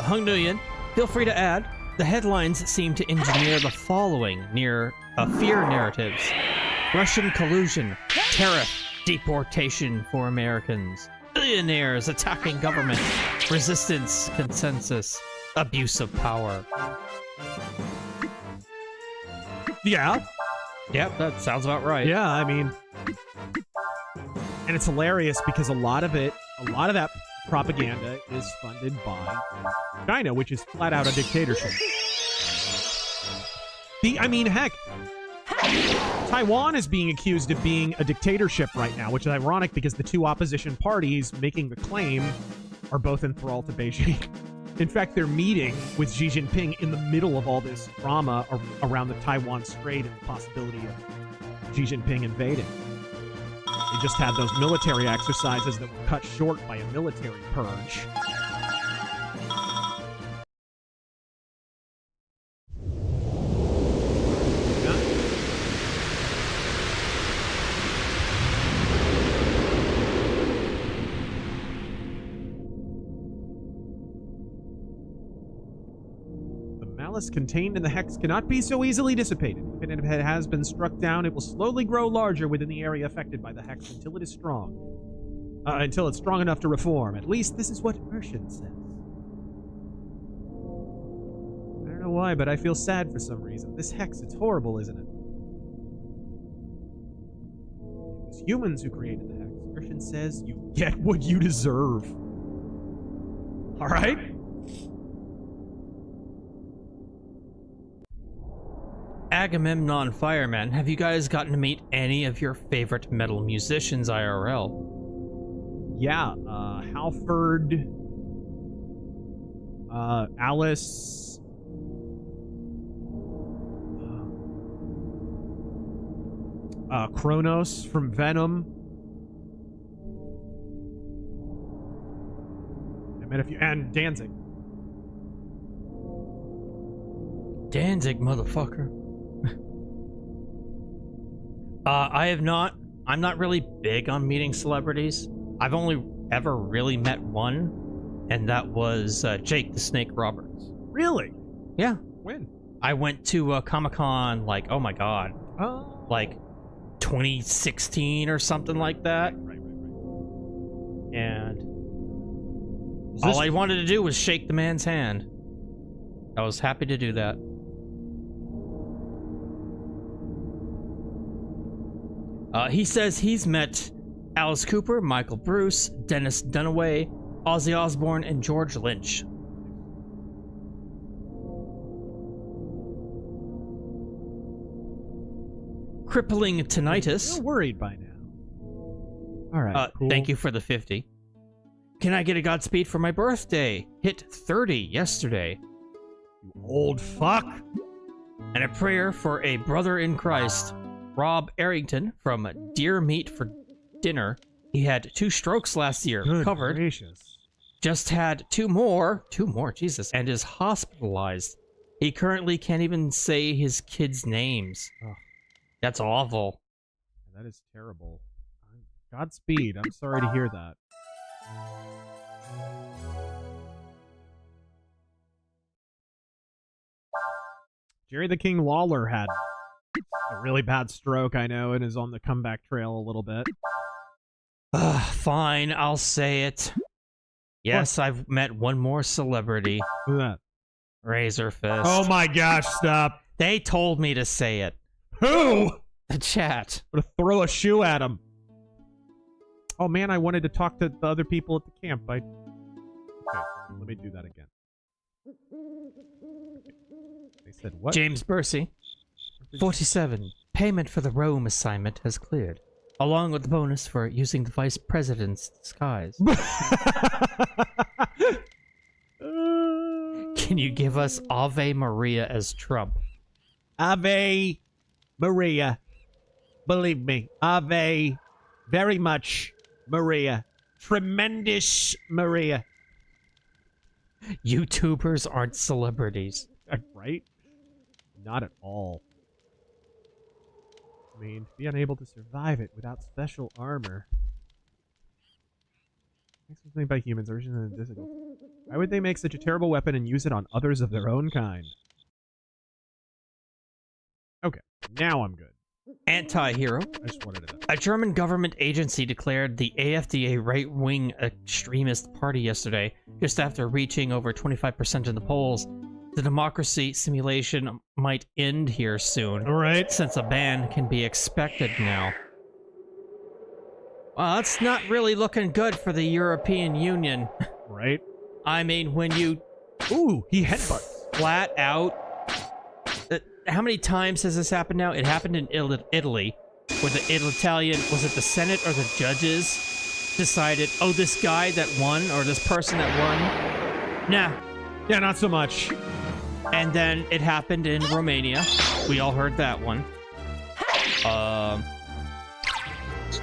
Hung Nguyen, feel free to add. The headlines seem to engineer the following near fear narratives. Russian collusion, tariff, deportation for Americans, billionaires attacking government, resistance, consensus, abuse of power. Yeah. Yep, that sounds about right. Yeah, I mean... And it's hilarious because a lot of that propaganda is funded by China, which is flat out a dictatorship. I mean, heck, Taiwan is being accused of being a dictatorship right now, which is ironic because the two opposition parties making the claim are both enthralled to Beijing. In fact, they're meeting with Xi Jinping in the middle of all this drama around the Taiwan Strait and the possibility of Xi Jinping invading. They just had those military exercises that were cut short by a military purge. Contained in the hex cannot be so easily dissipated. Even if it has been struck down, it will slowly grow larger within the area affected by the hex until it is strong. Until it's strong enough to reform. At least this is what Urshan says. I don't know why, but I feel sad for some reason. This hex, it's horrible, isn't it? It was humans who created the hex. Urshan says you get what you deserve. Alright? Agamemnon Fireman, have you guys gotten to meet any of your favorite metal musicians IRL? Yeah, Halford, Alice, Kronos from Venom. I met a few, and Danzig. Danzig, motherfucker. I'm not really big on meeting celebrities. I've only ever really met one, and that was Jake the Snake Roberts. Really? Yeah. When? I went to Comic-Con, like, oh my god. Oh. Like, 2016 or something like that. Right. All I wanted to do was shake the man's hand. I was happy to do that. He says he's met Alice Cooper, Michael Bruce, Dennis Dunaway, Ozzy Osbourne, and George Lynch. Crippling tinnitus. You're worried by now. All right. Cool. Thank you for the 50. Can I get a Godspeed for my birthday? Hit 30 yesterday. You old fuck. And a prayer for a brother in Christ, Rob Arrington from Deer Meat for Dinner. He had 2 strokes last year. Good covered. Gracious. Just had 2 more, Jesus, and is hospitalized. He currently can't even say his kids' names. Ugh. That's awful. That is terrible. Godspeed. I'm sorry to hear that. Jerry the King Lawler had a really bad stroke, I know, and is on the comeback trail a little bit. Fine, I'll say it. Yes, what? I've met one more celebrity. Who's that? RazörFist. Oh my gosh, stop. They told me to say it. Who? The chat. I'm gonna throw a shoe at him. Oh man, I wanted to talk to the other people at the camp. Okay, let me do that again. They said what? James Bursey. 47. Payment for the Rome assignment has cleared, along with the bonus for using the vice president's disguise. Can you give us Ave Maria as Trump? Ave Maria. Believe me. Ave very much Maria. Tremendous Maria. YouTubers aren't celebrities. Right? Not at all. I mean, to be unable to survive it without special armor. Makes was made by humans, originally difficult. Why would they make such a terrible weapon and use it on others of their own kind? Okay, now I'm good. Anti-hero. I just wanted to know. A German government agency declared the AfD a right-wing extremist party yesterday, just after reaching over 25% in the polls. The democracy simulation might end here soon. All right. Since a ban can be expected now. Well, that's not really looking good for the European Union. Right. I mean, when you... Ooh, he headbutts. Flat out... how many times has this happened now? It happened in Italy, where the Italian... Was it the Senate or the judges decided, oh, this guy that won, or this person that won? Nah. Yeah, not so much. And then it happened in Romania. We all heard that one.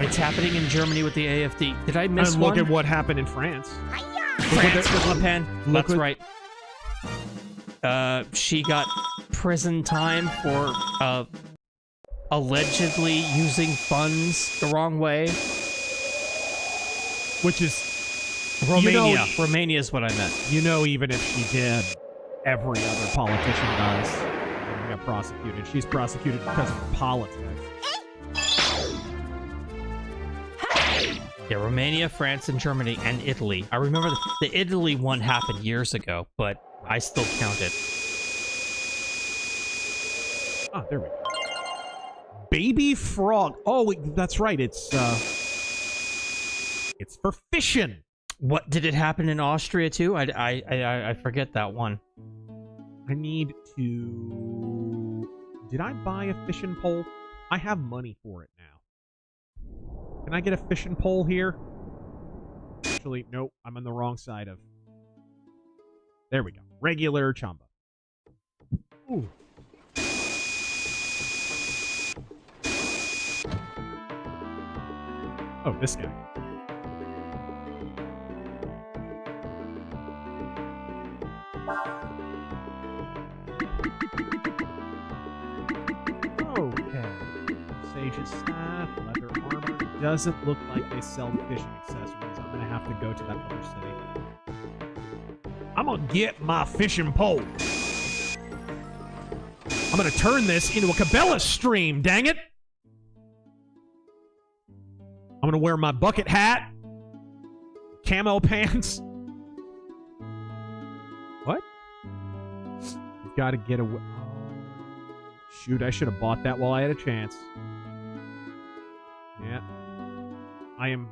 It's happening in Germany with the AfD. Did I miss and one? Look at what happened in France. France with Le Pen. That's right. She got prison time for allegedly using funds the wrong way. Which is... Romania. Romania is what I meant. You know, even if she did, every other politician does. And got prosecuted. She's prosecuted because of politics. Yeah, Romania, France, and Germany, and Italy. I remember the Italy one happened years ago, but I still count it. Ah, there we go. Baby frog. Oh, that's right. It's for fishing. What, did it happen in Austria too? I forget that one. I need to... Did I buy a fishing pole? I have money for it now. Can I get a fishing pole here? Actually, nope. I'm on the wrong side of... There we go. Regular chamba. Ooh. Oh, this guy. Okay. Sage's staff, leather armor. Doesn't look like they sell fishing accessories. I'm gonna have to go to that other city. I'm gonna get my fishing pole. I'm gonna turn this into a Cabela stream, dang it! I'm gonna wear my bucket hat, camo pants, got to get away. Shoot, I should have bought that while I had a chance. Yeah. I am...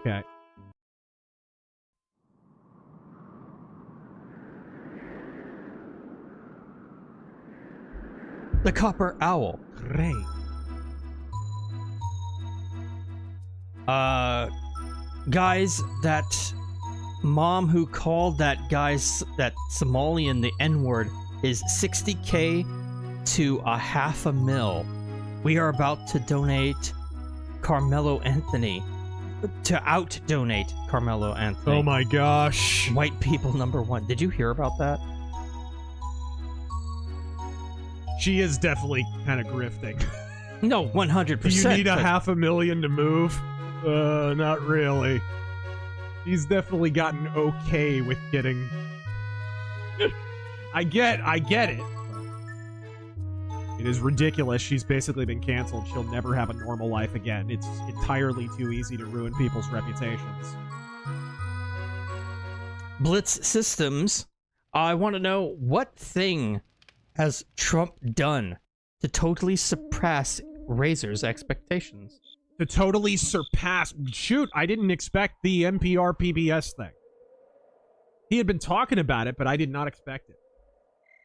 Okay. The Copper Owl. Great. Guys, that mom who called that that Somalian the N-word is $60K to $500,000. We are about to donate Carmelo Anthony. To out-donate Carmelo Anthony. Oh my gosh. White people #1. Did you hear about that? She is definitely kind of grifting. No, 100%. Do you need $500,000 to move? Not really. He's definitely gotten okay with getting... I get it. It is ridiculous. She's basically been canceled. She'll never have a normal life again. It's entirely too easy to ruin people's reputations. Blitz Systems, I want to know, what thing has Trump done to totally surpass Razor's expectations? To totally surpass... Shoot, I didn't expect the NPR PBS thing. He had been talking about it, but I did not expect it.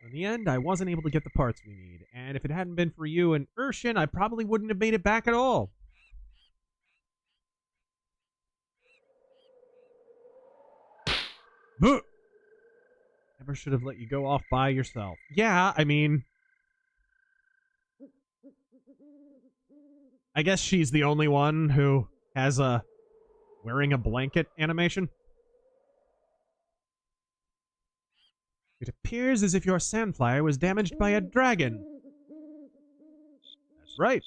In the end, I wasn't able to get the parts we need, and if it hadn't been for you and Urshan, I probably wouldn't have made it back at all. Never should have let you go off by yourself. Yeah, I mean... I guess she's the only one who has a wearing a blanket animation. It appears as if your sandflyer was damaged by a dragon. That's right.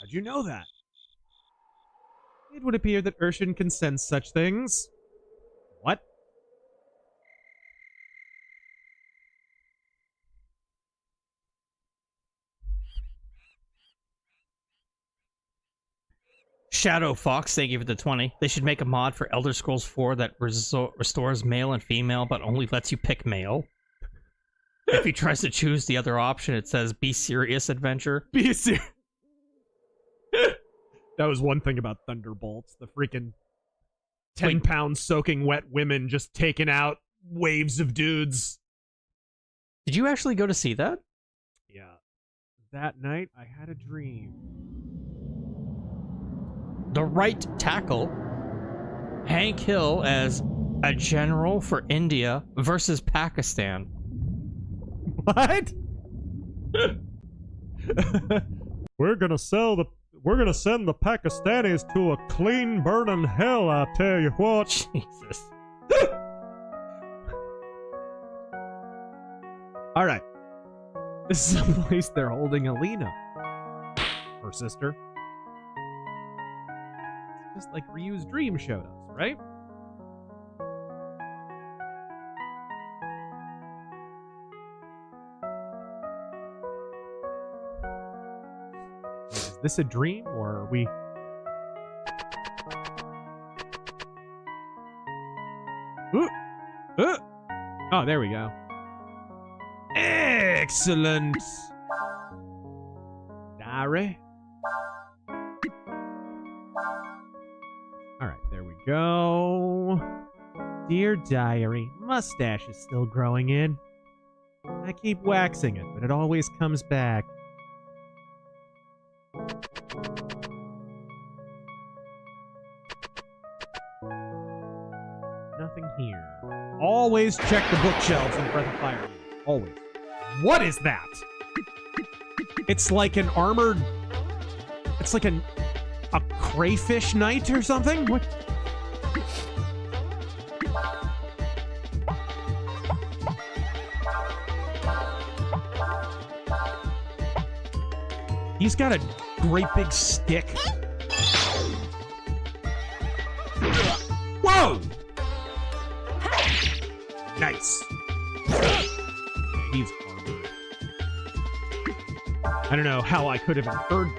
How'd you know that? It would appear that Urshan can sense such things. What? Shadow Fox, thank you for the 20. They should make a mod for Elder Scrolls 4 that restores male and female, but only lets you pick male. If he tries to choose the other option, it says, be serious, adventure. Be serious. That was one thing about Thunderbolts. The freaking 10-pound soaking wet women just taking out waves of dudes. Did you actually go to see that? Yeah. That night, I had a dream. The right tackle, Hank Hill as a general for India versus Pakistan. What? We're gonna send the Pakistanis to a clean burning hell, I tell you what. Jesus. All right. This is a place they're holding Alina. Her sister. Just like Ryu's dream showed us, right? Is this a dream, or are we... Oh, there we go. Excellent! Diary. Alright, there we go. Dear Diary, mustache is still growing in. I keep waxing it, but it always comes back. Nothing here. Always check the bookshelves in Breath of Fire. Always. What is that? It's like an armored... It's like a crayfish knight or something? What? He's got a great big stick. Whoa! Nice. Okay, he's armored. I don't know how I could have inferred.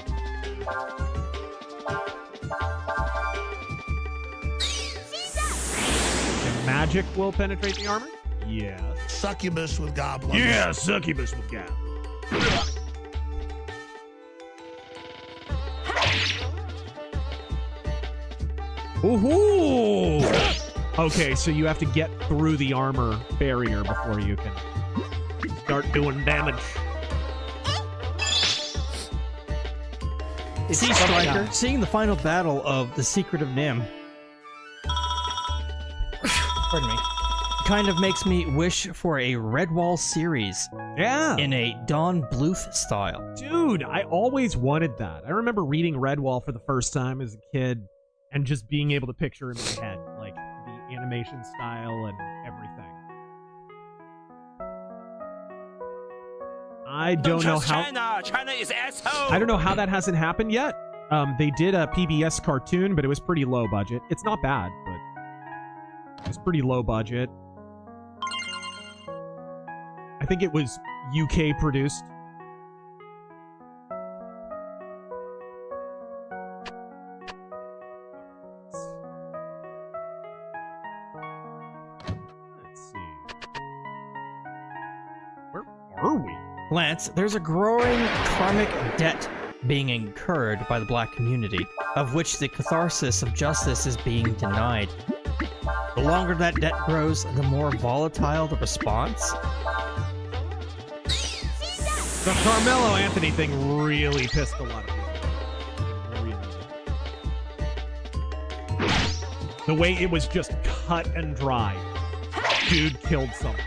Magic will penetrate the armor? Yes. Succubus with goblins. Yeah, succubus with goblins. Ooh! Okay, so you have to get through the armor barrier before you can start doing damage. Sea Striker, seeing the final battle of The Secret of Nim. Pardon me. Kind of makes me wish for a Redwall series. Yeah. In a Don Bluth style. Dude, I always wanted that. I remember reading Redwall for the first time as a kid and just being able to picture in my head, like, the animation style and everything. I don't know how. China is asshole. I don't know how that hasn't happened yet. They did a PBS cartoon, but it was pretty low budget. It's not bad, but it's pretty low budget. I think it was UK produced. Let's see. Where are we? Lance, there's a growing karmic debt being incurred by the black community, of which the catharsis of justice is being denied. The longer that debt grows, the more volatile the response. The Carmelo Anthony thing really pissed a lot of people. Really. The way it was just cut and dry. Dude killed someone.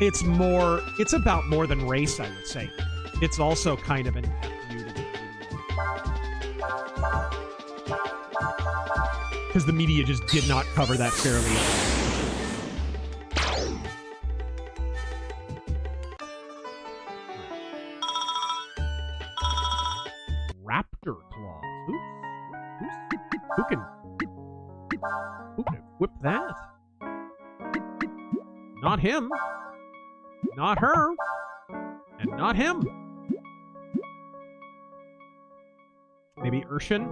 It's about more than race, I would say. It's also kind of an unity. Because the media just did not cover that fairly enough. Raptor claws. Who can whip that? Not him. Not her. And not him. Maybe Urshan?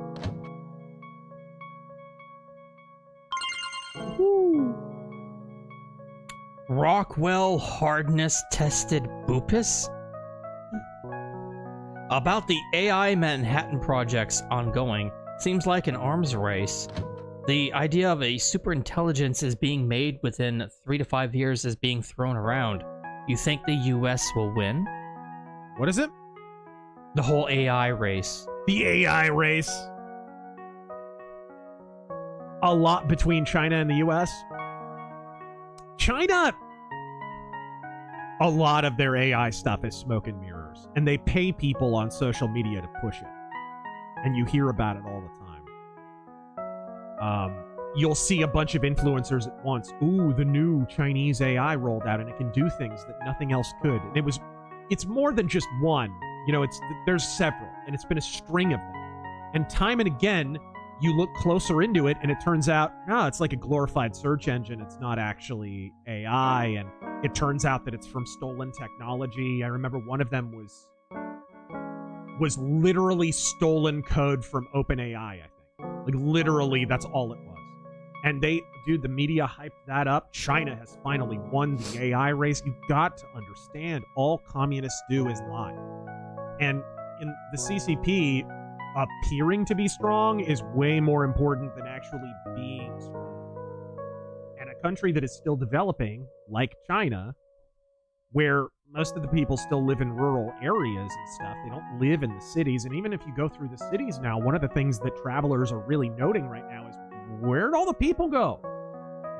Woo. Rockwell hardness tested Boopus? About the AI Manhattan projects ongoing, seems like an arms race. The idea of a superintelligence is being made within 3 to 5 years is being thrown around. You think the US will win? What is it? The whole AI race. The AI race. A lot between China and the US. China, a lot of their AI stuff is smoke and mirrors. And they pay people on social media to push it. And you hear about it all the time. You'll see a bunch of influencers at once. Ooh, the new Chinese AI rolled out and it can do things that nothing else could. And it's more than just one. You know, there's several. And it's been a string of them. And time and again, you look closer into it and it turns out, no, it's like a glorified search engine. It's not actually AI. And it turns out that it's from stolen technology. I remember one of them was literally stolen code from OpenAI, I think. Like, literally, that's all it was. And the media hyped that up. China has finally won the AI race. You've got to understand, all communists do is lie. And in the CCP, appearing to be strong is way more important than actually being strong. And a country that is still developing, like China, where most of the people still live in rural areas and stuff. They don't live in the cities. And even if you go through the cities now, one of the things that travelers are really noting right now is, where'd all the people go?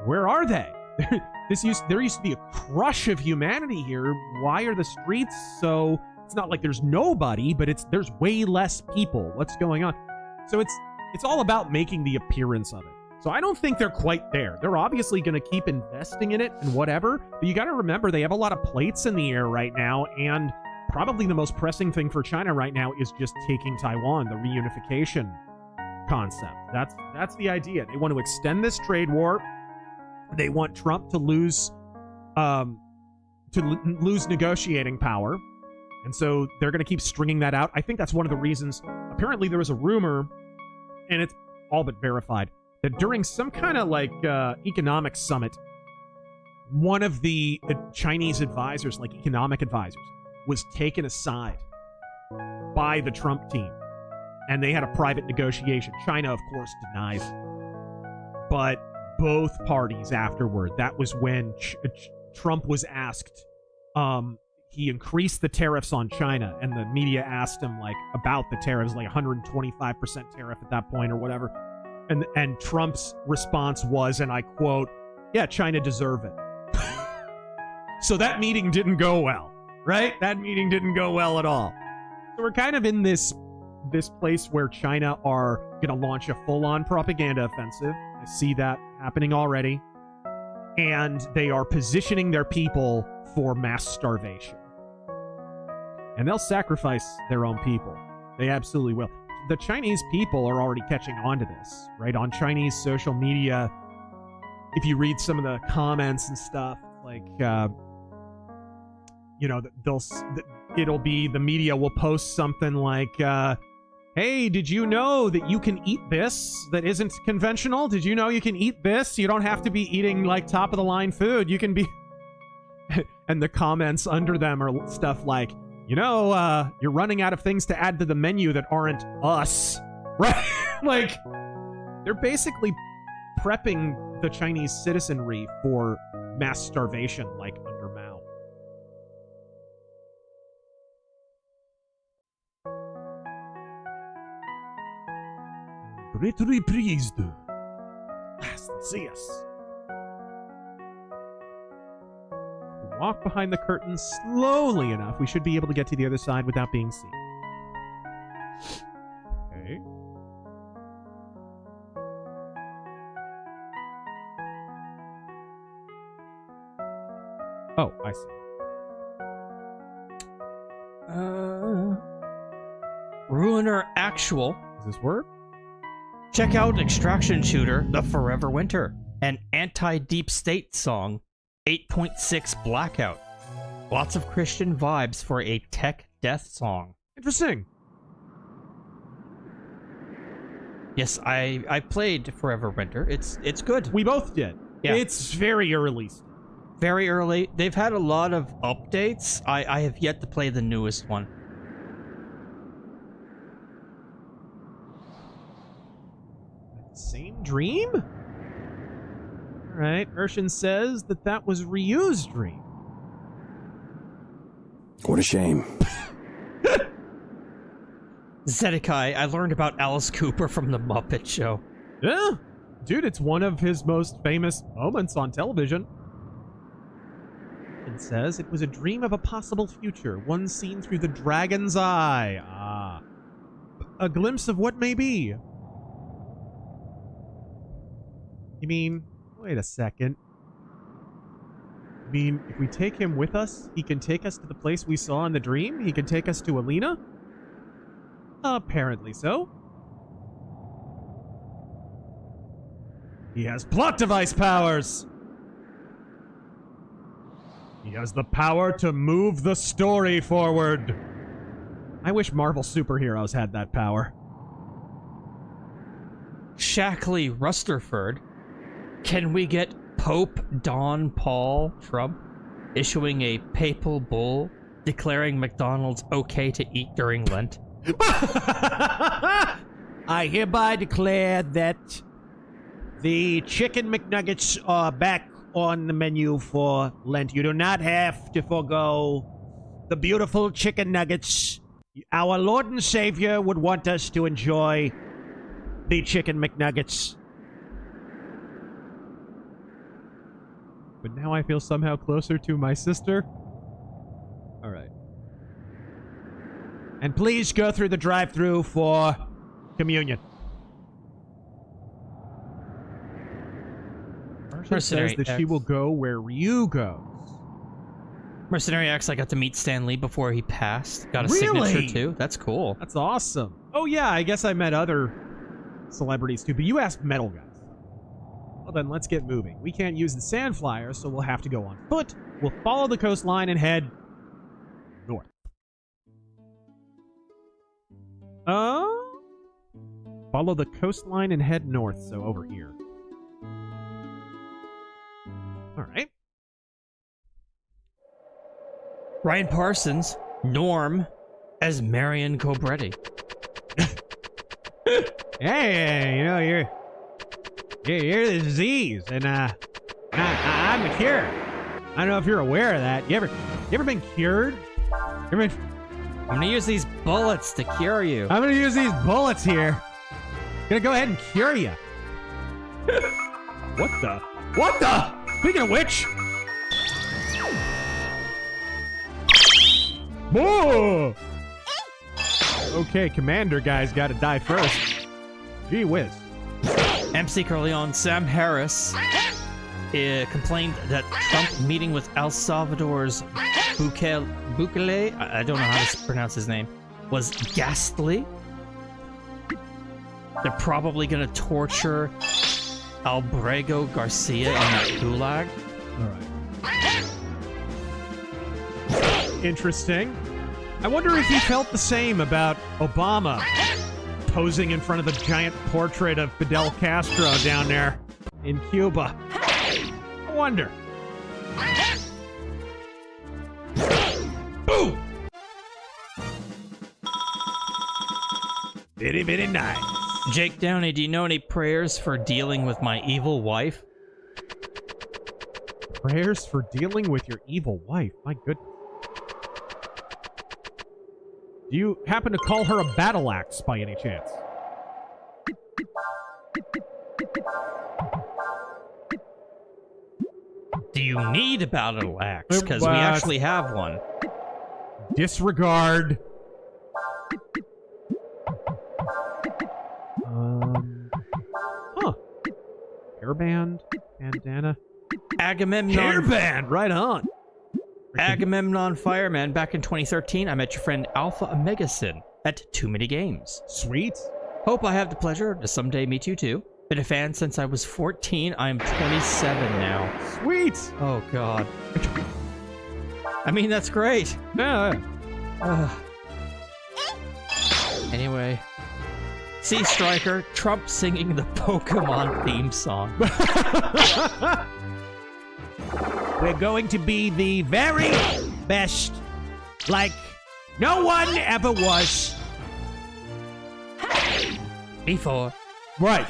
Where are they? There used to be a crush of humanity here. Why are the streets so... It's not like there's nobody, but there's way less people. What's going on? So it's all about making the appearance of it. So I don't think they're quite there. They're obviously going to keep investing in it and whatever, but you got to remember they have a lot of plates in the air right now, and probably the most pressing thing for China right now is just taking Taiwan, the reunification concept. That's the idea. They want to extend this trade war. They want Trump to lose negotiating power. And so they're going to keep stringing that out. I think that's one of the reasons. Apparently there was a rumor, and it's all but verified, that during some kind of like economic summit, one of the Chinese advisors, like economic advisors, was taken aside by the Trump team, and they had a private negotiation. China, of course, denies it. But both parties afterward, that was when Trump was asked, he increased the tariffs on China, and the media asked him like about the tariffs, like 125% tariff at that point or whatever. And Trump's response was, and I quote, "Yeah, China deserve it." So that meeting didn't go well, right? That meeting didn't go well at all. So we're kind of in this place where China are going to launch a full-on propaganda offensive. I see that happening already. And they are positioning their people for mass starvation. And they'll sacrifice their own people. They absolutely will. The Chinese people are already catching on to this, right? On Chinese social media, if you read some of the comments and stuff, like, you know, it'll be, the media will post something like, hey, did you know that you can eat this that isn't conventional? Did you know you can eat this? You don't have to be eating, like, top-of-the-line food. You can be... And the comments under them are stuff like, you know, you're running out of things to add to the menu that aren't us. Right? Like, they're basically prepping the Chinese citizenry for mass starvation, like, under Mao. Greatly pleased. Last see us. Walk behind the curtain slowly enough. We should be able to get to the other side without being seen. Okay. Oh, I see. Ruiner Actual. Does this work? Check out Extraction Shooter, The Forever Winter, an anti-deep state song, 8.6 Blackout. Lots of Christian vibes for a tech death song. Interesting. Yes, I played Forever Winter. It's good. We both did. Yeah. It's very early still. Very early. They've had a lot of updates. I have yet to play the newest one. Same dream? Alright, Urshan says that was Ryu's dream. What a shame. Zedekai, I learned about Alice Cooper from The Muppet Show. Yeah, dude, it's one of his most famous moments on television. It says it was a dream of a possible future, one seen through the dragon's eye. Ah. A glimpse of what may be. You mean, wait a second. You mean, if we take him with us, he can take us to the place we saw in the dream? He can take us to Alina? Apparently so. He has plot device powers! He has the power to move the story forward. I wish Marvel superheroes had that power. Shackley Rusterford. Can we get Pope Don Paul Trump issuing a papal bull declaring McDonald's okay to eat during Lent? I hereby declare that the chicken McNuggets are back on the menu for Lent. You do not have to forego the beautiful chicken nuggets. Our Lord and Savior would want us to enjoy the chicken McNuggets. But now I feel somehow closer to my sister. All right. And please go through the drive-thru for communion. Mercenary says that X. she will go where Ryu goes. Mercenary X, I got to meet Stan Lee before he passed. Got a Really? signature too. That's cool. That's awesome. Oh yeah, I guess I met other celebrities too, but you asked metal guys. Well then, let's get moving. We can't use the sand flyer, so we'll have to go on foot. We'll follow the coastline and head north. Follow the coastline and head north, so over here. Alright. Ryan Parsons, Norm, as Marion Cobretti. Hey, you know, you're the disease, and I'm the cure. I don't know if you're aware of that. You ever been cured? I'm gonna use these bullets to cure you. I'm gonna use these bullets here. Gonna go ahead and cure you. What the? What the? Speaking of which. Whoa! Okay, Commander guy's gotta die first. Gee whiz. MC Corleone Sam Harris complained that Trump meeting with El Salvador's Bukele, I don't know how to pronounce his name, was ghastly. They're probably gonna torture Albrego Garcia in that gulag. Alright. Interesting. I wonder if he felt the same about Obama posing in front of the giant portrait of Fidel Castro down there in Cuba. I wonder. Boom! Bitty bitty nice. Jake Downey, do you know any prayers for dealing with my evil wife? Prayers for dealing with your evil wife? My goodness. Do you happen to call her a battle axe by any chance? Do you need a battle axe? Because we actually have one. Disregard. Huh. Hairband, bandana. Agamemnon. Hairband, right on. Agamemnon Fireman, back in 2013, I met your friend Alpha Omegasin at Too Many Games. Sweet. Hope I have the pleasure to someday meet you too. Been a fan since I was 14. I am 27 now. Sweet. Oh, God. I mean, that's great. Yeah. Anyway. Sea Striker, Trump singing the Pokemon theme song. We're going to be the very best, like no one ever was. Before. Right.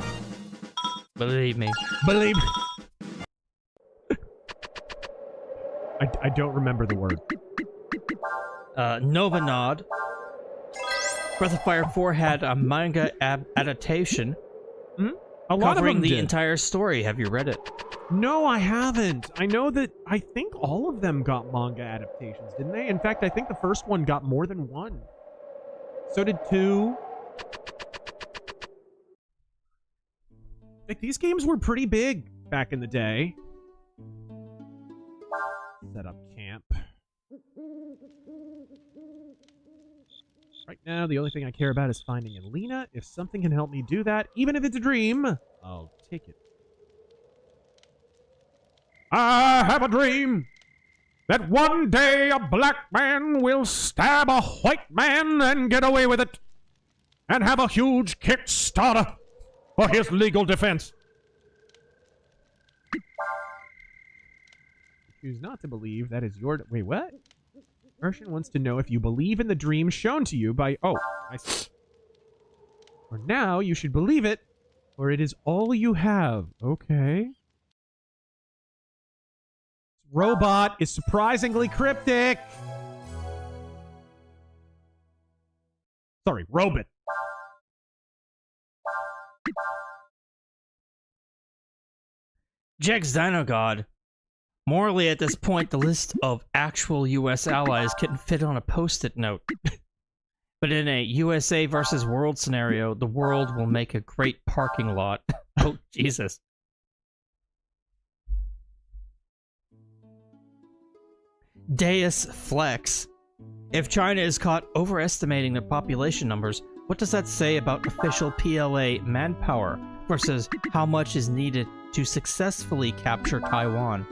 Believe me. Believe. I don't remember the word. Nova Nod. Breath of Fire 4 had a manga adaptation A lot covering of them the did. entire story. Have you read it? No, I haven't. I know that I think all of them got manga adaptations, didn't they? In fact, I think the first one got more than one. So did 2. Like, these games were pretty big back in the day. Set up camp. Right now, the only thing I care about is finding Alina. If something can help me do that, even if it's a dream, I'll take it. I have a dream that one day a black man will stab a white man and get away with it, and have a huge Kickstarter for his legal defense. Choose not to believe. That is your... Wait, what? Merchant wants to know if you believe in the dream shown to you by... Oh, I see. For now, you should believe it, or it is all you have. Okay. Robot is surprisingly cryptic. Sorry, robot. Jegs Dino God. Morally, at this point, the list of actual U.S. allies can fit on a post-it note. But in a USA versus world scenario, the world will make a great parking lot. Oh, Jesus. Deus Flex. If China is caught overestimating their population numbers, what does that say about official PLA manpower versus how much is needed to successfully capture Taiwan?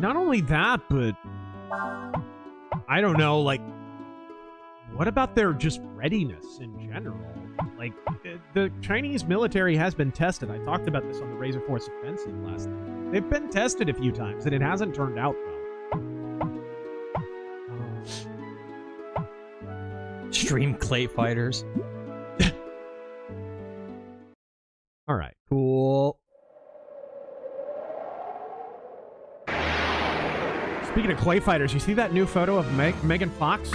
Not only that, but... I don't know, like... What about their just readiness in general? Like, the Chinese military has been tested. I talked about this on the RazörForce Offensive last night. They've been tested a few times, and it hasn't turned out well. Stream clay fighters. All right, cool. Speaking of clay fighters, you see that new photo of Megan Fox?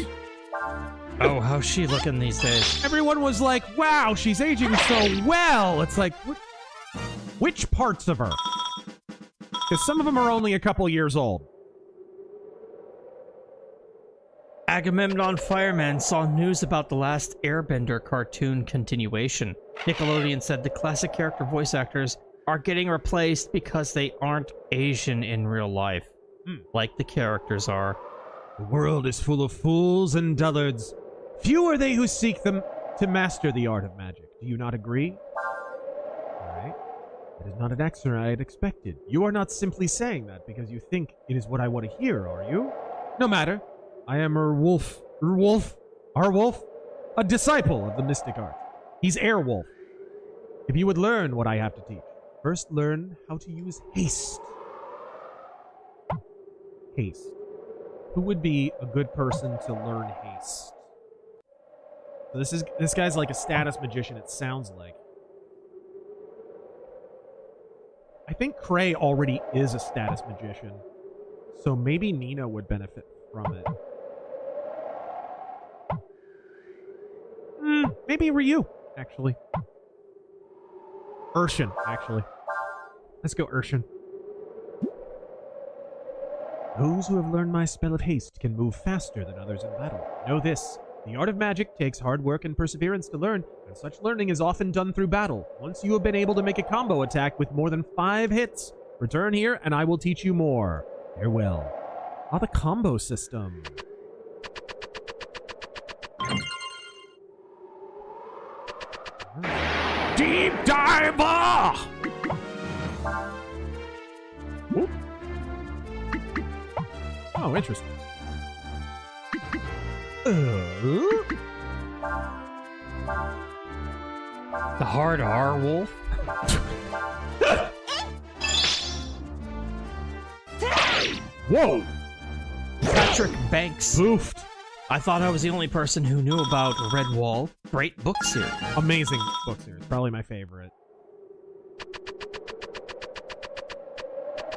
Oh, how's she looking these days? Everyone was like, wow, she's aging so well. It's like, which parts of her? Because some of them are only a couple years old. Agamemnon Fireman saw news about the last Airbender cartoon continuation. Nickelodeon said the classic character voice actors are getting replaced because they aren't Asian in real life, like the characters are. The world is full of fools and dullards. Few are they who seek them to master the art of magic. Do you not agree? All right. That is not an answer I had expected. You are not simply saying that because you think it is what I want to hear, are you? No matter. I am Erwolf, a disciple of the mystic art. He's Airwolf. If you would learn what I have to teach, first learn how to use haste. Haste. Who would be a good person to learn haste? So this guy's like a status magician, it sounds like. I think Cray already is a status magician, so maybe Nina would benefit from it. Maybe Ryu, actually. Urshan, actually. Let's go Urshan. Those who have learned my spell of haste can move faster than others in battle. Know this. The art of magic takes hard work and perseverance to learn, and such learning is often done through battle. Once you have been able to make a combo attack with more than 5 hits, return here and I will teach you more. Farewell. Ah, the combo system. Deep diver! Ooh. Oh, interesting. The hard R wolf? Whoa! Patrick Banks. Boofed. I thought I was the only person who knew about Redwall. Great book series. Amazing book series. Probably my favorite.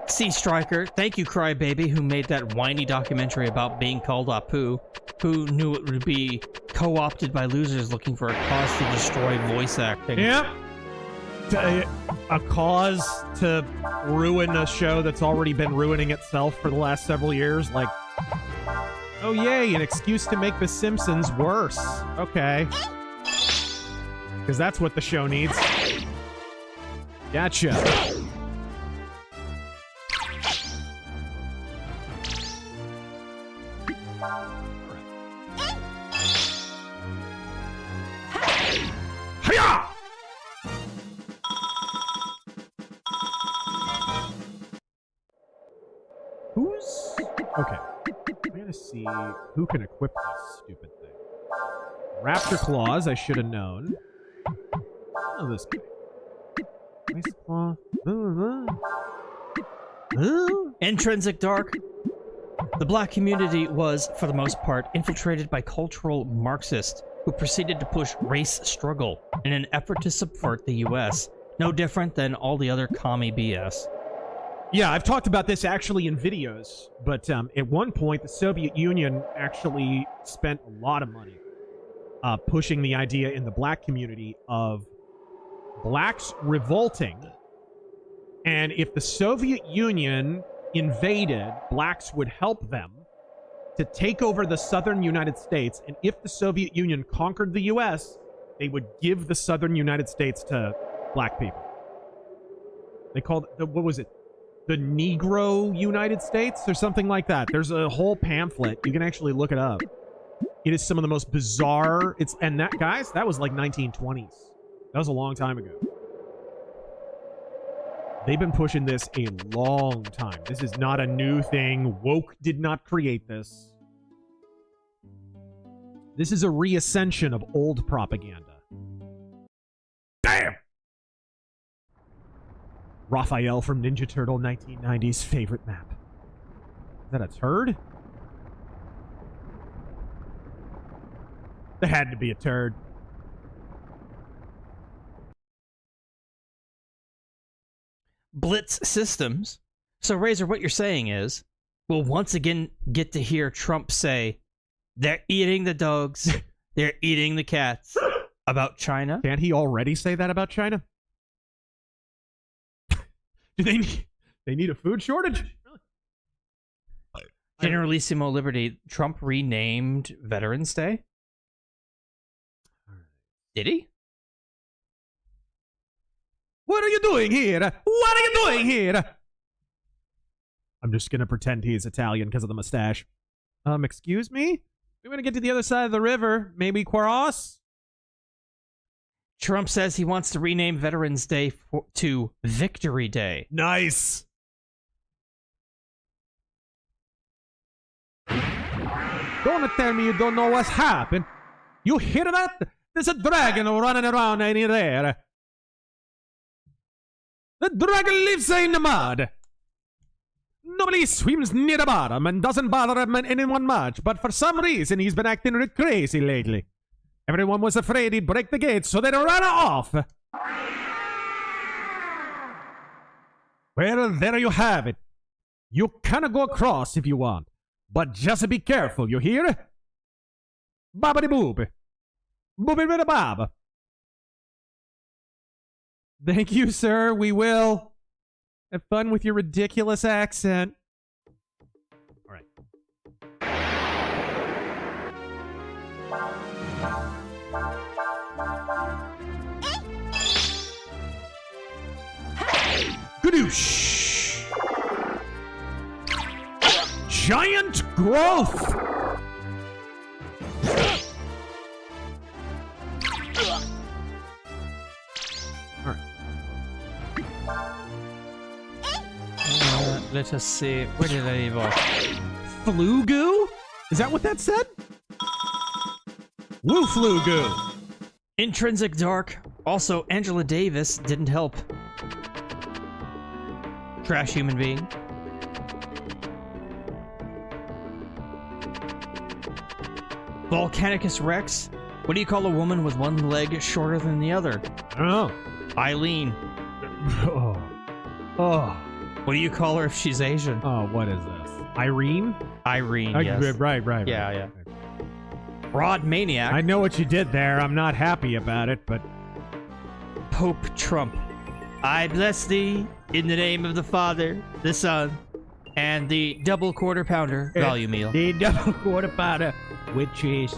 Sea Striker, thank you, Crybaby, who made that whiny documentary about being called Apu, who knew it would be co-opted by losers looking for a cause to destroy voice acting. Yep. A cause to ruin a show that's already been ruining itself for the last several years. Like, oh yay, an excuse to make The Simpsons worse. Okay. Because that's what the show needs. Gotcha. Hiya! Who's... Okay. I gotta see who can equip this stupid thing. Raptor Claws, I should have known. Oh, this guy. Nice claw. Intrinsic Dark. The black community was, for the most part, infiltrated by cultural Marxists who proceeded to push race struggle in an effort to subvert the US. No different than all the other commie BS. Yeah, I've talked about this actually in videos, but at one point the Soviet Union actually spent a lot of money pushing the idea in the black community of blacks revolting, and if the Soviet Union invaded, blacks would help them to take over the southern United States, and if the Soviet Union conquered the US, they would give the southern United States to black people. They called it, what was it? The Negro United States or something like that. There's a whole pamphlet. You can actually look it up. It is some of the most bizarre... And that, guys, that was like 1920s. That was a long time ago. They've been pushing this a long time. This is not a new thing. Woke did not create this. This is a reascension of old propaganda. Damn! Raphael from Ninja Turtle 1990's favorite map. Is that a turd? That had to be a turd. Blitz Systems. So, Razor, what you're saying is, we'll once again get to hear Trump say, they're eating the dogs, they're eating the cats, about China. Can't he already say that about China? Do they need a food shortage? Generalissimo Liberty, Trump renamed Veterans Day? Did he? What are you doing here? What are you doing here? I'm just gonna pretend he's Italian because of the mustache. Excuse me? We want to get to the other side of the river. Maybe cross? Trump says he wants to rename Veterans Day to Victory Day. Nice. Don't tell me you don't know what's happened. You hear that? There's a dragon running around in there. The dragon lives in the mud. Nobody swims near the bottom and doesn't bother anyone much, but for some reason he's been acting crazy lately. Everyone was afraid he'd break the gates, so they'd run off. Well, there you have it. You can go across if you want, but just be careful, you hear? Bobbity boob. Boobity bida bob. Thank you, sir. We will. Have fun with your ridiculous accent. All right. Gadoosh! Giant growth! Let us see. Where did I leave off? Flugu? Is that what that said? Woo Flugu. Intrinsic Dark. Also, Angela Davis didn't help. Trash human being. Volcanicus Rex. What do you call a woman with one leg shorter than the other? I don't know. Eileen. Oh. Oh. What do you call her if she's Asian? Oh, what is this? Irene? Irene, Yes. yes. Right. Yeah. Rod Maniac. I know what you did there. I'm not happy about it, but... Pope Trump. I bless thee in the name of the Father, the Son, and the double quarter pounder value meal. The double quarter pounder with cheese.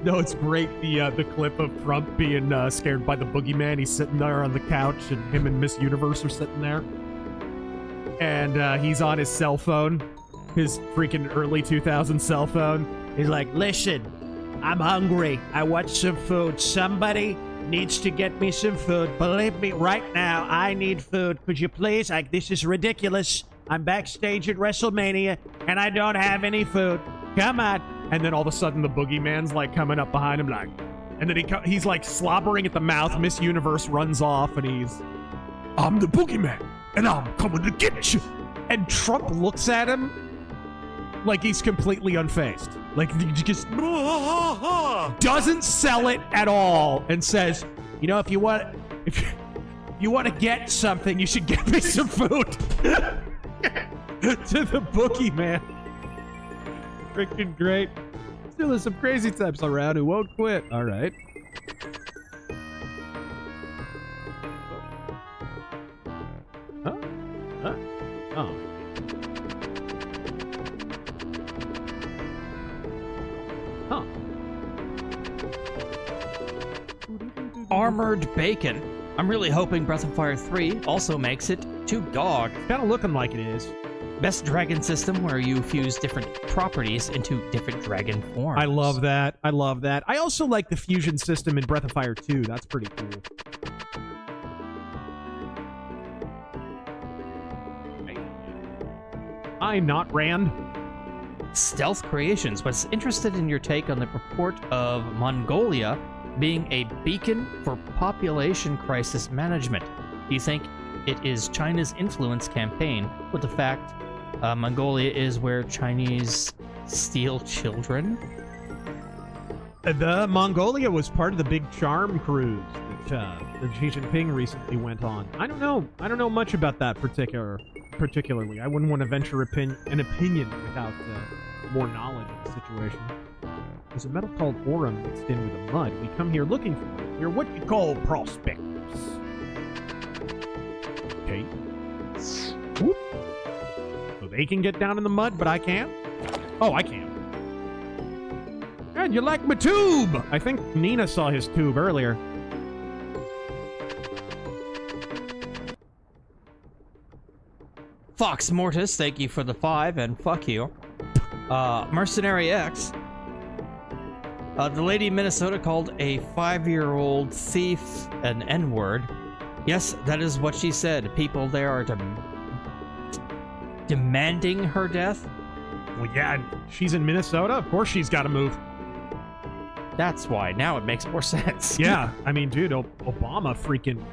No, it's great, the clip of Trump being scared by the boogeyman. He's sitting there on the couch, and him and Miss Universe are sitting there. And he's on his cell phone, his freaking early 2000s cell phone. He's like, listen, I'm hungry. I want some food. Somebody needs to get me some food. Believe me, right now, I need food. Could you please? This is ridiculous. I'm backstage at WrestleMania, and I don't have any food. Come on. And then all of a sudden the boogeyman's like coming up behind him like, and then he's like slobbering at the mouth. Miss Universe runs off and he's, I'm the boogeyman and I'm coming to get you. And Trump looks at him like he's completely unfazed. Like he just doesn't sell it at all and says, you know, if you want to get something, you should get me some food. To the boogeyman. Freaking great. Still there's some crazy types around who won't quit. All right. Huh? Huh? Oh. Huh. Armored Bacon. I'm really hoping Breath of Fire 3 also makes it to GOG. Kind of looking like it is. Best dragon system where you fuse different properties into different dragon forms. I love that. I love that. I also like the fusion system in Breath of Fire 2. That's pretty cool. I not Rand. Stealth Creations was interested in your take on the report of Mongolia being a beacon for population crisis management. Do you think it is China's influence campaign with the fact Mongolia is where Chinese steal children? The Mongolia was part of the big charm cruise that Xi Jinping recently went on. I don't know much about that particularly. I wouldn't want to venture an opinion without more knowledge of the situation. There's a metal called aurum mixed in with the mud. We come here looking for it. We're what you call prospectors. Okay. Whoop. So they can get down in the mud, but I can't? Oh, I can. And you like my tube! I think Nina saw his tube earlier. Fox Mortis, thank you for the 5, and fuck you. Mercenary X. The lady in Minnesota called a 5-year-old thief an N-word. Yes, that is what she said. People there are demanding her death. Well, yeah, she's in Minnesota. Of course she's got to move. That's why. Now it makes more sense. Yeah, I mean, dude, Obama freaking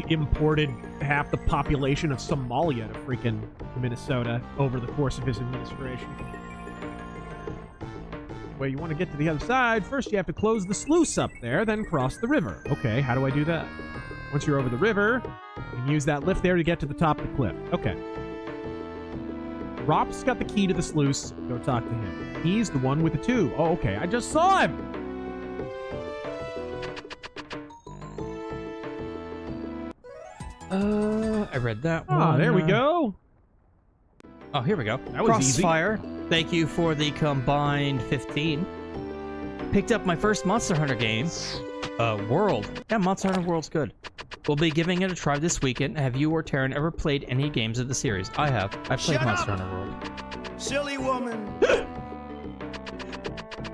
imported half the population of Somalia to freaking Minnesota over the course of his administration. Well, you want to get to the other side, first you have to close the sluice up there, then cross the river. Okay, how do I do that? Once you're over the river, you can use that lift there to get to the top of the cliff. Okay. Rob's got the key to the sluice. Go talk to him. He's the one with the tube. Oh, okay, I just saw him! I read that one. Oh, there we go. Oh, here we go. That was easy. Crossfire. Thank you for the combined 15. Picked up my first Monster Hunter game. World. Yeah, Monster Hunter World's good. We'll be giving it a try this weekend. Have you or Taryn ever played any games of the series? I have. I've played Monster Hunter World. Silly woman.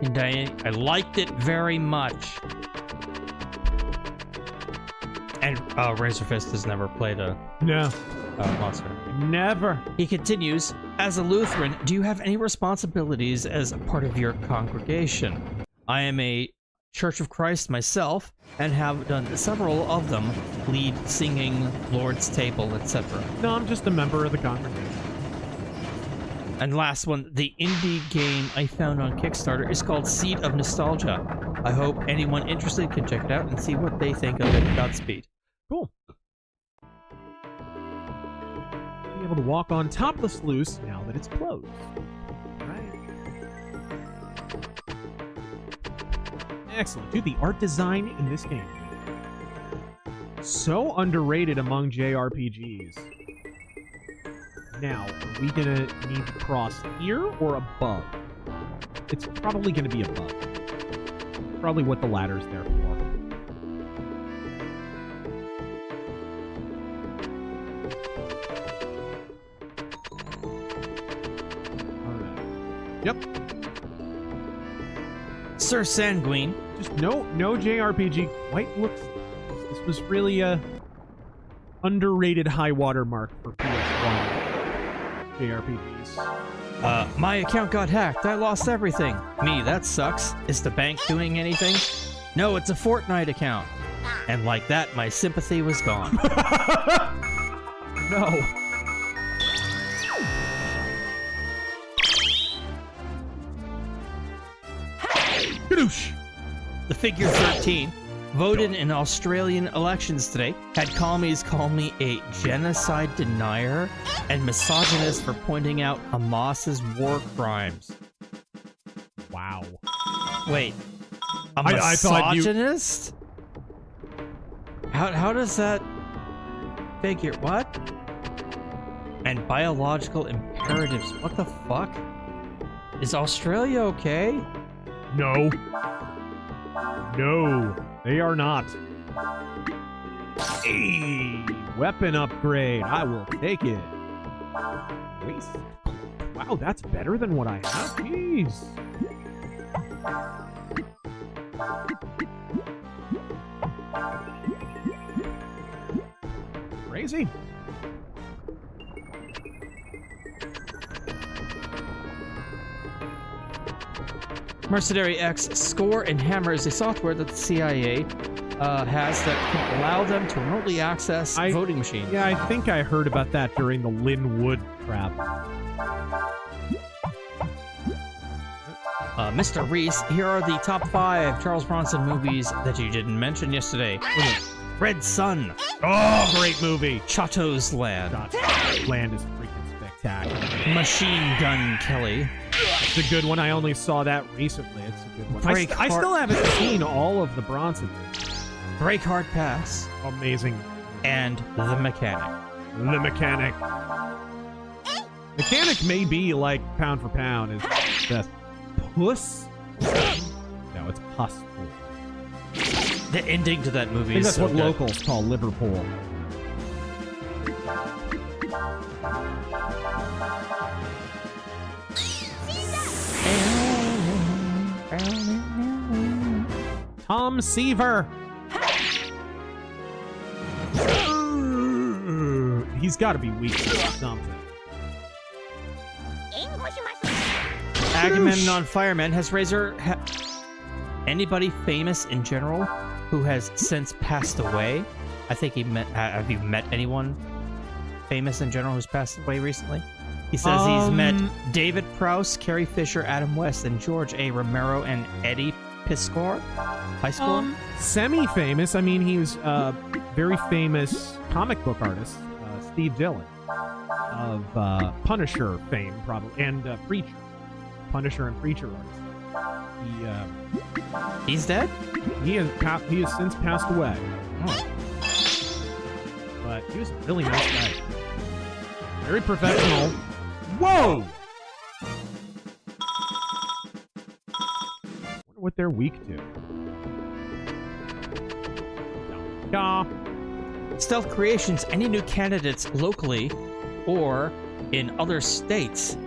And I liked it very much. And RazörFist has never played a Monster Hunter. Never. He continues, as a Lutheran, do you have any responsibilities as a part of your congregation? I am a Church of Christ myself, and have done several of them, lead singing, Lord's Table, etc. No, I'm just a member of the congregation. And last one, the indie game I found on Kickstarter is called Seed of Nostalgia. I hope anyone interested can check it out and see what they think of it. Godspeed. Cool. Be able to walk on top of the sluice now that it's closed. Right. Excellent. Dude, the art design in this game. So underrated among JRPGs. Now, are we gonna need to cross here or above? It's probably gonna be above. Probably what the ladder's there for. Yep. Sir Sanguine. Just no JRPG quite looks. This was really a underrated high water mark for PS1 JRPGs. My account got hacked. I lost everything. Me, that sucks. Is the bank doing anything? No, it's a Fortnite account. And like that, my sympathy was gone. No. The figure 13 voted in Australian elections today, had commies call me a genocide denier and misogynist for pointing out Hamas's war crimes. Wow. Wait, a I thought misogynist? How does that figure? What? And biological imperatives. What the fuck? Is Australia okay? No. No, they are not. Hey, weapon upgrade. I will take it. Waste. Wow, that's better than what I have. Jeez. Crazy. Mercenary X Score and Hammer is a software that the CIA has that can allow them to remotely access voting machines. Yeah, I think I heard about that during the Linwood crap. Mr. Reese, here are the top 5 Charles Bronson movies that you didn't mention yesterday. Red Sun. Oh, great movie. Chateau's Land. Land is freaking spectacular. Machine Gun Kelly. It's a good one. I only saw that recently. It's a good one. I still Braveheart. haven't seen all of the Bronson movies. Breakheart Pass. Amazing. And The Mechanic. The Mechanic. Mechanic may be like pound for pound is best. Puss? No, it's Puss. The ending to that movie I think is that's so what good. locals call Liverpool. Tom Seaver. He's got to be weak to something. Agamemnon Fireman has Razor. Anybody famous in general who has since passed away? I think he met. Have you met anyone famous in general who's passed away recently? He says he's met David Prowse, Carrie Fisher, Adam West, and George A. Romero and Eddie Piscor. Semi-famous. I mean, he was a very famous comic book artist, Steve Dillon, of Punisher fame, probably, and Preacher. Punisher and Preacher artist. He's dead? He has since passed away. Oh. But he was a really nice guy. Very professional. Whoa! Wonder what they're weak to. Yeah. Stealth Creations, any new candidates locally or in other states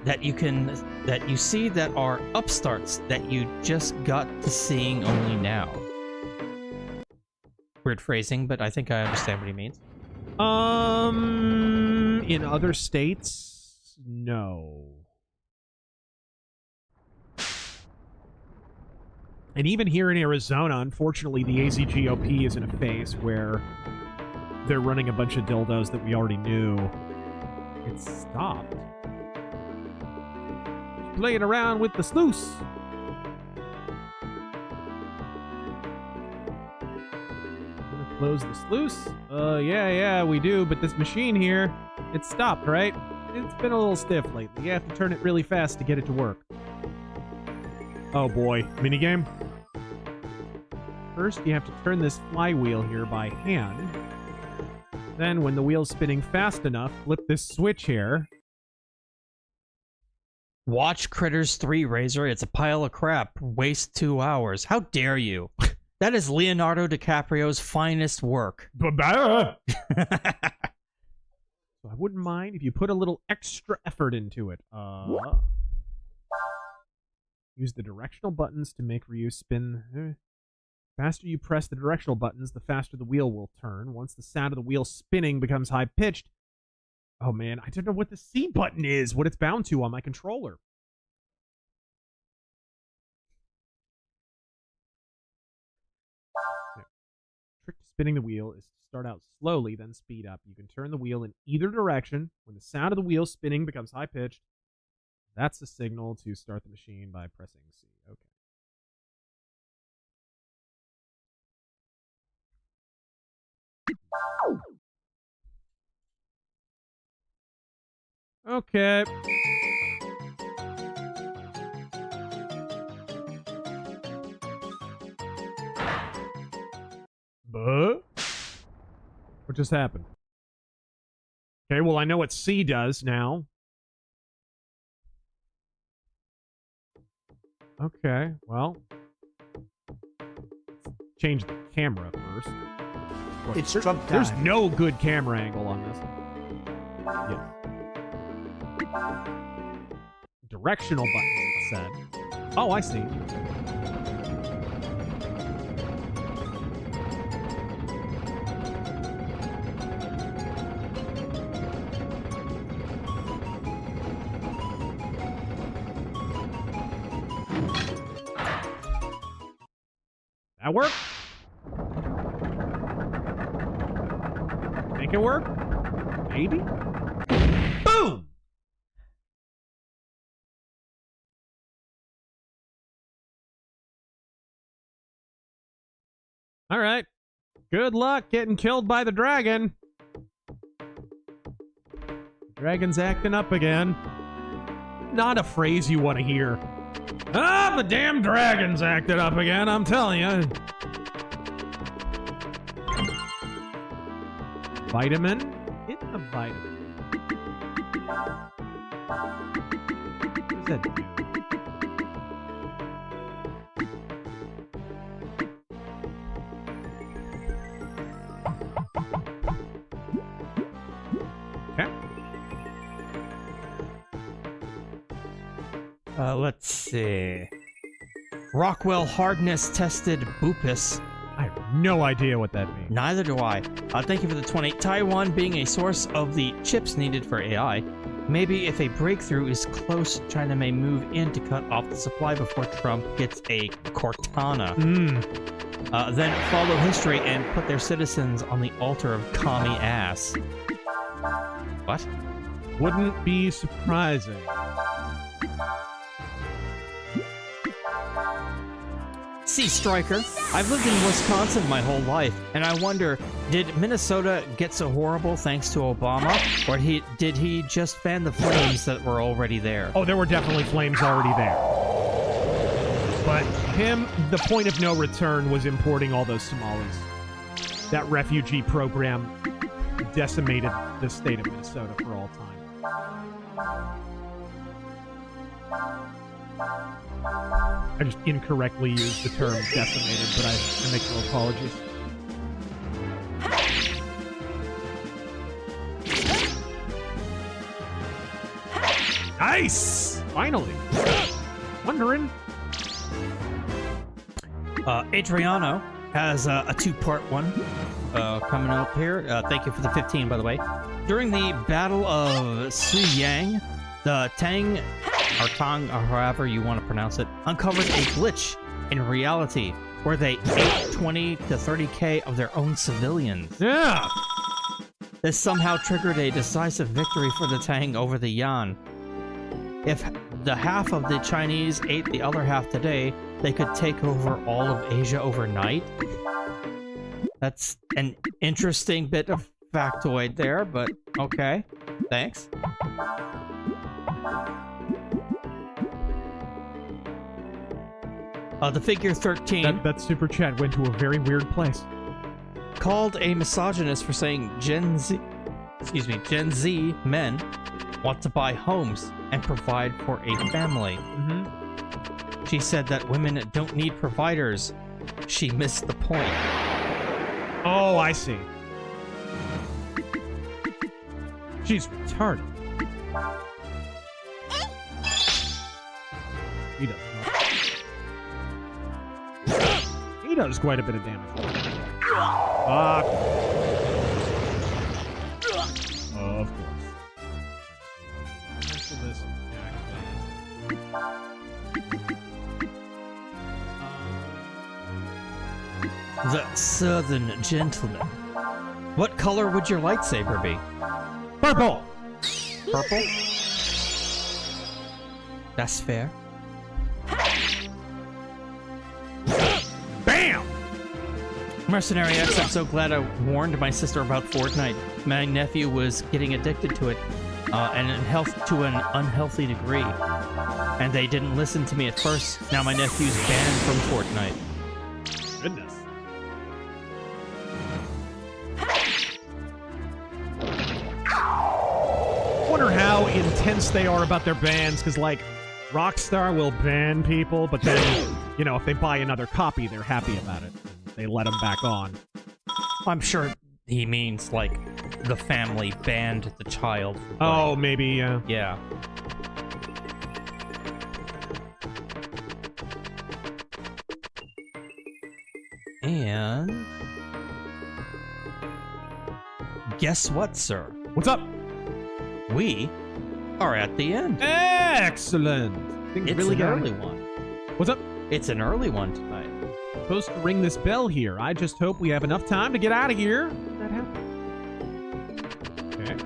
that you see that are upstarts that you just got to seeing only now? Weird phrasing, but I think I understand what he means. In other states, no. And even here in Arizona, unfortunately, the AZGOP is in a phase where they're running a bunch of dildos that we already knew. It's stopped. Playing around with the sluice. Wanna close the sluice? Yeah, we do, but this machine here, it's stopped, right? It's been a little stiff lately. You have to turn it really fast to get it to work. Oh boy, minigame. First, you have to turn this flywheel here by hand. Then, when the wheel's spinning fast enough, flip this switch here. Watch Critters 3, Razor. It's a pile of crap. Waste 2 hours. How dare you? That is Leonardo DiCaprio's finest work. I wouldn't mind if you put a little extra effort into it. Use the directional buttons to make Ryu spin. The faster you press the directional buttons, the faster the wheel will turn. Once the sound of the wheel spinning becomes high-pitched... Oh man, I don't know what the C button is, what it's bound to on my controller. There. Trick to spinning the wheel is to start out slowly, then speed up. You can turn the wheel in either direction. When the sound of the wheel spinning becomes high-pitched, that's the signal to start the machine by pressing C. Okay. What just happened? Okay, well, I know what C does now. Okay, well. Change the camera first. What, It's Trump time. There's no good camera angle on this. Yes. Directional buttons, it said. Oh, I see. That work? Make it work? Maybe? Boom! All right. Good luck getting killed by the dragon. Dragon's acting up again. Not a phrase you want to hear. Ah, the damn dragon's acting up again, I'm telling you. Vitamin? Hit the vitamin. What does that do? Let's see. Rockwell hardness tested Boopus. I have no idea what that means. Neither do I. Thank you for the 20. Taiwan being a source of the chips needed for AI. Maybe if a breakthrough is close, China may move in to cut off the supply before Trump gets a Cortana. Then follow history and put their citizens on the altar of commie ass. What? Wouldn't be surprising. Sea Striker, I've lived in Wisconsin my whole life, and I wonder, did Minnesota get so horrible thanks to Obama, or did he just fan the flames that were already there? Oh, there were definitely flames already there. But the point of no return was importing all those Somalis. That refugee program decimated the state of Minnesota for all time. I just incorrectly used the term decimated, but I make no apologies. Nice! Finally. Wondering. Adriano has a two-part one coming up here. Thank you for the 15, by the way. During the Battle of Suyang, the Tang, or Tang, or however you want to pronounce it, uncovered a glitch in reality where they ate 20 to 30k of their own civilians. Yeah! This somehow triggered a decisive victory for the Tang over the Yan. If the half of the Chinese ate the other half today, they could take over all of Asia overnight. That's an interesting bit of factoid there, but okay. Thanks. The figure 13... That super chat went to a very weird place. Called a misogynist for saying Gen Z men want to buy homes and provide for a family. She said that women don't need providers. She missed the point. Oh, I see. She's retarded. He does not. He does quite a bit of damage. Fuck. Of course. Cancel this The Southern Gentleman. What color would your lightsaber be? Purple! Purple? That's fair. Bam! Mercenary X, I'm so glad I warned my sister about Fortnite. My nephew was getting addicted to it, and to an unhealthy degree. And they didn't listen to me at first. Now my nephew's banned from Fortnite. Goodness. I wonder how intense they are about their bans, because, like, Rockstar will ban people, but then, you know, if they buy another copy, they're happy about it. They let them back on. I'm sure he means, like, the family banned the child. Oh, maybe, yeah. Yeah. And... guess what, sir? What's up? We are at the end. Excellent. It's really an early one. What's up? It's an early one tonight. supposed to ring this bell here. I just hope we have enough time to get out of here. Did that happen? Okay.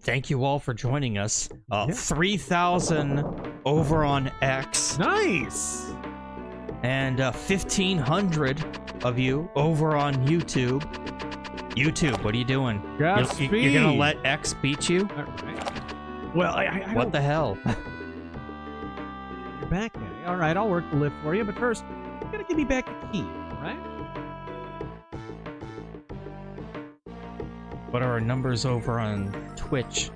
Thank you all for joining us. 3,000 over on X. Nice. And 1,500 of you over on YouTube. YouTube, what are you doing? You're gonna let X beat you? All right. Well, I what the hell? You're back, Eddie. All right, I'll work the lift for you, but first, you gotta give me back the key, all right? What are our numbers over on Twitch?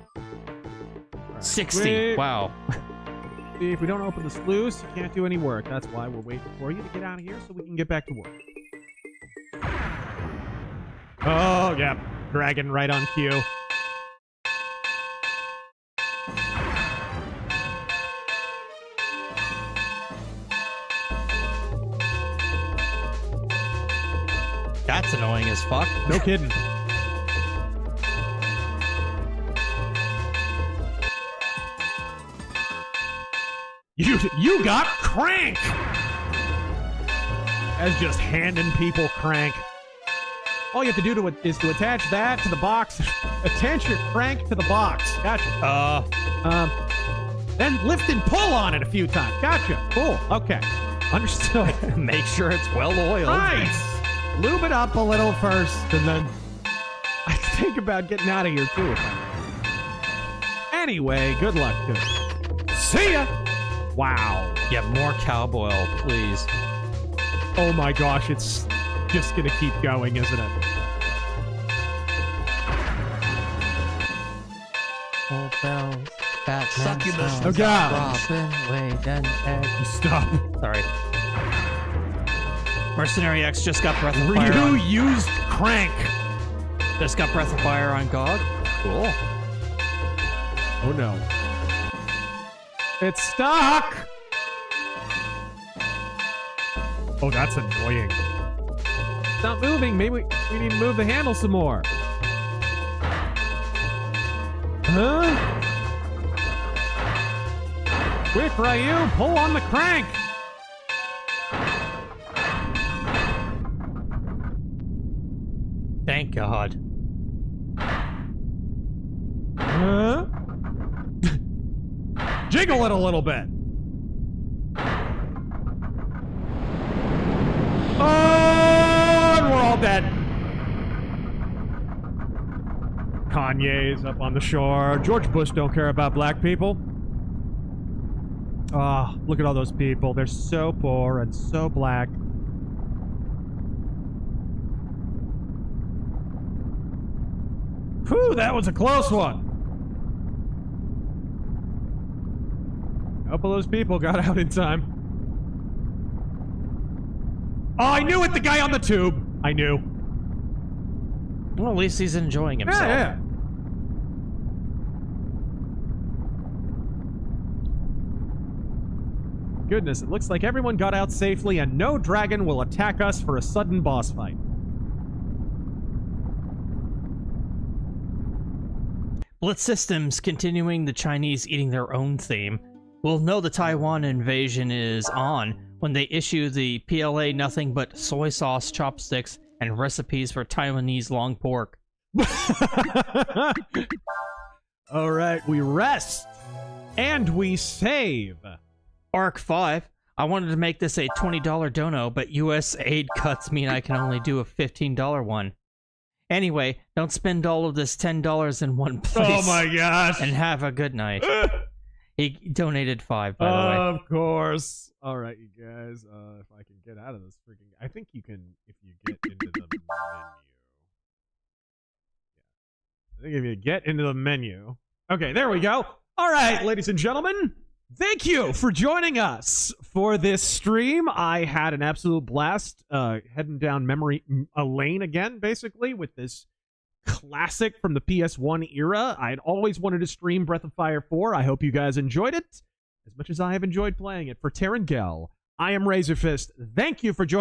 Right. 60. Wait. Wow. See, if we don't open the sluice, you can't do any work. That's why we're waiting for you to get out of here so we can get back to work. Oh, yeah. Dragon right on cue. That's annoying as fuck. No kidding. You got crank! As just handing people crank. All you have to do is to attach that to the box. Attach your crank to the box. Gotcha. Then lift and pull on it a few times. Gotcha. Cool. Okay. Understood. Make sure it's well oiled. Nice! Lube it up a little first, and then I think about getting out of here, too, if I may. Anyway, good luck to you. See ya! Wow. Yeah, more cowboy oil, please. Oh my gosh, it's just gonna keep going, isn't it? Old bells, Succubus. Oh god. Robin, wait, and You stop. sorry. Mercenary X just got breath of fire. Ryu used crank. Just got breath of fire on GOG. Cool. Oh no. It's stuck! Oh, that's annoying. It's not moving. Maybe we need to move the handle some more. Huh? Quick, Ryu, pull on the crank! Thank God. Huh? Jiggle it a little bit. Oh, and we're all dead. Kanye's up on the shore. George Bush don't care about black people. Oh, look at all those people. They're so poor and so black. Whew, that was a close one. A couple of those people got out in time. Oh, I knew it! The guy on the tube! I knew. Well, at least he's enjoying himself. Yeah. Goodness, it looks like everyone got out safely and no dragon will attack us for a sudden boss fight. Blitz Systems continuing the Chinese eating their own theme. We'll know the Taiwan invasion is on when they issue the PLA nothing but soy sauce chopsticks and recipes for Taiwanese long pork. All right, we rest and we save. Arc 5. I wanted to make this a $20 dono, but US aid cuts mean I can only do a $15 one. Anyway, don't spend all of this $10 in one place. Oh my gosh. And have a good night. He donated 5, by the way. Of course. All right, you guys. If I can get out of this freaking... I think you can if you get into the menu. Yeah. I think if you get into the menu. Okay, there we go. All right, ladies and gentlemen. Thank you for joining us for this stream. I had an absolute blast heading down memory lane again, basically, with this classic from the PS1 era. I'd always wanted to stream Breath of Fire 4. I hope you guys enjoyed it as much as I have enjoyed playing it. For Terran Gell, I am RazörFist. Thank you for joining